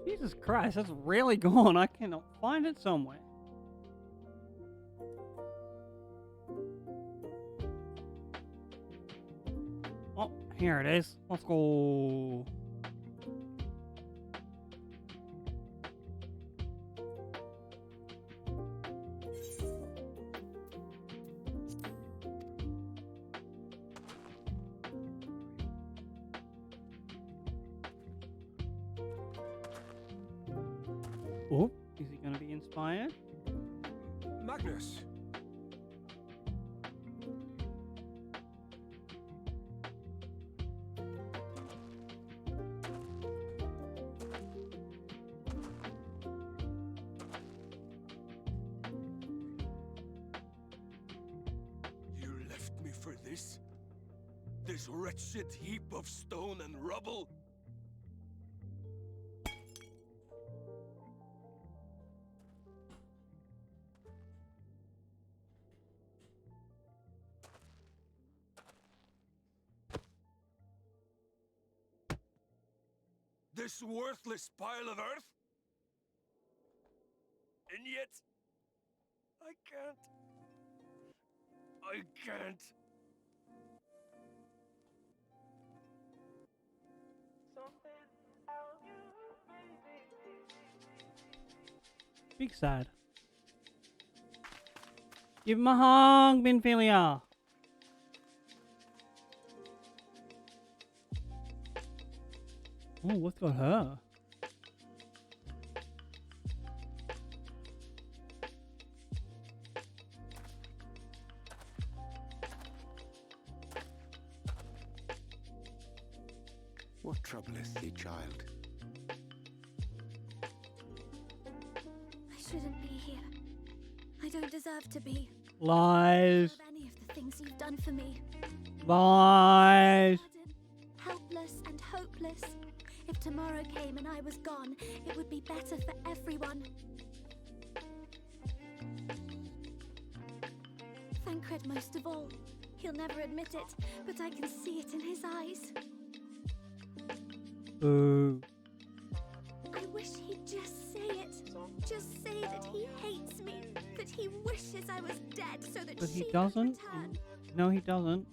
Speaker 1: Jesus Christ, that's really gone. I cannot find it somewhere. Oh, here it is. Let's go. Oh, is he going to be inspired?
Speaker 13: Magnus!
Speaker 15: You left me for this? This wretched heap of stone and rubble? This worthless pile of earth? And yet, I can't.
Speaker 1: Big sad. Give him a hug, Minfilia. Oh, what's got her?
Speaker 6: What troubleth thee, child?
Speaker 9: I shouldn't be here. I don't deserve to be.
Speaker 1: Lies.
Speaker 9: Of any of the things you've done for me.
Speaker 1: Lies.
Speaker 9: Helpless and hopeless. If tomorrow came and I was gone, it would be better for everyone. Thancred most of all. He'll never admit it, but I can see it in his eyes.
Speaker 1: Boo.
Speaker 9: I wish he'd just say it. Just say that he hates me, that he wishes I was dead so that
Speaker 1: But
Speaker 9: she
Speaker 1: he doesn't.
Speaker 9: could return.
Speaker 1: No, he doesn't.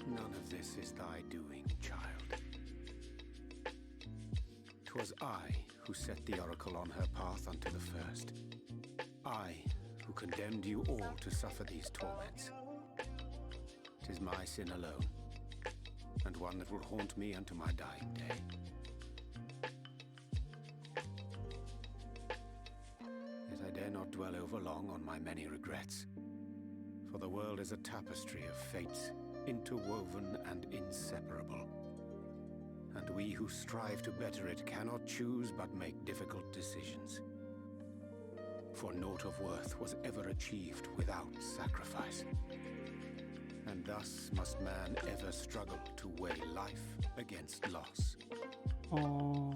Speaker 6: None of this is thy doing, child. 'Twas I who set the Oracle on her path unto the first. I who condemned you all to suffer these torments. 'Tis my sin alone, and one that will haunt me unto my dying day. Yet I dare not dwell over long on my many regrets, for the world is a tapestry of fates, interwoven and inseparable. And we who strive to better it cannot choose but make difficult decisions. For naught of worth was ever achieved without sacrifice. And thus must man ever struggle to weigh life against loss.
Speaker 1: Oh.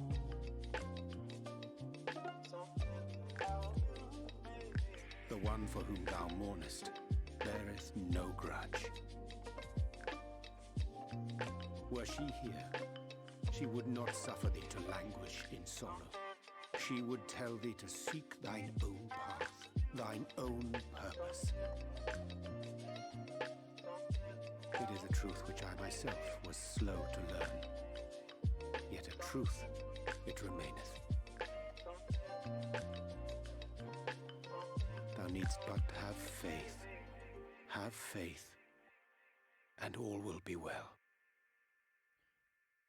Speaker 6: The one for whom thou mournest beareth no grudge. Were she here, she would not suffer thee to languish in sorrow. She would tell thee to seek thine own path, thine own purpose. It is a truth which I myself was slow to learn. Yet a truth it remaineth. Thou needst but have faith, and all will be well.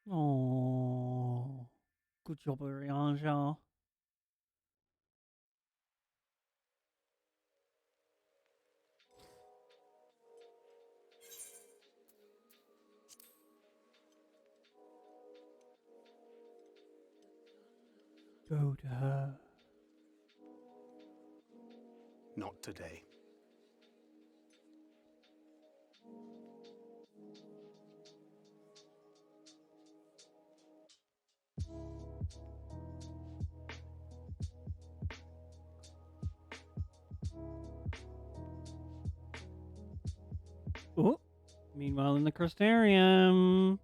Speaker 1: Oh. Good job, Arianja. Go to her.
Speaker 13: Not today.
Speaker 1: Oh. Meanwhile, in the Crystarium.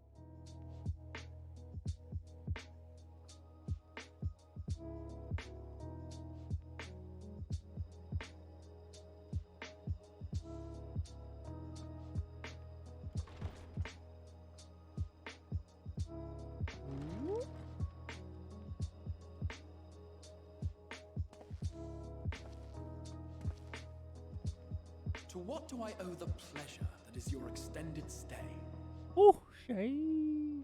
Speaker 3: To what do I owe the pleasure that is your extended stay?
Speaker 1: Oh, shade.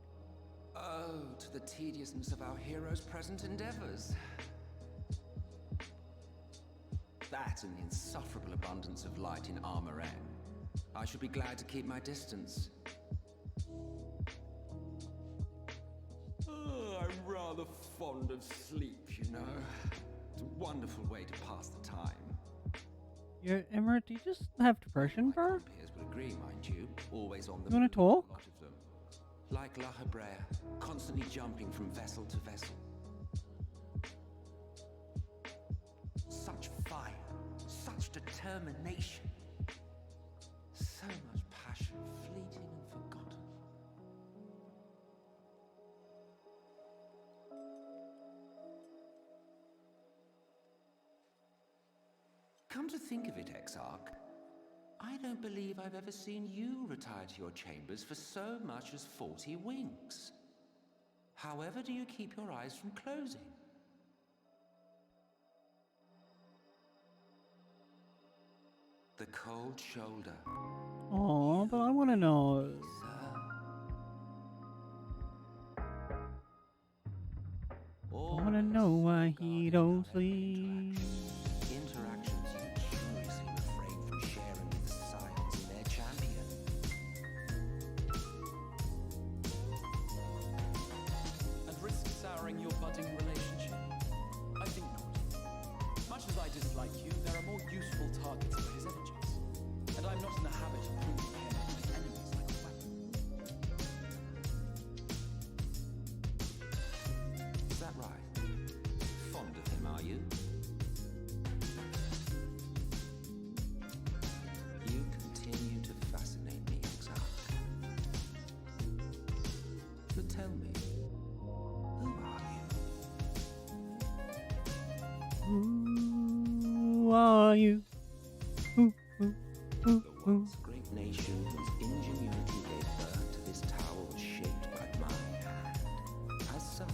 Speaker 4: Oh, to the tediousness of our hero's present endeavors. That and the insufferable abundance of light in Armoren. I should be glad to keep my distance. Oh, I'm rather fond of sleep, you know. It's a wonderful way to pass the time.
Speaker 1: Yeah, Emerald, do you just have depression, bro?
Speaker 4: Peers would agree, mind you. Always on the
Speaker 1: You wanna
Speaker 4: move,
Speaker 1: talk?
Speaker 4: a lot of them. Like La Hebrea, constantly jumping from vessel to vessel. Such fire, such determination. So much passion, fleeting and forgotten. Come to think of it, Exarch, I don't believe I've ever seen you retire to your chambers for so much as 40 winks. However do you keep your eyes from closing? The cold shoulder.
Speaker 1: Oh, but I want to know. I want to know why he don't sleep.
Speaker 4: Interactions you curiously refrain from sharing with the scions and their champion.
Speaker 3: And risk souring your budding relationship? I think not. Much as I dislike you, there are more useful targets for his energies. And I'm not in the habit of proving him my enemies like a weapon.
Speaker 4: Is that right? Fond of him, are you?
Speaker 1: Who are you? Who,
Speaker 4: The once great nation whose ingenuity gave birth to this tower was shaped by my hand. As such,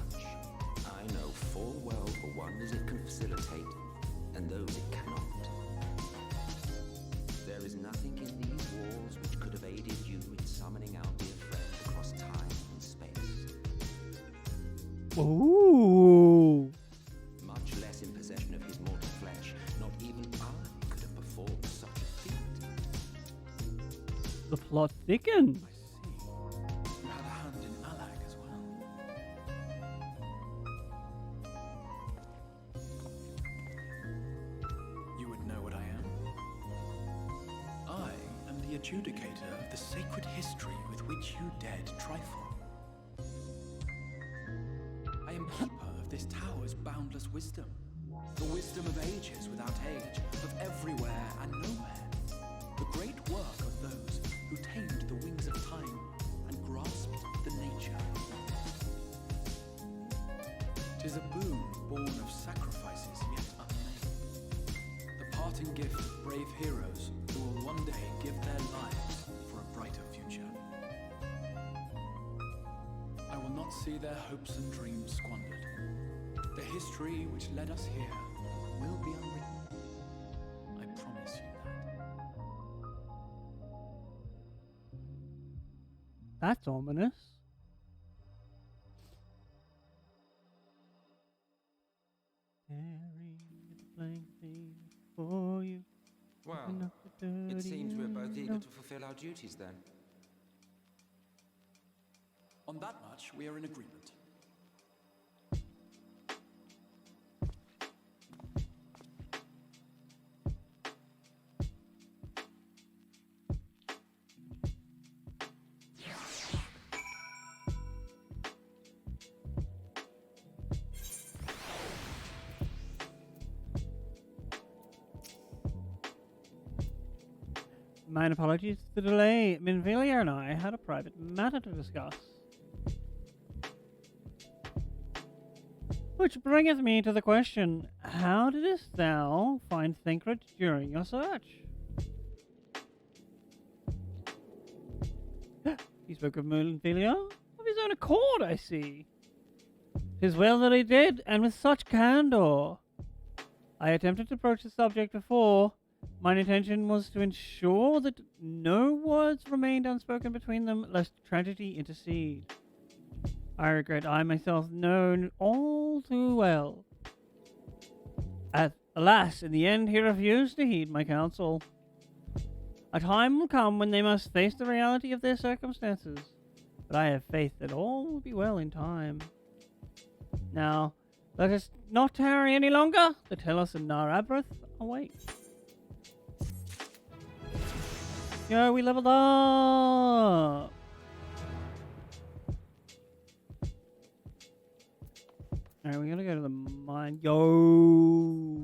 Speaker 4: I know full well the wonders it can facilitate and those it cannot. There is nothing in these walls which could have aided you in summoning our dear friend across time and space.
Speaker 1: Ooh.
Speaker 4: Much less in possession of his mortal flesh. Not even I could have performed such a feat.
Speaker 1: The plot thickens.
Speaker 3: You had a hand in Alag as well. You would know what I am? I am the adjudicator of the sacred history with which you dared trifle. I am keeper of this tower's boundless wisdom. The wisdom of ages without age, of everywhere and nowhere. The great work of those who tamed the wings of time and grasped the nature. 'Tis a boon born of sacrifices yet unmade. The parting gift of brave heroes who will one day give their lives for a brighter future. I will not see their hopes and dreams squandered. The history which led us here will be unwritten. I promise you that.
Speaker 1: That's ominous. For you.
Speaker 4: Well, it seems we're both eager to fulfill our duties then.
Speaker 3: On that much, we are in agreement.
Speaker 1: My apologies for the delay. Minvelia and I had a private matter to discuss. Which bringeth me to the question, how didst thou find Thancred during your search? He spoke of Minvelia of his own accord, I see. 'Tis well that he did, and with such candor. I attempted to broach the subject before. My intention was to ensure that no words remained unspoken between them, lest tragedy intercede. I regret I myself known all too well. Alas, in the end he refused to heed my counsel. A time will come when they must face the reality of their circumstances, but I have faith that all will be well in time. Now, let us not tarry any longer. The Telos and Nar-Abrath await. Yo, we leveled up! Alright, we're gonna go to the mine. Yo!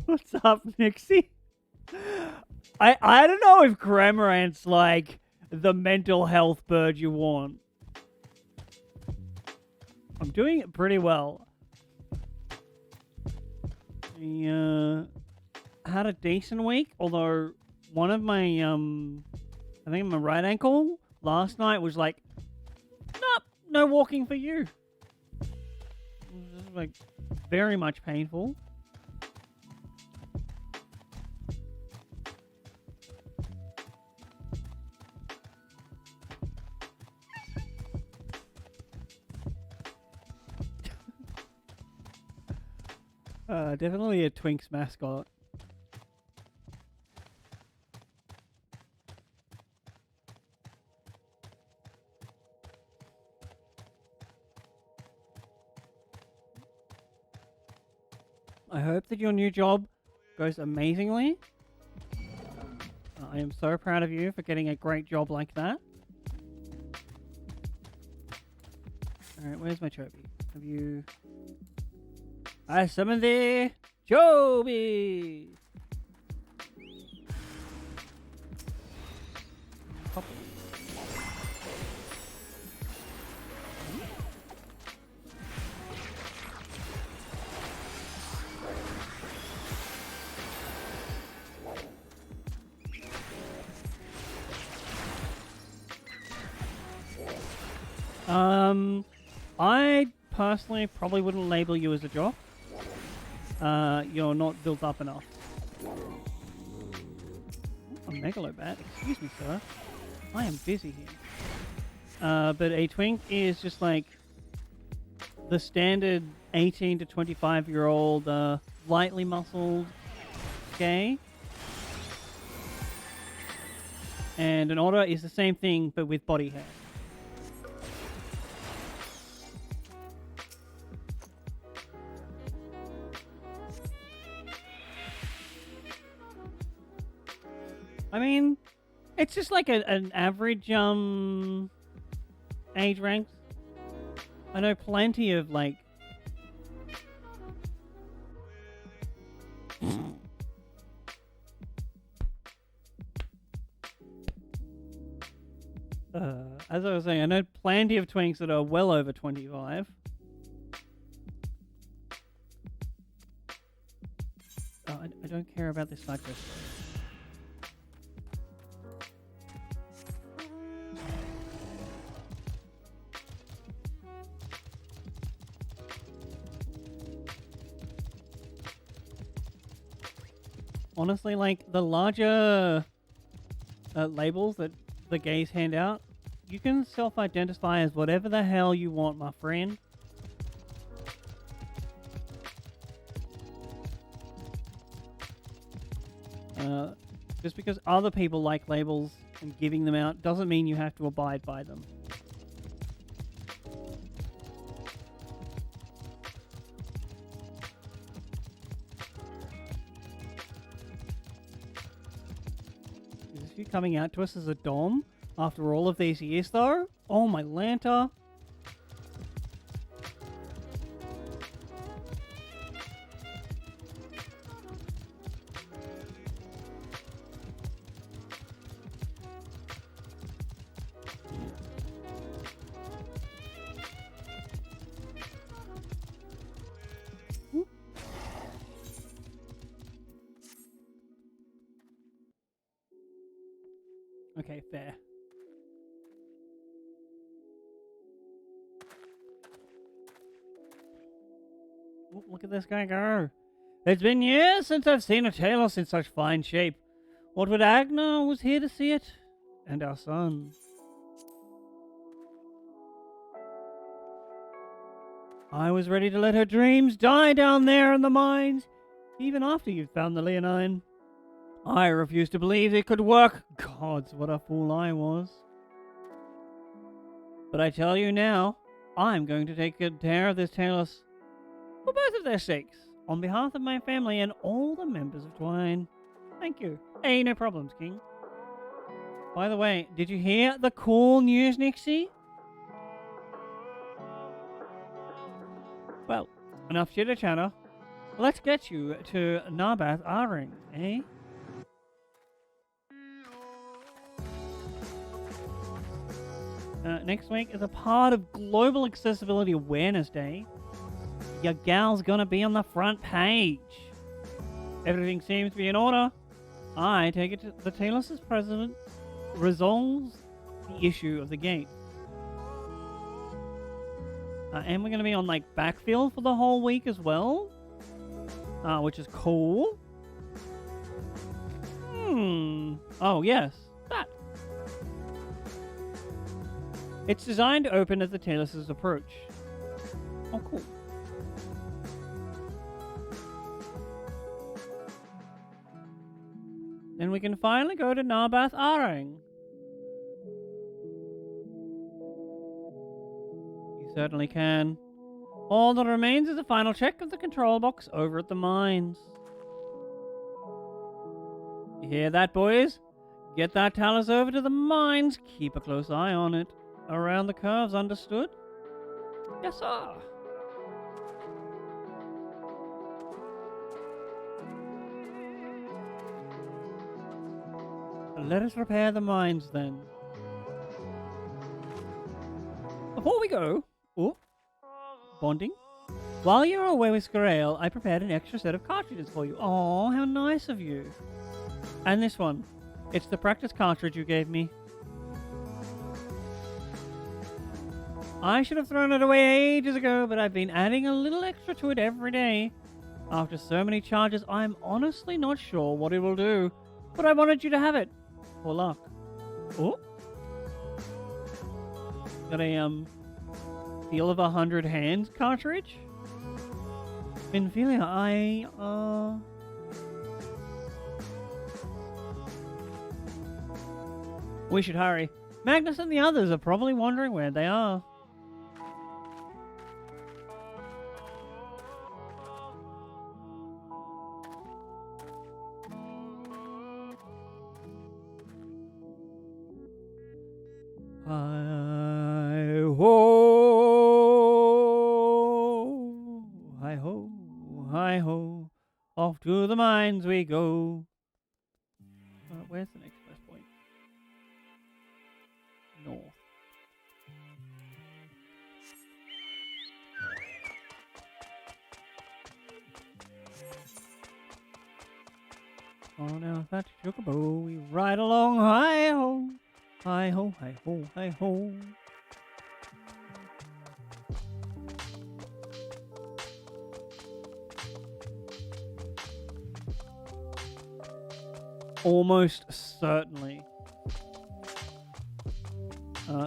Speaker 1: What's up, Nixie? I don't know if Cramorant's like the mental health bird you want. I'm doing it pretty well. Had a decent week, although one of my I think my right ankle last night was like, nope, no walking for you. It was like very much painful. Definitely a Twinks mascot. I hope that your new job goes amazingly. I am so proud of you for getting a great job like that. Alright, where's my Chobi? Have you... I summon thee, Chobi! Pop it. I personally probably wouldn't label you as a jock. You're not built up enough. A megalobat? Excuse me, sir. I am busy here. But a twink is just like the standard 18 to 25-year-old, lightly muscled gay. And an otter is the same thing, but with body hair. I mean, it's just like an average age rank. I know plenty of like as I was saying, I know plenty of twinks that are well over 25. Oh, I don't care about this side quest. Honestly, like, the larger labels that the gays hand out, you can self-identify as whatever the hell you want, my friend. Just because other people like labels and giving them out doesn't mean you have to abide by them. Is this you coming out to us as a dom after all of these years, though? Oh, my Lanta. Okay, fair. Ooh, look at this guy go. It's been years since I've seen a Talos in such fine shape. What would Agnar was here to see it? And our son. I was ready to let her dreams die down there in the mines, even after you'd found the Leonine. I refused to believe it could work. Gods, what a fool I was. But I tell you now, I'm going to take good care of this Talos. For both of their sakes. On behalf of my family and all the members of Twine. Thank you. Hey, no problems, King. By the way, did you hear the cool news, Nixie? Well, enough chitter-chatter. Let's get you to Narbath Aring, eh? Next week is a part of Global Accessibility Awareness Day. Your gal's gonna be on the front page. Everything seems to be in order. I take it to the Talos' president resolves the issue of the gate. And we're gonna be on like backfield for the whole week as well. Which is cool. Oh yes, that. It's designed to open at the Talos' approach. Oh, cool. Then we can finally go to Narbath Aring. You certainly can. All that remains is a final check of the control box over at the mines. You hear that, boys? Get that Talos over to the mines. Keep a close eye on it. Around the curves, understood? Yes, sir. Let us repair the mines, then. Before we go... Oh. Bonding. While you were away with Scorael, I prepared an extra set of cartridges for you. Oh, how nice of you. And this one. It's the practice cartridge you gave me. I should have thrown it away ages ago, but I've been adding a little extra to it every day. After so many charges, I'm honestly not sure what it will do, but I wanted you to have it. For luck. Oh. Got a, Feel of 100 Hands cartridge? Minfilia, We should hurry. Magnus and the others are probably wondering where they are. Hi-ho, hi-ho, off to the mines we go. Where's the next best point? North. On our fat chocobo, we ride along, hi-ho, hi-ho, hi-ho, hi-ho. Almost certainly.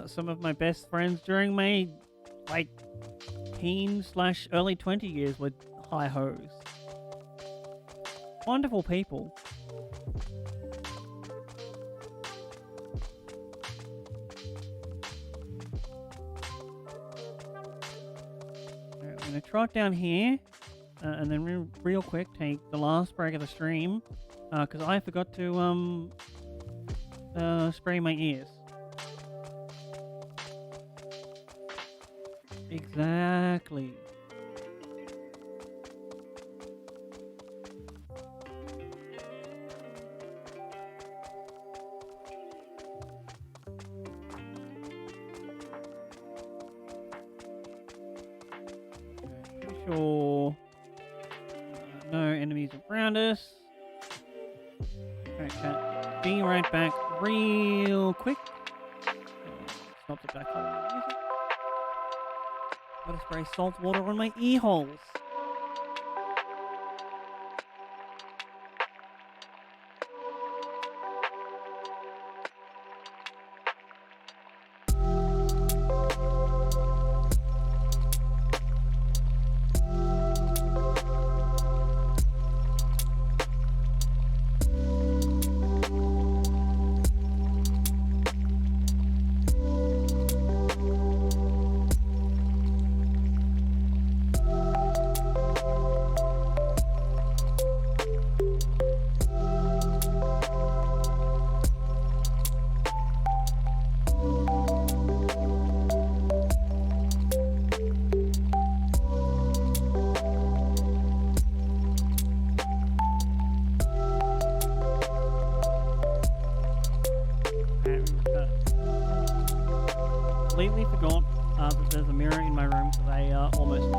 Speaker 1: Some of my best friends during my, like, teen/early 20 years were hi-hos. Wonderful people. Alright, I'm gonna trot down here, and then real quick take the last break of the stream. Because I forgot to, spray my ears. Exactly. Pretty sure no enemies around us. Alright, chat. Be right back real quick. Stop the background music. Gotta spray salt water on my ear holes. Completely forgot that there's a mirror in my room, so they almost.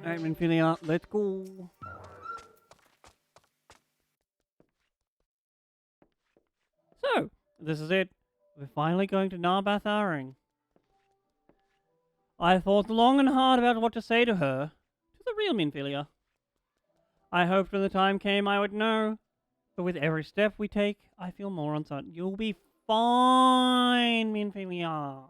Speaker 1: Alright, Minfilia, let's go. So, this is it. We're finally going to Narbath Aring. I thought long and hard about what to say to her, to the real Minfilia. I hoped when the time came I would know, but with every step we take, I feel more uncertain. You'll be fine, Minfilia.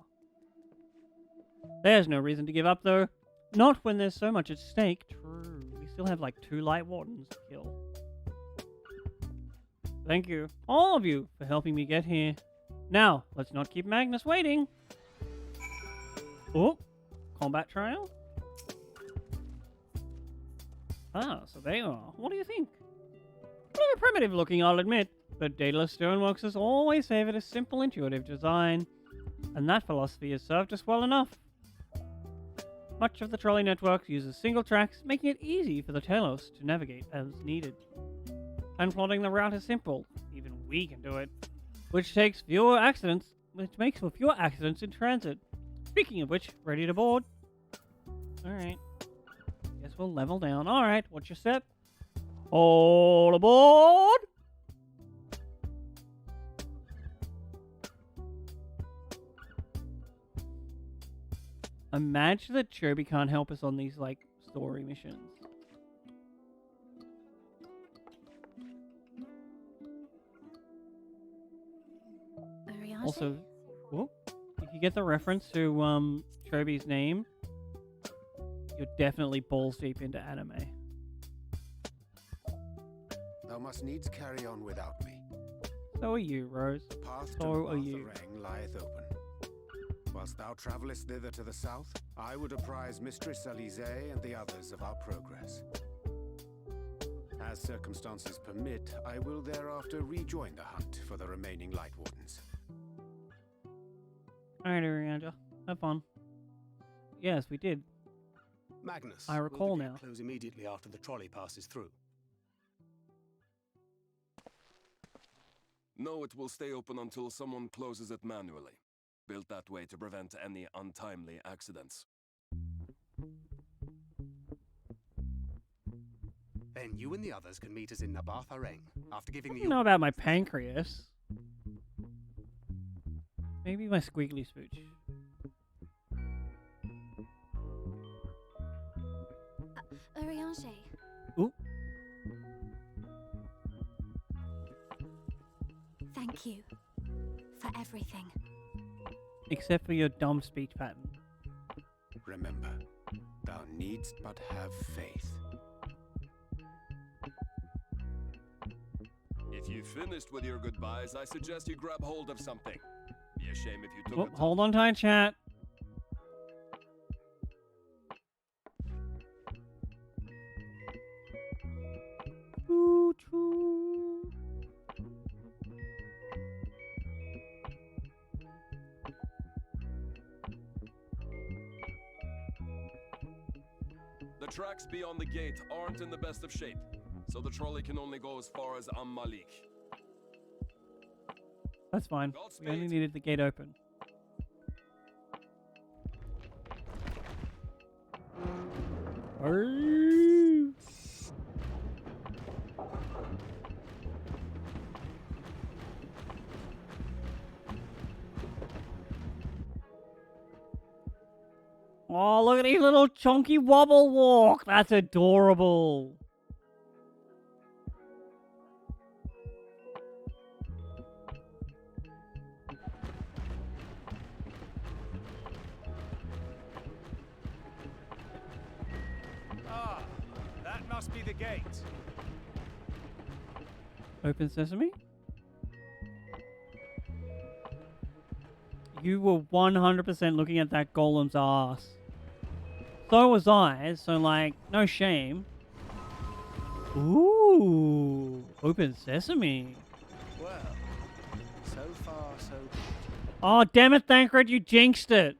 Speaker 1: There's no reason to give up, though. Not when there's so much at stake. True. We still have like 2 light wardens to kill. Thank you, all of you, for helping me get here. Now, let's not keep Magnus waiting. Oh, combat trail. Ah, so there you are. What do you think? A little primitive looking, I'll admit, but Daedalus Stoneworks has always favored a simple, intuitive design, and that philosophy has served us well enough. Much of the trolley network uses single tracks, making it easy for the Telos to navigate as needed. And plotting the route is simple, even we can do it, which takes fewer accidents which makes for fewer accidents in transit. Speaking of which, ready to board. Alright. Guess we'll level down. Alright, what's your set? All aboard! Imagine that Chobi can't help us on these, like, story missions. Also, whoop, if you get the reference to Chobi's name, you're definitely balls deep into anime.
Speaker 6: Thou must needs carry on without me.
Speaker 1: So are you, Rose.
Speaker 6: The path
Speaker 1: So
Speaker 6: to
Speaker 1: are you.
Speaker 6: Arthurang lieth open. Whilst thou travellest thither to the south, I would apprise Mistress Alisaie and the others of our progress. As circumstances permit, I will thereafter rejoin the hunt for the remaining Light Wardens.
Speaker 1: Alright, Arianda. Have fun. Yes, we did.
Speaker 13: Magnus,
Speaker 1: I recall
Speaker 13: will the gate
Speaker 1: now.
Speaker 13: close immediately after the trolley passes through?
Speaker 14: No, it will stay open until someone closes it manually. Built that way to prevent any untimely accidents.
Speaker 13: Then you and the others can meet us in Nabath Areng after giving
Speaker 1: I
Speaker 13: the...
Speaker 1: don't know about my pancreas. Maybe my squiggly smooch.
Speaker 9: Urianger.
Speaker 1: Ooh.
Speaker 9: Thank you for everything.
Speaker 1: Except for your dumb speech pattern.
Speaker 6: Remember, thou needst but have faith.
Speaker 14: If you've finished with your goodbyes, I suggest you grab hold of something. Be a shame if you took
Speaker 1: Oh,
Speaker 14: it.
Speaker 1: hold on tight, chat. Choo choo.
Speaker 14: The tracks beyond the gate aren't in the best of shape, so the trolley can only go as far as Malik.
Speaker 1: That's fine. We only needed the gate open. Arrgh. Oh, look at his little chunky wobble walk. That's adorable.
Speaker 13: Ah, that must be the gate.
Speaker 1: Open sesame? You were 100% looking at that golem's ass. So was I, so like, no shame. Ooh, open sesame.
Speaker 13: Well, so far so good.
Speaker 1: Oh, damn it, Thancred, you jinxed it.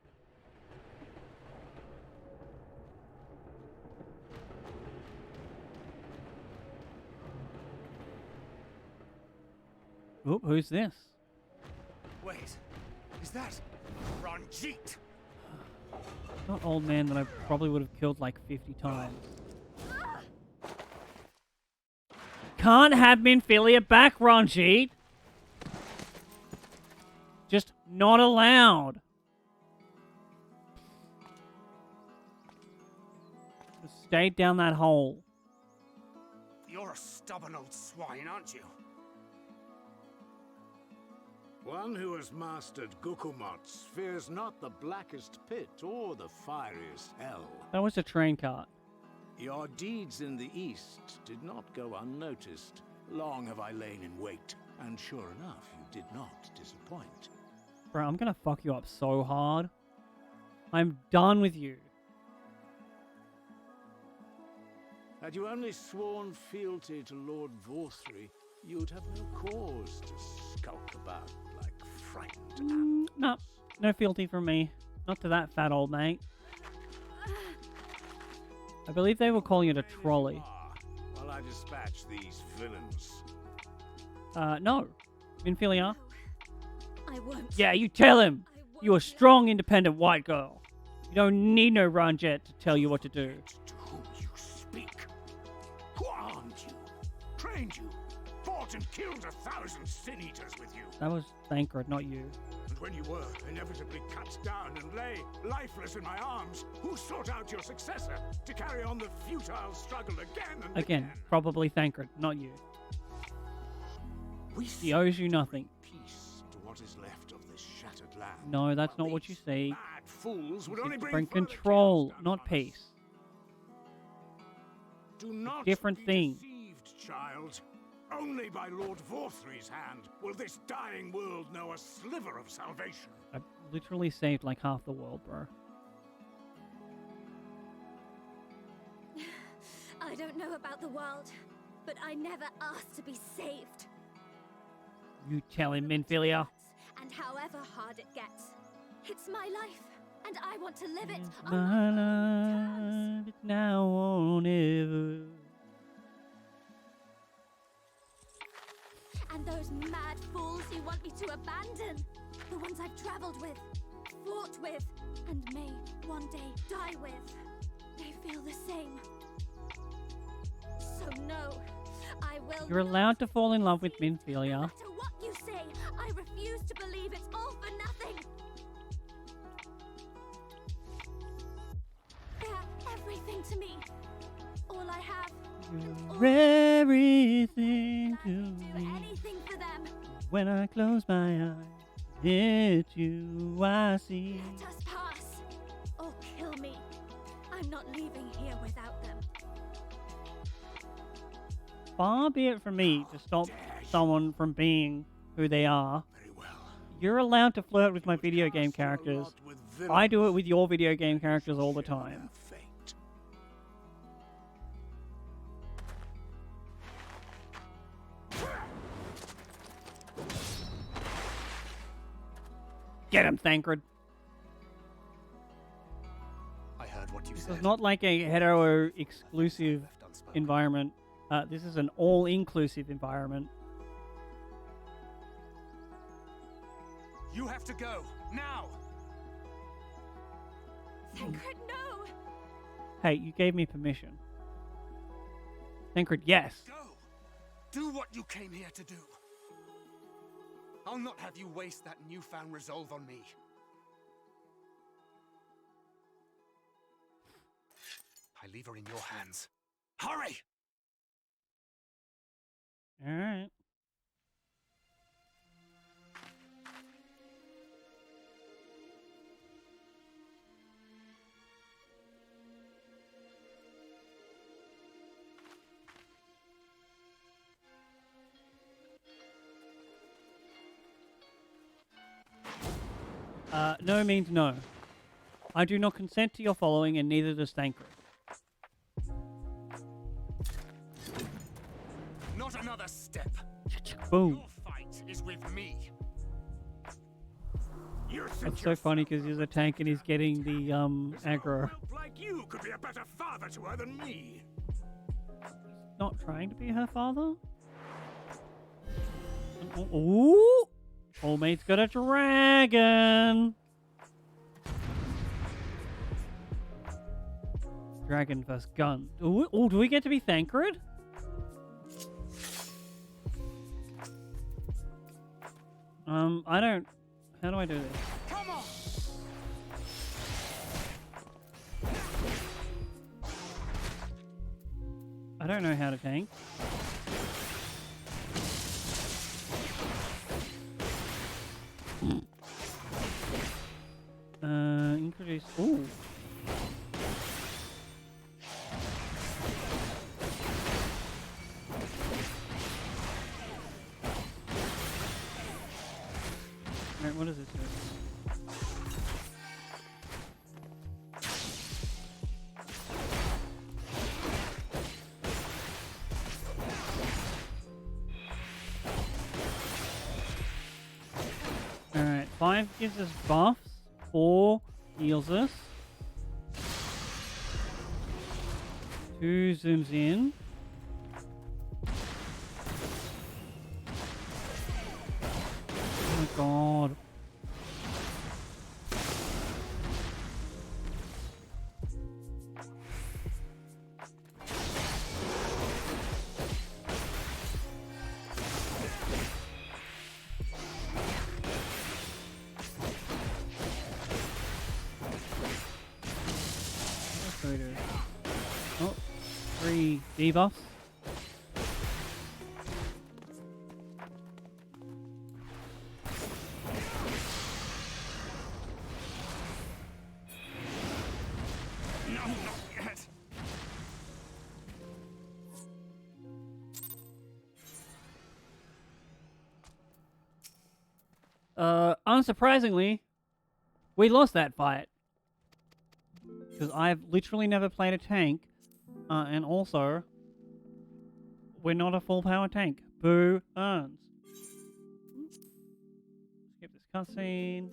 Speaker 1: Oop, who's this?
Speaker 13: Wait, is that Ranjit?
Speaker 1: Not old man that I probably would have killed like 50 times. Can't have Minfilia back, Ranjit. Just not allowed. Just stay down that hole.
Speaker 13: You're a stubborn old swine, aren't you?
Speaker 16: One who has mastered Gukumots fears not the blackest pit or the fieriest hell.
Speaker 1: That was a train cart.
Speaker 16: Your deeds in the east did not go unnoticed. Long have I lain in wait, and sure enough, you did not disappoint.
Speaker 1: Bro, I'm gonna fuck you up so hard. I'm done with you.
Speaker 16: Had you only sworn fealty to Lord Vorthry, you'd have no cause to skulk about like frightened
Speaker 1: No, no fealty from me. Not to that fat old mate. I believe they were calling it a trolley.
Speaker 16: while I dispatch these villains.
Speaker 1: No. Minfilia.
Speaker 9: I won't.
Speaker 1: Yeah, you tell him. You're a strong, independent white girl. You don't need no Ranjet to tell you what to do.
Speaker 16: To whom you speak? Who armed you? Trained you? Fought and killed 1,000 Sin Eaters with you?
Speaker 1: That was Thancred, not you.
Speaker 16: And when you were inevitably cut down and lay lifeless in my arms, who sought out your successor to carry on the futile struggle again and
Speaker 1: Again, probably Thancred, not you. He owes you nothing.
Speaker 16: peace to what is left of this shattered land?
Speaker 1: No, that's not what you say.
Speaker 16: Mad fools would only
Speaker 1: Bring
Speaker 16: further
Speaker 1: control,
Speaker 16: chaos down
Speaker 1: not
Speaker 16: upon us.
Speaker 1: peace.
Speaker 16: Do not
Speaker 1: Different
Speaker 16: be
Speaker 1: thing.
Speaker 16: deceived, child. Only by Lord Vorthry's hand will this dying world know a sliver of salvation.
Speaker 1: I literally saved like half the world, bro.
Speaker 9: I don't know about the world, but I never asked to be saved.
Speaker 1: You tell him, Minfilia.
Speaker 9: And however hard it gets, it's my life, and I want to live it on
Speaker 1: My
Speaker 9: my own
Speaker 1: life, it's now or never.
Speaker 9: And those mad fools you want me to abandon, the ones I've traveled with, fought with, and may one day die with, they feel the same. So no, I will
Speaker 1: You're allowed to fall in love with
Speaker 9: No
Speaker 1: Minfilia.
Speaker 9: matter what you say, I refuse to believe it's all for nothing. They're everything to me. All I have.
Speaker 1: You're everything to
Speaker 9: Do
Speaker 1: me.
Speaker 9: anything for them.
Speaker 1: When I close my eyes, it's you I see.
Speaker 9: Let us pass, or kill me. I'm not leaving here without them.
Speaker 1: Far be it from me to stop someone from being who they are. You're allowed to flirt with my video game characters. I do it with your video game characters all the time. Get him, Thancred.
Speaker 13: I heard what you
Speaker 1: This
Speaker 13: said.
Speaker 1: is not like a hetero-exclusive environment. This is an all-inclusive environment.
Speaker 13: You have to go now.
Speaker 9: Thancred, no!
Speaker 1: Hey, you gave me permission. Thancred, yes.
Speaker 13: Go. Do what you came here to do. I'll not have you waste that newfound resolve on me. I leave her in your hands. Hurry!
Speaker 1: All right. No means no. I do not consent to your following, and neither does Thancred.
Speaker 13: Not another step.
Speaker 1: Boom.
Speaker 13: Your fight is with me.
Speaker 16: You think
Speaker 1: That's
Speaker 16: your
Speaker 1: so funny because he's a tank and he's getting the aggro.
Speaker 16: whelp like you could be a better father to her than me.
Speaker 1: Not trying to be her father? Ooh! Old mate's got a dragon! Dragon vs. gun. Ooh, do we get to be Thancred? I don't... How do I do this?
Speaker 13: Come on!
Speaker 1: I don't know how to tank. Introduce... Ooh. Alright, what does this do? Alright, 5 gives us buffs, 4 heals us, 2 zooms in, oh my god, Oh, 3 debuffs.
Speaker 15: No, not yet.
Speaker 1: Unsurprisingly, we lost that fight. Because I've literally never played a tank. And also, we're not a full power tank. Boo earns. Skip this cutscene.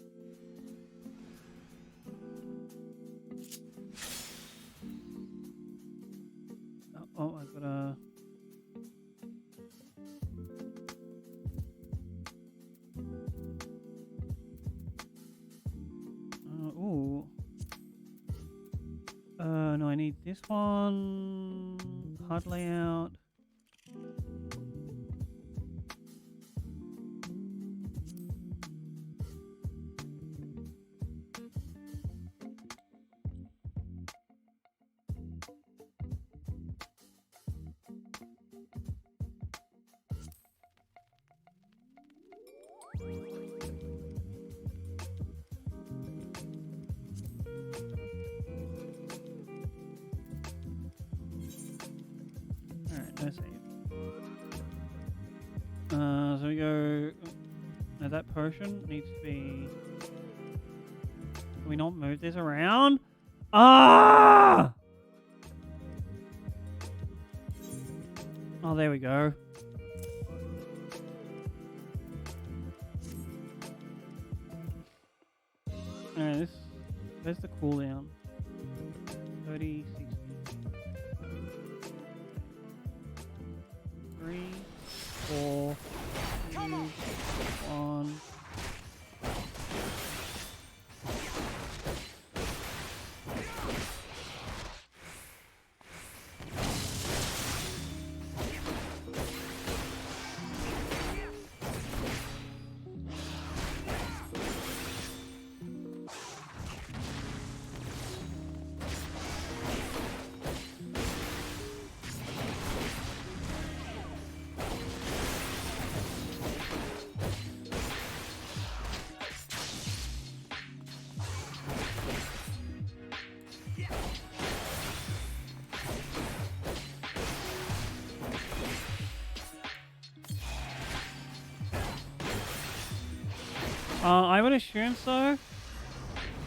Speaker 1: Oh, I've got a... ooh. No, I need this one. HUD layout. Alright, no save. So we go... Now that potion needs to be... Can we not move this around? Ah! Oh, there we go. Alright, where's the cooldown? 30, 60. 3, 4, 2, 1. I would assume so.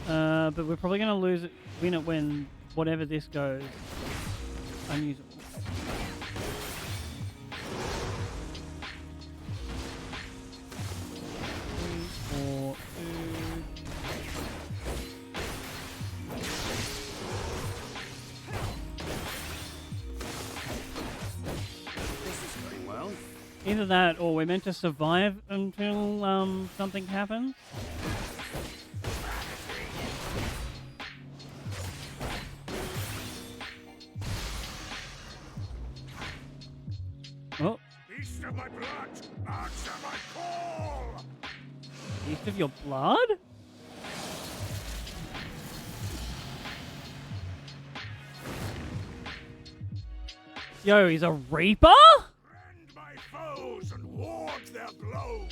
Speaker 1: But we're probably going to win it when whatever this goes unusable. 3, 4, 2.
Speaker 16: This is going well.
Speaker 1: Either that or we're meant to survive until something happens. Oh.
Speaker 15: Beast of my blood, answer my call!
Speaker 1: Beast of your blood? Yo, he's a reaper?
Speaker 15: Rend my foes and ward their blows!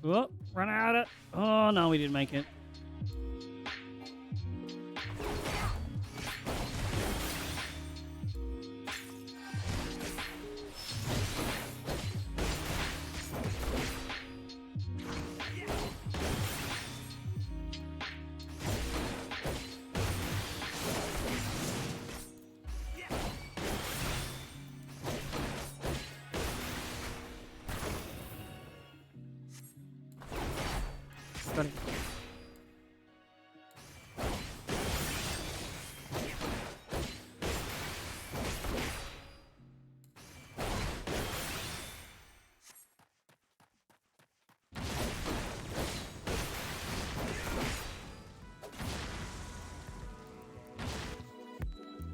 Speaker 1: Oh, run out of it. Oh, no, we didn't make it. Got it.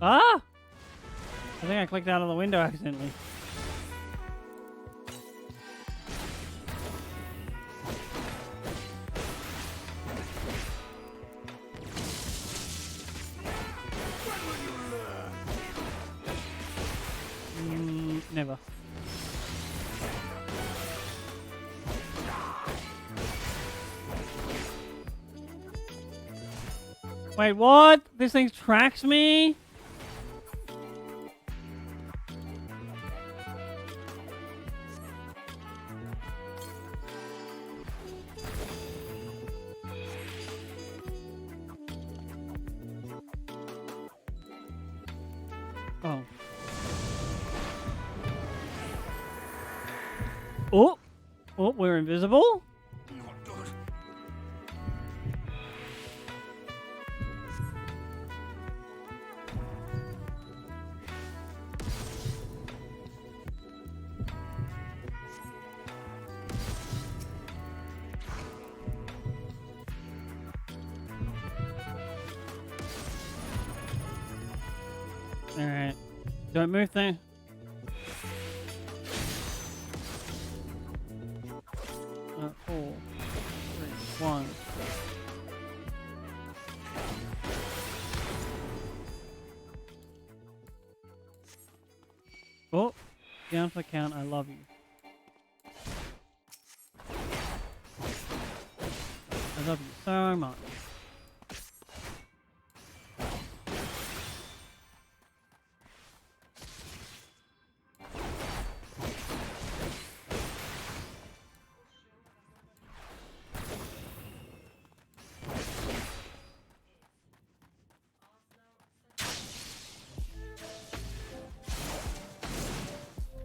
Speaker 1: Ah! I think I clicked out of the window accidentally. Never. Wait, what? This thing tracks me? Oh. Oh! Oh, we're invisible? Alright. Don't move there. Four, three, one. Oh, down for the count. I love you. I love you so much.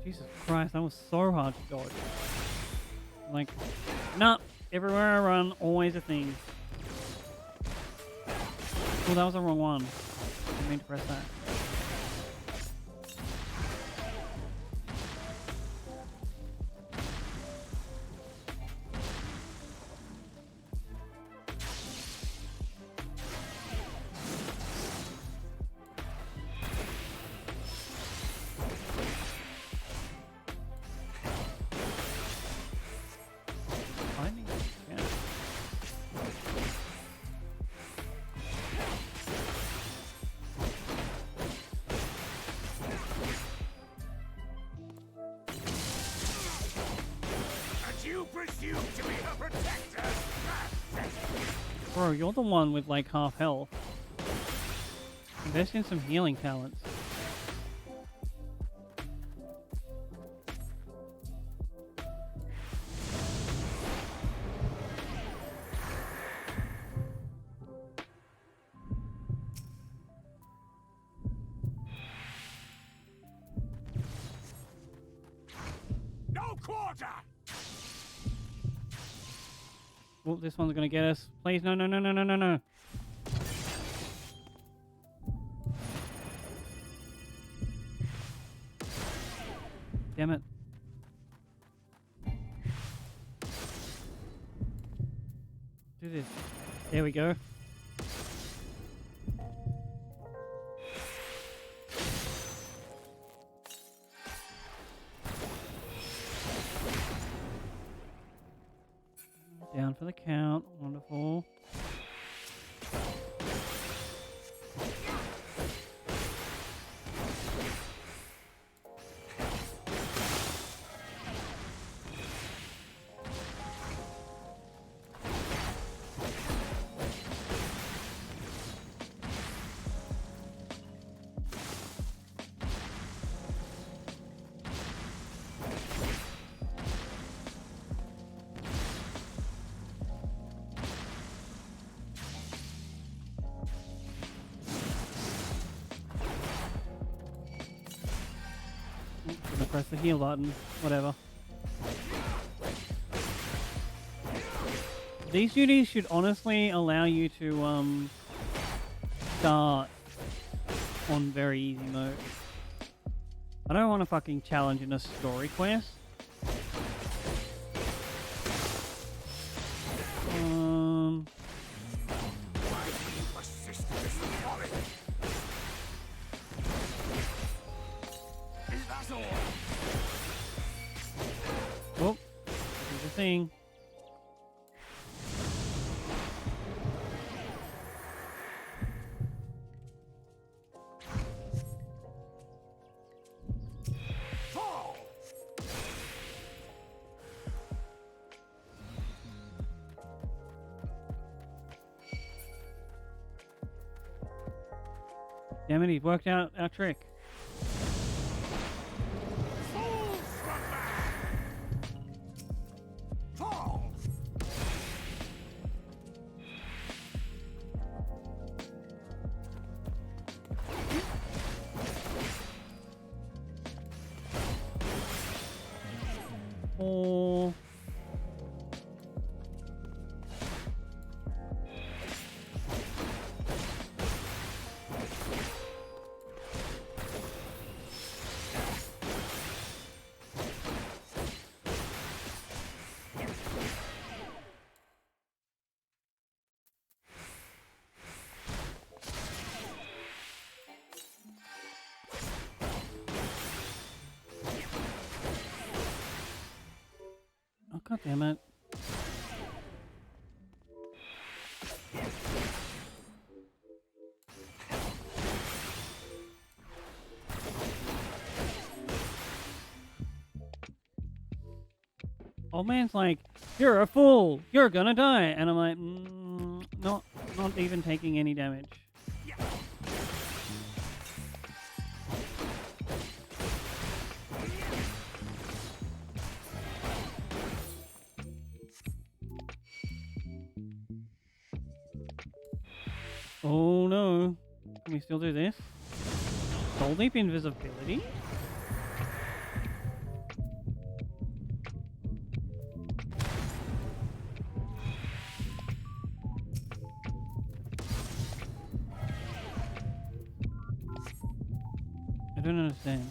Speaker 1: Jesus Christ, that was so hard to dodge. Like, nah, everywhere I run, always a thing. Oh, that was the wrong one. I didn't mean to press that. Bro, you're the one with like half health. Invest in some healing talents.
Speaker 16: No quarter!
Speaker 1: Oh, this one's gonna get us. Please, no, no, no, no, no, no, no. Damn it. Do this. There we go. Down for the count. Wonderful. Gonna press the heal button. Whatever. These duties should honestly allow you to start on very easy mode. I don't want to fucking challenge in a story quest. Oh, here's the thing. Damn it, he's worked out our trick.
Speaker 16: Fall!
Speaker 1: Oh. Oh, God damn it. Old man's like, "You're a fool. You're gonna die," and I'm like, not even taking any damage. Oh no. Can we still do this? Soul Deep invisibility? I don't understand.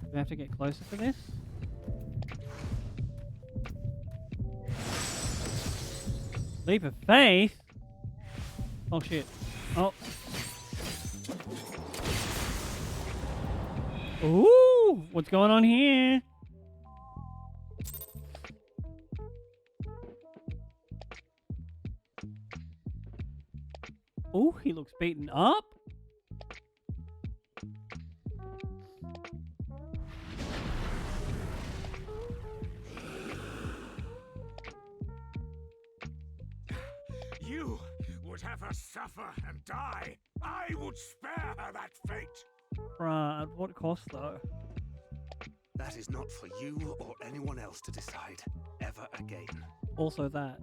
Speaker 1: Do we have to get closer to this? Leap of faith? Oh shit. Oh. Ooh! What's going on here? Ooh, he looks beaten up.
Speaker 16: You would have her suffer and die. I would spare her that fate.
Speaker 1: Bruh, at what cost though?
Speaker 13: That is not for you or anyone else to decide ever again.
Speaker 1: Also that.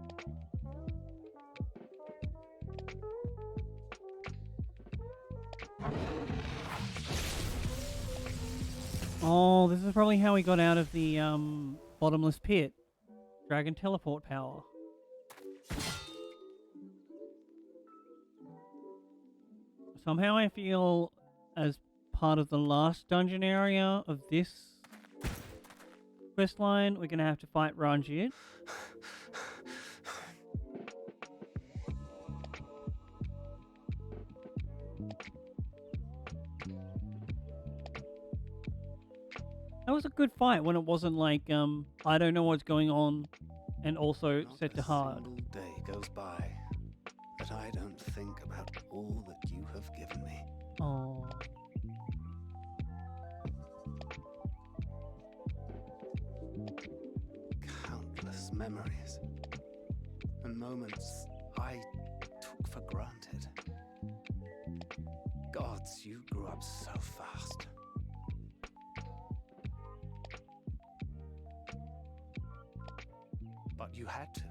Speaker 1: Oh, this is probably how we got out of the bottomless pit. Dragon teleport power. Somehow I feel as part of the last dungeon area of this quest line, we're gonna have to fight Ranjit. That was a good fight when it wasn't like, I don't know what's going on, and also set to hard.
Speaker 13: Not a single day goes by that I don't think about all that you have given me.
Speaker 1: Oh.
Speaker 13: Countless memories and moments I took for granted. Gods, you grew up so fast. But you had to,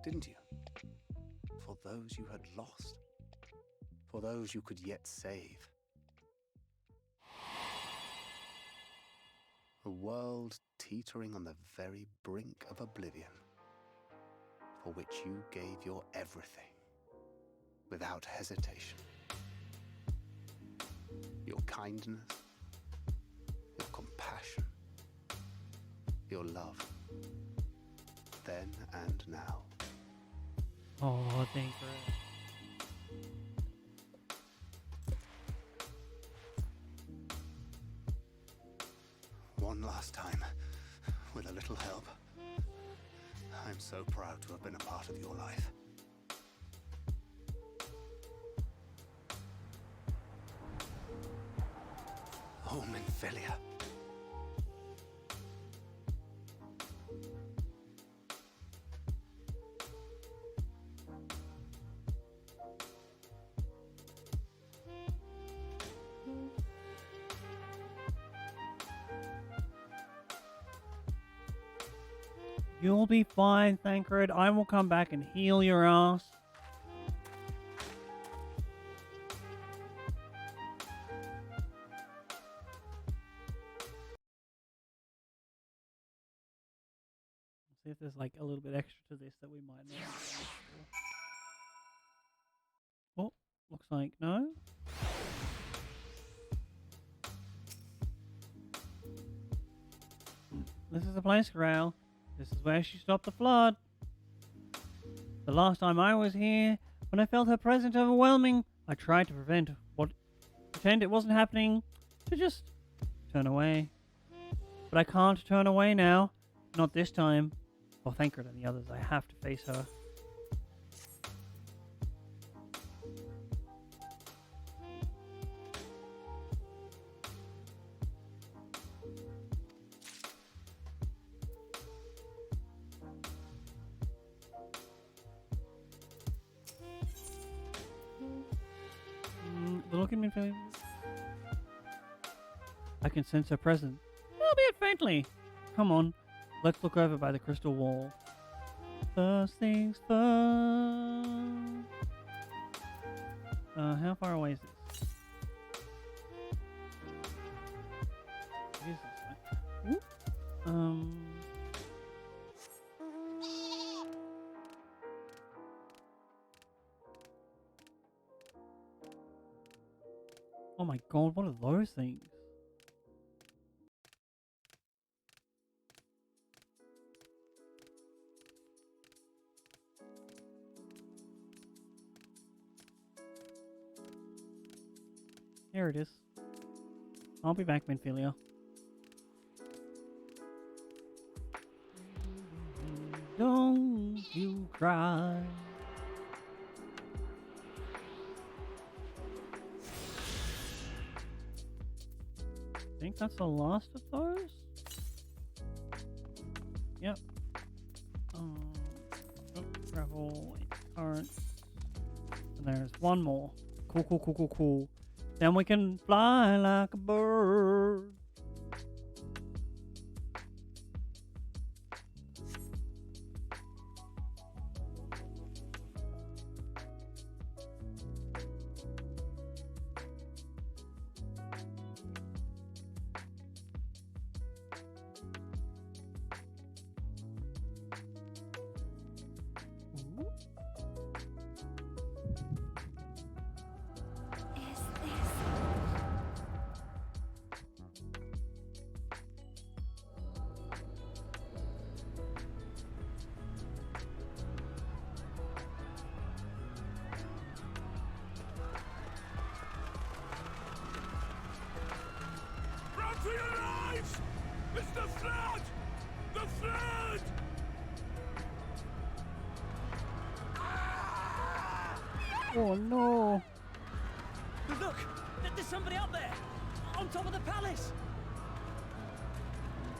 Speaker 13: didn't you? For those you had lost. For those you could yet save. A world teetering on the very brink of oblivion, for which you gave your everything, without hesitation. Your kindness, your compassion, your love, then and now.
Speaker 1: Oh, thank you.
Speaker 13: One last time, with a little help. I'm so proud to have been a part of your life. Oh, Minfilia.
Speaker 1: You'll be fine, Thancred. I will come back and heal your ass. See if there's like a little bit extra to this that we might not. Oh, looks like no. This is the place, Grail. This is where she stopped the flood. The last time I was here, when I felt her presence overwhelming, I tried to pretend it wasn't happening, to just turn away. But I can't turn away now. Not this time. For Thancred and the others, I have to face her. Look at me, baby. I can sense her presence, albeit faintly. Come on, let's look over by the crystal wall. First things first. How far away is this? It is this way. Oh my god, what are those things? Here it is. I'll be back, Minfilia. Don't you cry. I think that's the last of those. Yep. Gravel, current. And there's one more. Cool. Then we can fly like a bird.
Speaker 15: For your lives! It's the flood! The flood!
Speaker 1: Oh no!
Speaker 17: Look! There's somebody up there! On top of the palace!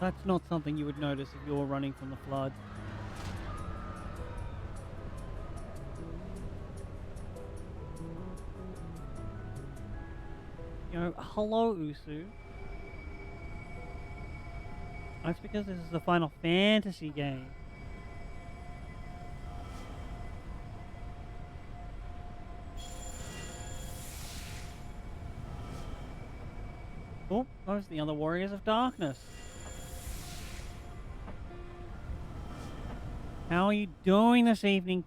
Speaker 1: That's not something you would notice if you were running from the flood. You know, hello, Usu. That's because this is a Final Fantasy game. Oh, those are the other Warriors of Darkness. How are you doing this evening?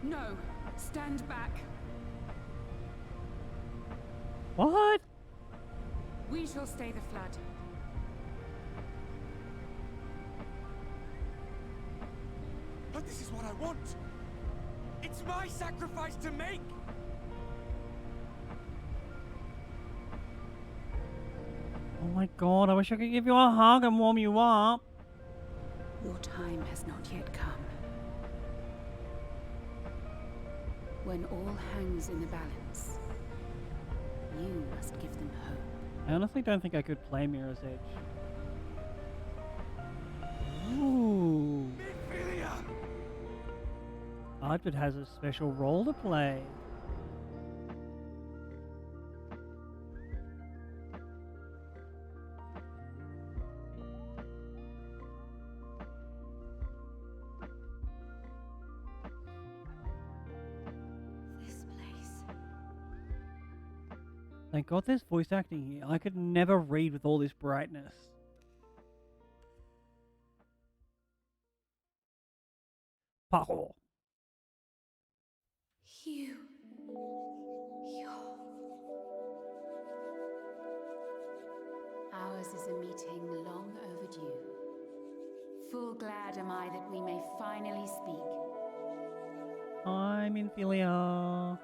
Speaker 7: No, stand back.
Speaker 1: What?
Speaker 7: We shall stay the flood.
Speaker 18: But this is what I want. It's my sacrifice to make.
Speaker 1: Oh my god, I wish I could give you a hug and warm you up.
Speaker 7: Your time has not yet come. When all hangs in the balance, you must give them hope.
Speaker 1: I honestly don't think I could play Mirror's Edge. Ooh.
Speaker 18: Minfilia!
Speaker 1: Ardford has a special role to play.
Speaker 9: This place.
Speaker 1: Thank God there's voice acting here. I could never read with all this brightness. Parole.
Speaker 9: Hugh.
Speaker 7: Ours is a meeting long overdue. Full glad am I that we may finally speak.
Speaker 1: I'm Infilia.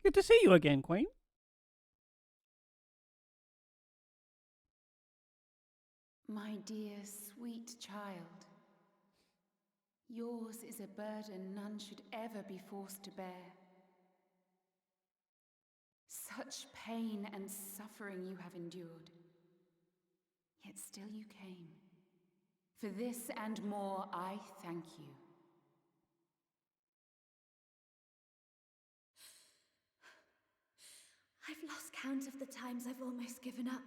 Speaker 1: Good to see you again, Queen.
Speaker 7: My dear, sweet child, yours is a burden none should ever be forced to bear. Such pain and suffering you have endured. Yet still you came. For this and more, I thank you.
Speaker 9: I've lost count of the times I've almost given up.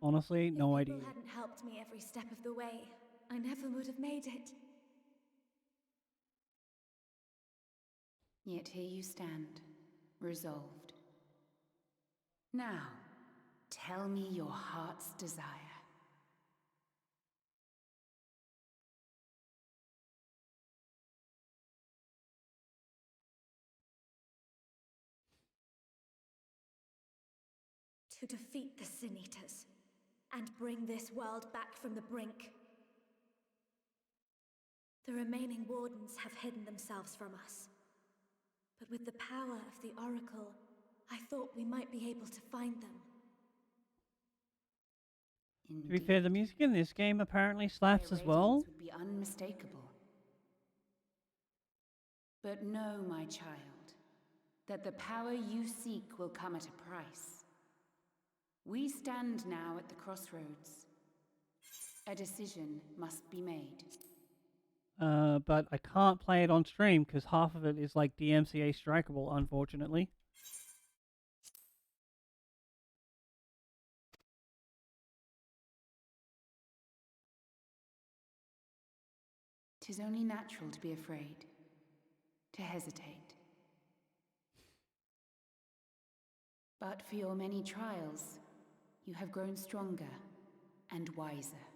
Speaker 1: Honestly, no idea.
Speaker 9: If people hadn't helped me every step of the way, I never would have made it.
Speaker 7: Yet here you stand, resolved. Now, tell me your heart's desire.
Speaker 9: To defeat the Sin Eaters and bring this world back from the brink. The remaining wardens have hidden themselves from us. But with the power of the Oracle, I thought we might be able to find them.
Speaker 1: To be fair, the music in this game apparently slaps as well.
Speaker 7: Would be unmistakable. But know, my child, that the power you seek will come at a price. We stand now at the crossroads. A decision must be made.
Speaker 1: But I can't play it on stream because half of it is like DMCA strikeable, unfortunately.
Speaker 7: 'Tis only natural to be afraid, to hesitate. But for your many trials, you have grown stronger and wiser.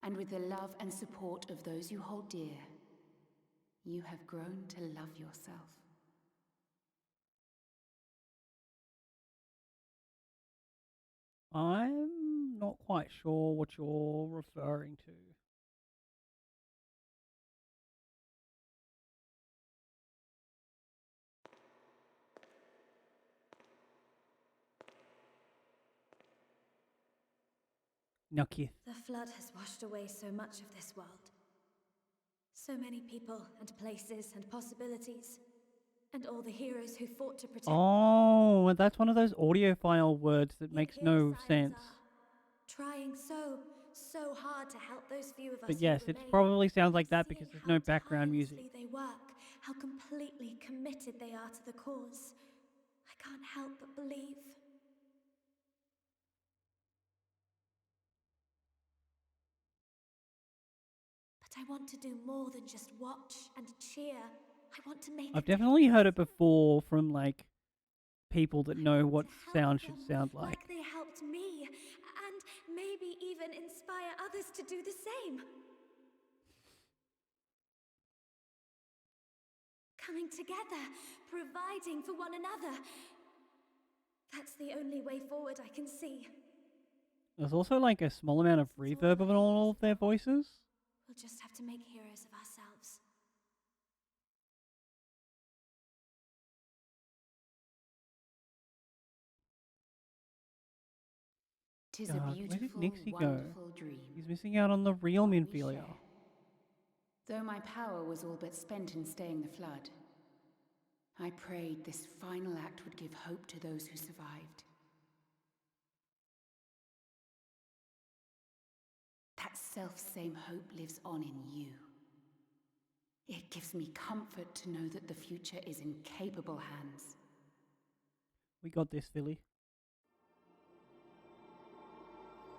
Speaker 7: And with the love and support of those you hold dear, you have grown to love yourself.
Speaker 1: I'm not quite sure what you're referring to. Nucky.
Speaker 9: The flood has washed away so much of this world. So many people and places and possibilities. And all the heroes who fought to protect.
Speaker 1: Oh, that's one of those audiophile words that makes no sense.
Speaker 9: Trying so hard to help those few of us.
Speaker 1: But yes, it probably sounds like that because there's no background music.
Speaker 9: They work, how completely committed they are to the cause. I can't help but believe. But I want to do more than just watch and cheer. I want to make
Speaker 1: I've definitely heard it before from like people that know what sound should sound like.
Speaker 9: Like they helped me, and maybe even inspire others to do the same. Coming together, providing for one another. That's the only way forward I can see.
Speaker 1: There's also like a small amount of reverb on all of their voices.
Speaker 9: We'll just have to make heroes of ourselves.
Speaker 7: 'Tis a
Speaker 1: God, where did
Speaker 7: beautiful,
Speaker 1: Nixie go?
Speaker 7: wonderful dream.
Speaker 1: He's missing out on the real
Speaker 7: One we
Speaker 1: Minfilia.
Speaker 7: share. Though my power was all but spent in staying the flood, I prayed this final act would give hope to those who survived. That self-same hope lives on in you. It gives me comfort to know that the future is in capable hands.
Speaker 1: We got this, Philly.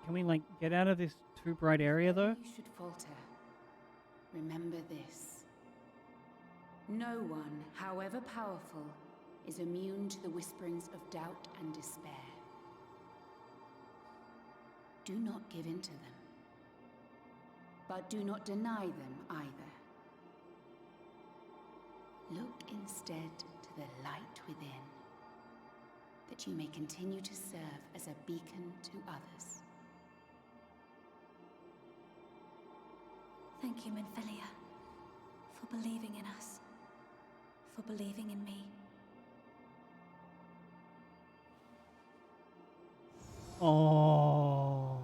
Speaker 1: Can we, like, get out of this too bright area, though?
Speaker 7: You should falter. Remember this. No one, however powerful, is immune to the whisperings of doubt and despair. Do not give in to them. But do not deny them either. Look instead to the light within, that you may continue to serve as a beacon to others.
Speaker 9: Thank you, Minfilia, for believing in us, for believing in me.
Speaker 1: Oh.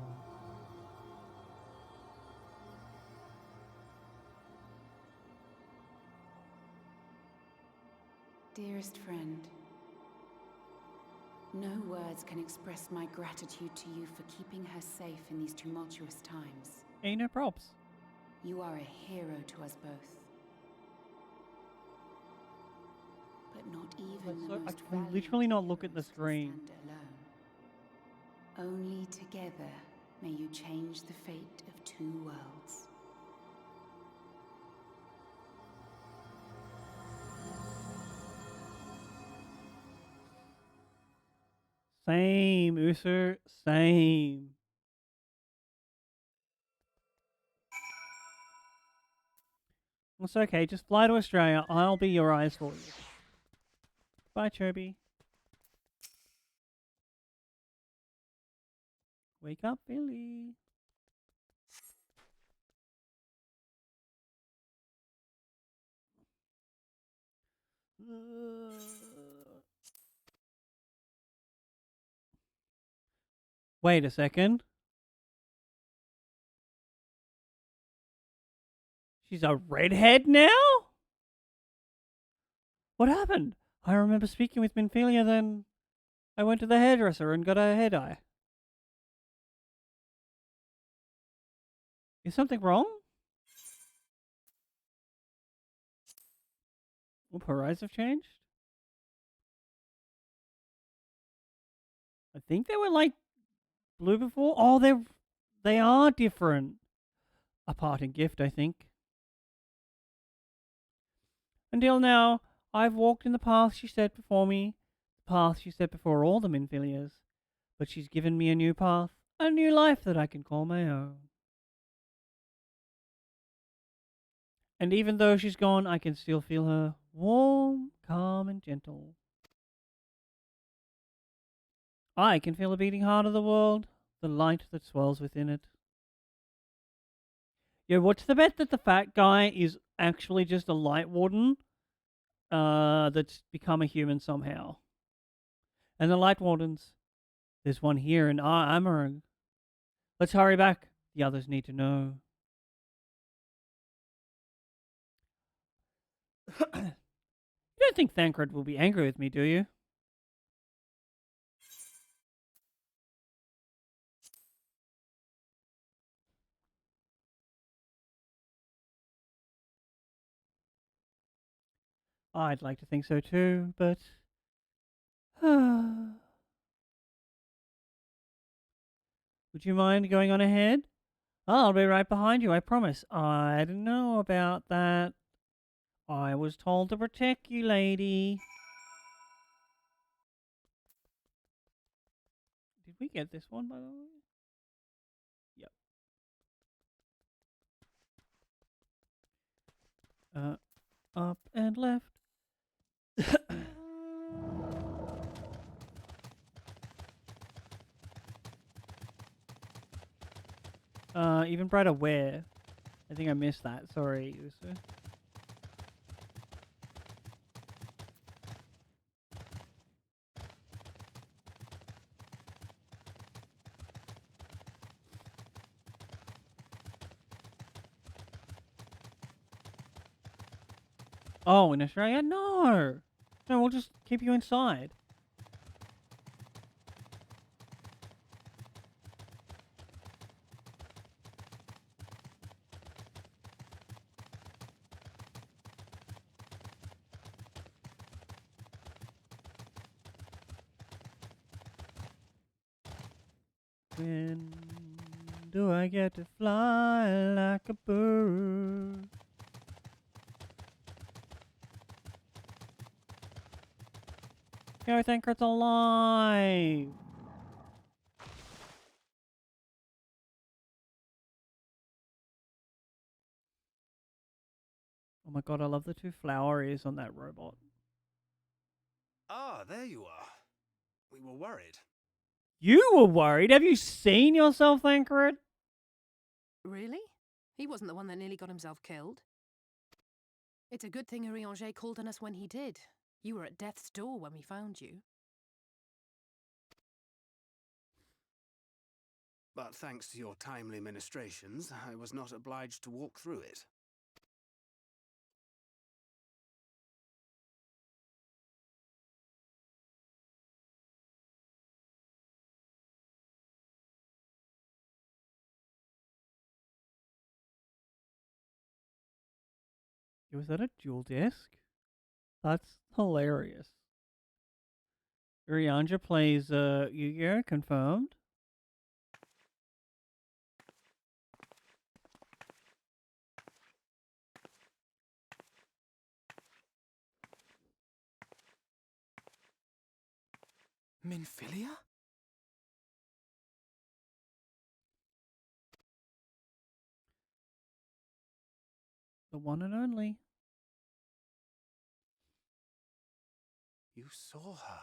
Speaker 7: Dearest friend, no words can express my gratitude to you for keeping her safe in these tumultuous times.
Speaker 1: Ain't no props.
Speaker 7: You are a hero to us both. But not even the most
Speaker 1: I can literally not look at the screen.
Speaker 7: alone. Only together may you change the fate of two worlds.
Speaker 1: Same, Uther, same. It's okay, just fly to Australia. I'll be your eyes for you. Bye, Chirby. Wake up, Billy. Wait a second. She's a redhead now? What happened? I remember speaking with Minfilia, then I went to the hairdresser and got a head eye. Is something wrong? Oop, her eyes have changed? I think they were like blue before. Oh, they are different. A parting gift, I think. Until now, I've walked in the path she set before me, the path she set before all the Minfilias, but she's given me a new path, a new life that I can call my own. And even though she's gone, I can still feel her warm, calm, and gentle. I can feel the beating heart of the world, the light that swells within it. Yo, what's the bet that the fat guy is actually just a light warden that's become a human somehow? And the light wardens, there's one here in Amarang. Let's hurry back. The others need to know. You don't think Thancred will be angry with me, do you? I'd like to think so too, but... Would you mind going on ahead? I'll be right behind you, I promise. I don't know about that. I was told to protect you, lady. Did we get this one, by the way? Yep. Up and left. Even brighter where? I think I missed that. Sorry, Uso. Oh, in Australia? No! No, we'll just keep you inside. When do I get to fly like a bird? Gary Thancred's alive! Oh my god, I love the two flower ears on that robot.
Speaker 13: Ah, there you are. We were worried.
Speaker 1: You were worried? Have you seen yourself, Thancred?
Speaker 19: Really? He wasn't the one that nearly got himself killed. It's a good thing Urianger called on us when he did. You were at death's door when we found you.
Speaker 13: But thanks to your timely ministrations, I was not obliged to walk through it.
Speaker 1: Was that a dual disc? That's hilarious. Urianger plays Yu-Gi-Oh! Confirmed.
Speaker 3: Minfilia?
Speaker 1: The one and only.
Speaker 13: You saw her.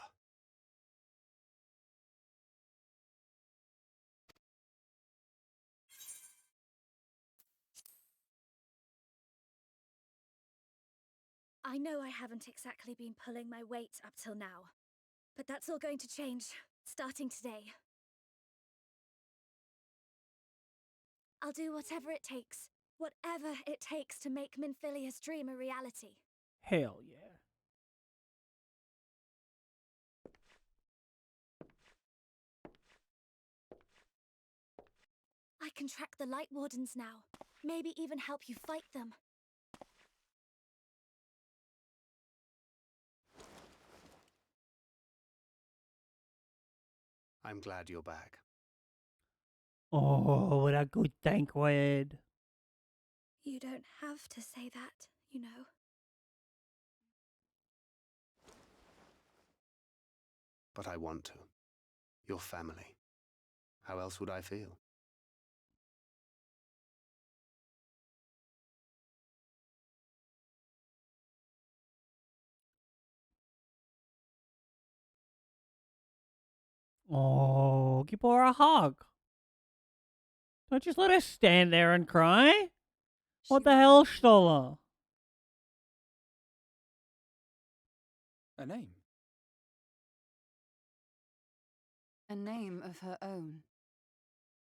Speaker 9: I know I haven't exactly been pulling my weight up till now, but that's all going to change, starting today. I'll do whatever it takes to make Minfilia's dream a reality.
Speaker 1: Hell yeah.
Speaker 9: I can track the Light Wardens now, maybe even help you fight them.
Speaker 13: I'm glad you're back.
Speaker 1: Oh, what a good Thancred.
Speaker 9: You don't have to say that, you know.
Speaker 13: But I want to. Your family. How else would I feel?
Speaker 1: Oh, give her a hug. Don't just let her stand there and cry. What the hell, Stoller?
Speaker 5: A name?
Speaker 8: A name of her own.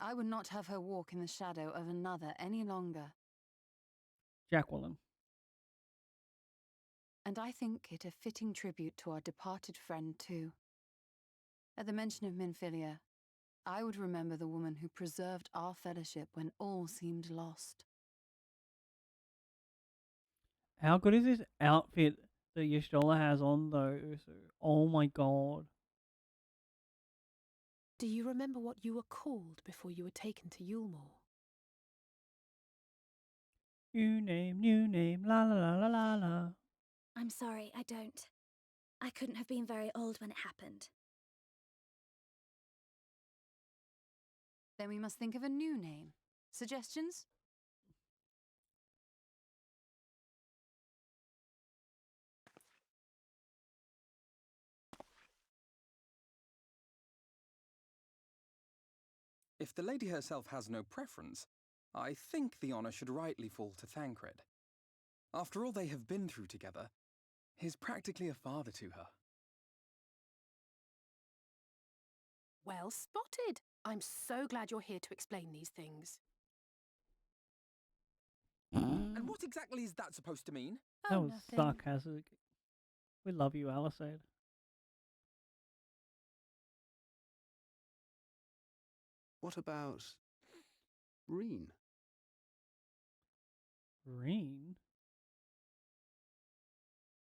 Speaker 8: I would not have her walk in the shadow of another any longer.
Speaker 1: Jacqueline.
Speaker 8: And I think it a fitting tribute to our departed friend, too. At the mention of Minfilia, I would remember the woman who preserved our fellowship when all seemed lost.
Speaker 1: How good is this outfit that Y'shtola has on, though? Oh my god.
Speaker 19: Do you remember what you were called before you were taken to Yulmore?
Speaker 1: New name, la la la la la la.
Speaker 9: I'm sorry, I don't. I couldn't have been very old when it happened.
Speaker 8: Then we must think of a new name. Suggestions?
Speaker 5: If the lady herself has no preference, I think the honor should rightly fall to Thancred. After all they have been through together, he's practically a father to her.
Speaker 19: Well spotted. I'm so glad you're here to explain these things.
Speaker 5: And what exactly is that supposed to mean?
Speaker 1: That was sarcastic. We love you, Alisade.
Speaker 13: What about Reen?
Speaker 1: Reen?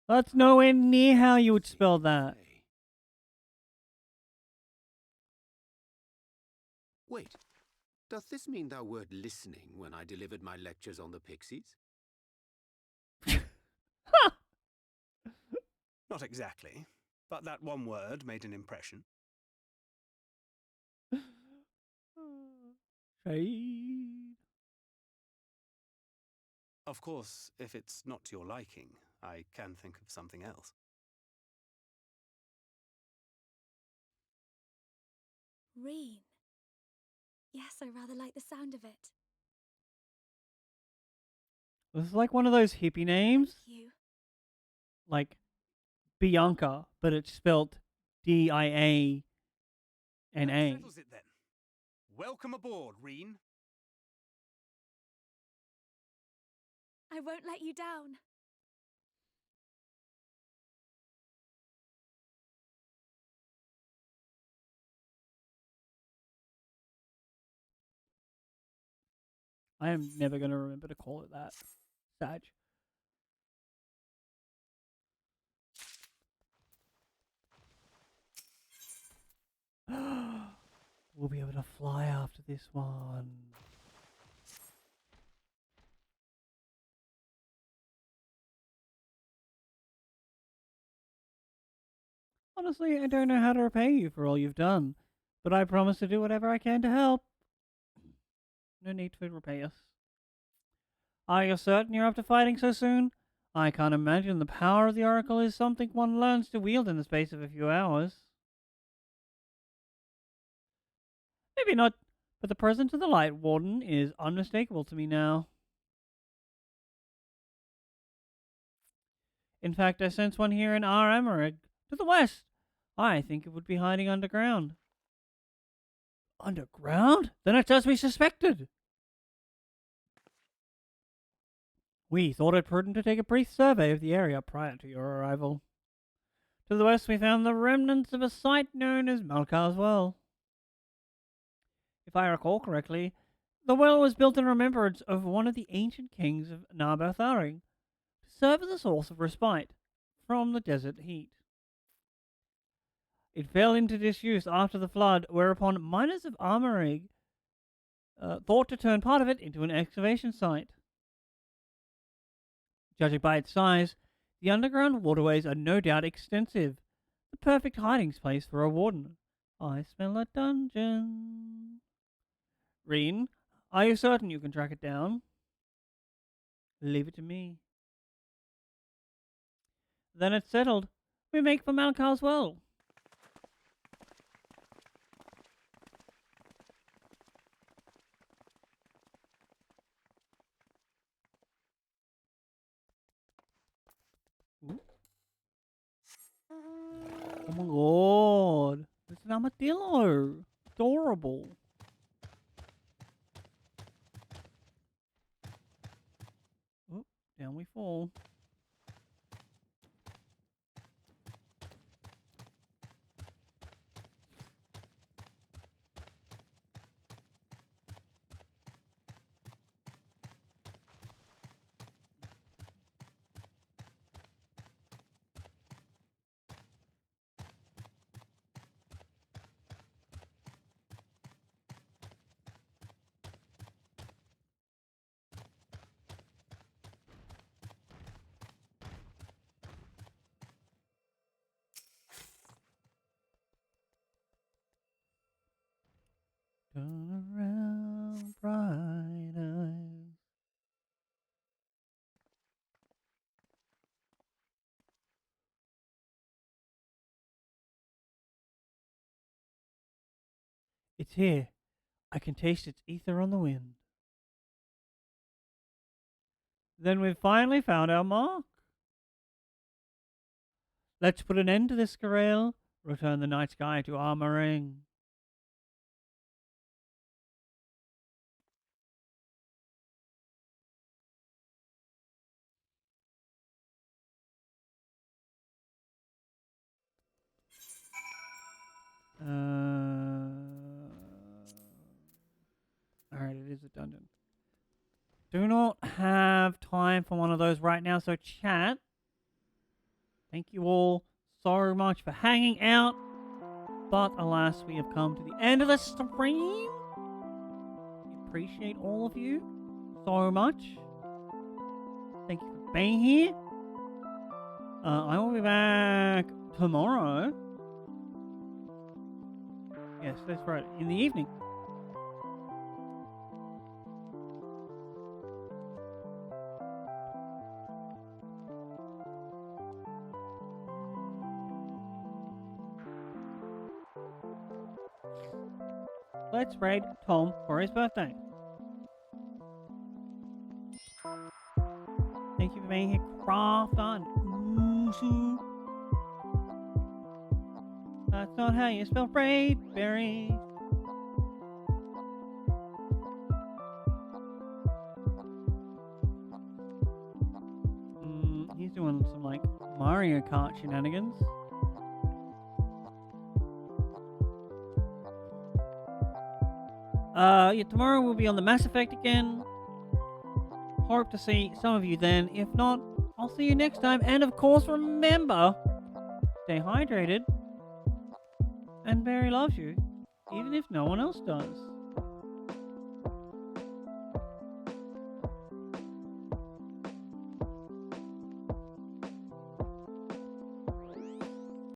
Speaker 1: That's nowhere near how you would spell that.
Speaker 6: Wait, doth this mean thou wert listening when I delivered my lectures on the pixies?
Speaker 13: Not exactly, but that one word made an impression.
Speaker 1: Shade.
Speaker 13: Of course, if it's not to your liking, I can think of something else.
Speaker 9: Reen. Yes, I rather like the sound of it.
Speaker 1: This is like one of those hippie names.
Speaker 9: You.
Speaker 1: Like Bianca, but it's spelt Diana.
Speaker 13: That settles it then. Welcome aboard, Reen.
Speaker 9: I won't let you down.
Speaker 1: I am never going to remember to call it that. Sag. We'll be able to fly after this one. Honestly, I don't know how to repay you for all you've done, but I promise to do whatever I can to help. No need to repay us. Are you certain you're up to fighting so soon? I can't imagine the power of the Oracle is something one learns to wield in the space of a few hours. Maybe not, but the presence of the Light Warden is unmistakable to me now. In fact, I sense one here in Ar Amarig, to the west. I think it would be hiding underground. Underground? Then it's as we suspected. We thought it prudent to take a brief survey of the area prior to your arrival. To the west we found the remnants of a site known as Malkar's Well. If I recall correctly, the well was built in remembrance of one of the ancient kings of Narbathari, to serve as a source of respite from the desert heat. It fell into disuse after the flood, whereupon miners of Armorig thought to turn part of it into an excavation site. Judging by its size, the underground waterways are no doubt extensive, the perfect hiding place for a warden. I smell a dungeon. Reen, are you certain you can track it down? Leave it to me. Then it's settled. We make for Malkar's Well. Ooh. Oh my god. It's an armadillo. Adorable. Oh, down we fall. Turn around, bright eyes. It's here. I can taste its ether on the wind. Then we've finally found our mark. Let's put an end to this, Garael. Return the night sky to Armoring. the dungeon. Do not have time for one of those right now, so chat. Thank you all so much for hanging out. But alas, we have come to the end of the stream. We appreciate all of you so much. Thank you for being here. I will be back tomorrow. Yes, that's right, in the evening. Let's raid Tom for his birthday. Thank you for being here, Crafter and Usu. That's not how you spell Raidberry. He's doing some like Mario Kart shenanigans. Yeah, tomorrow we'll be on the Mass Effect again. Hope to see some of you then. If not, I'll see you next time. And of course, remember, stay hydrated. And Barry loves you, even if no one else does.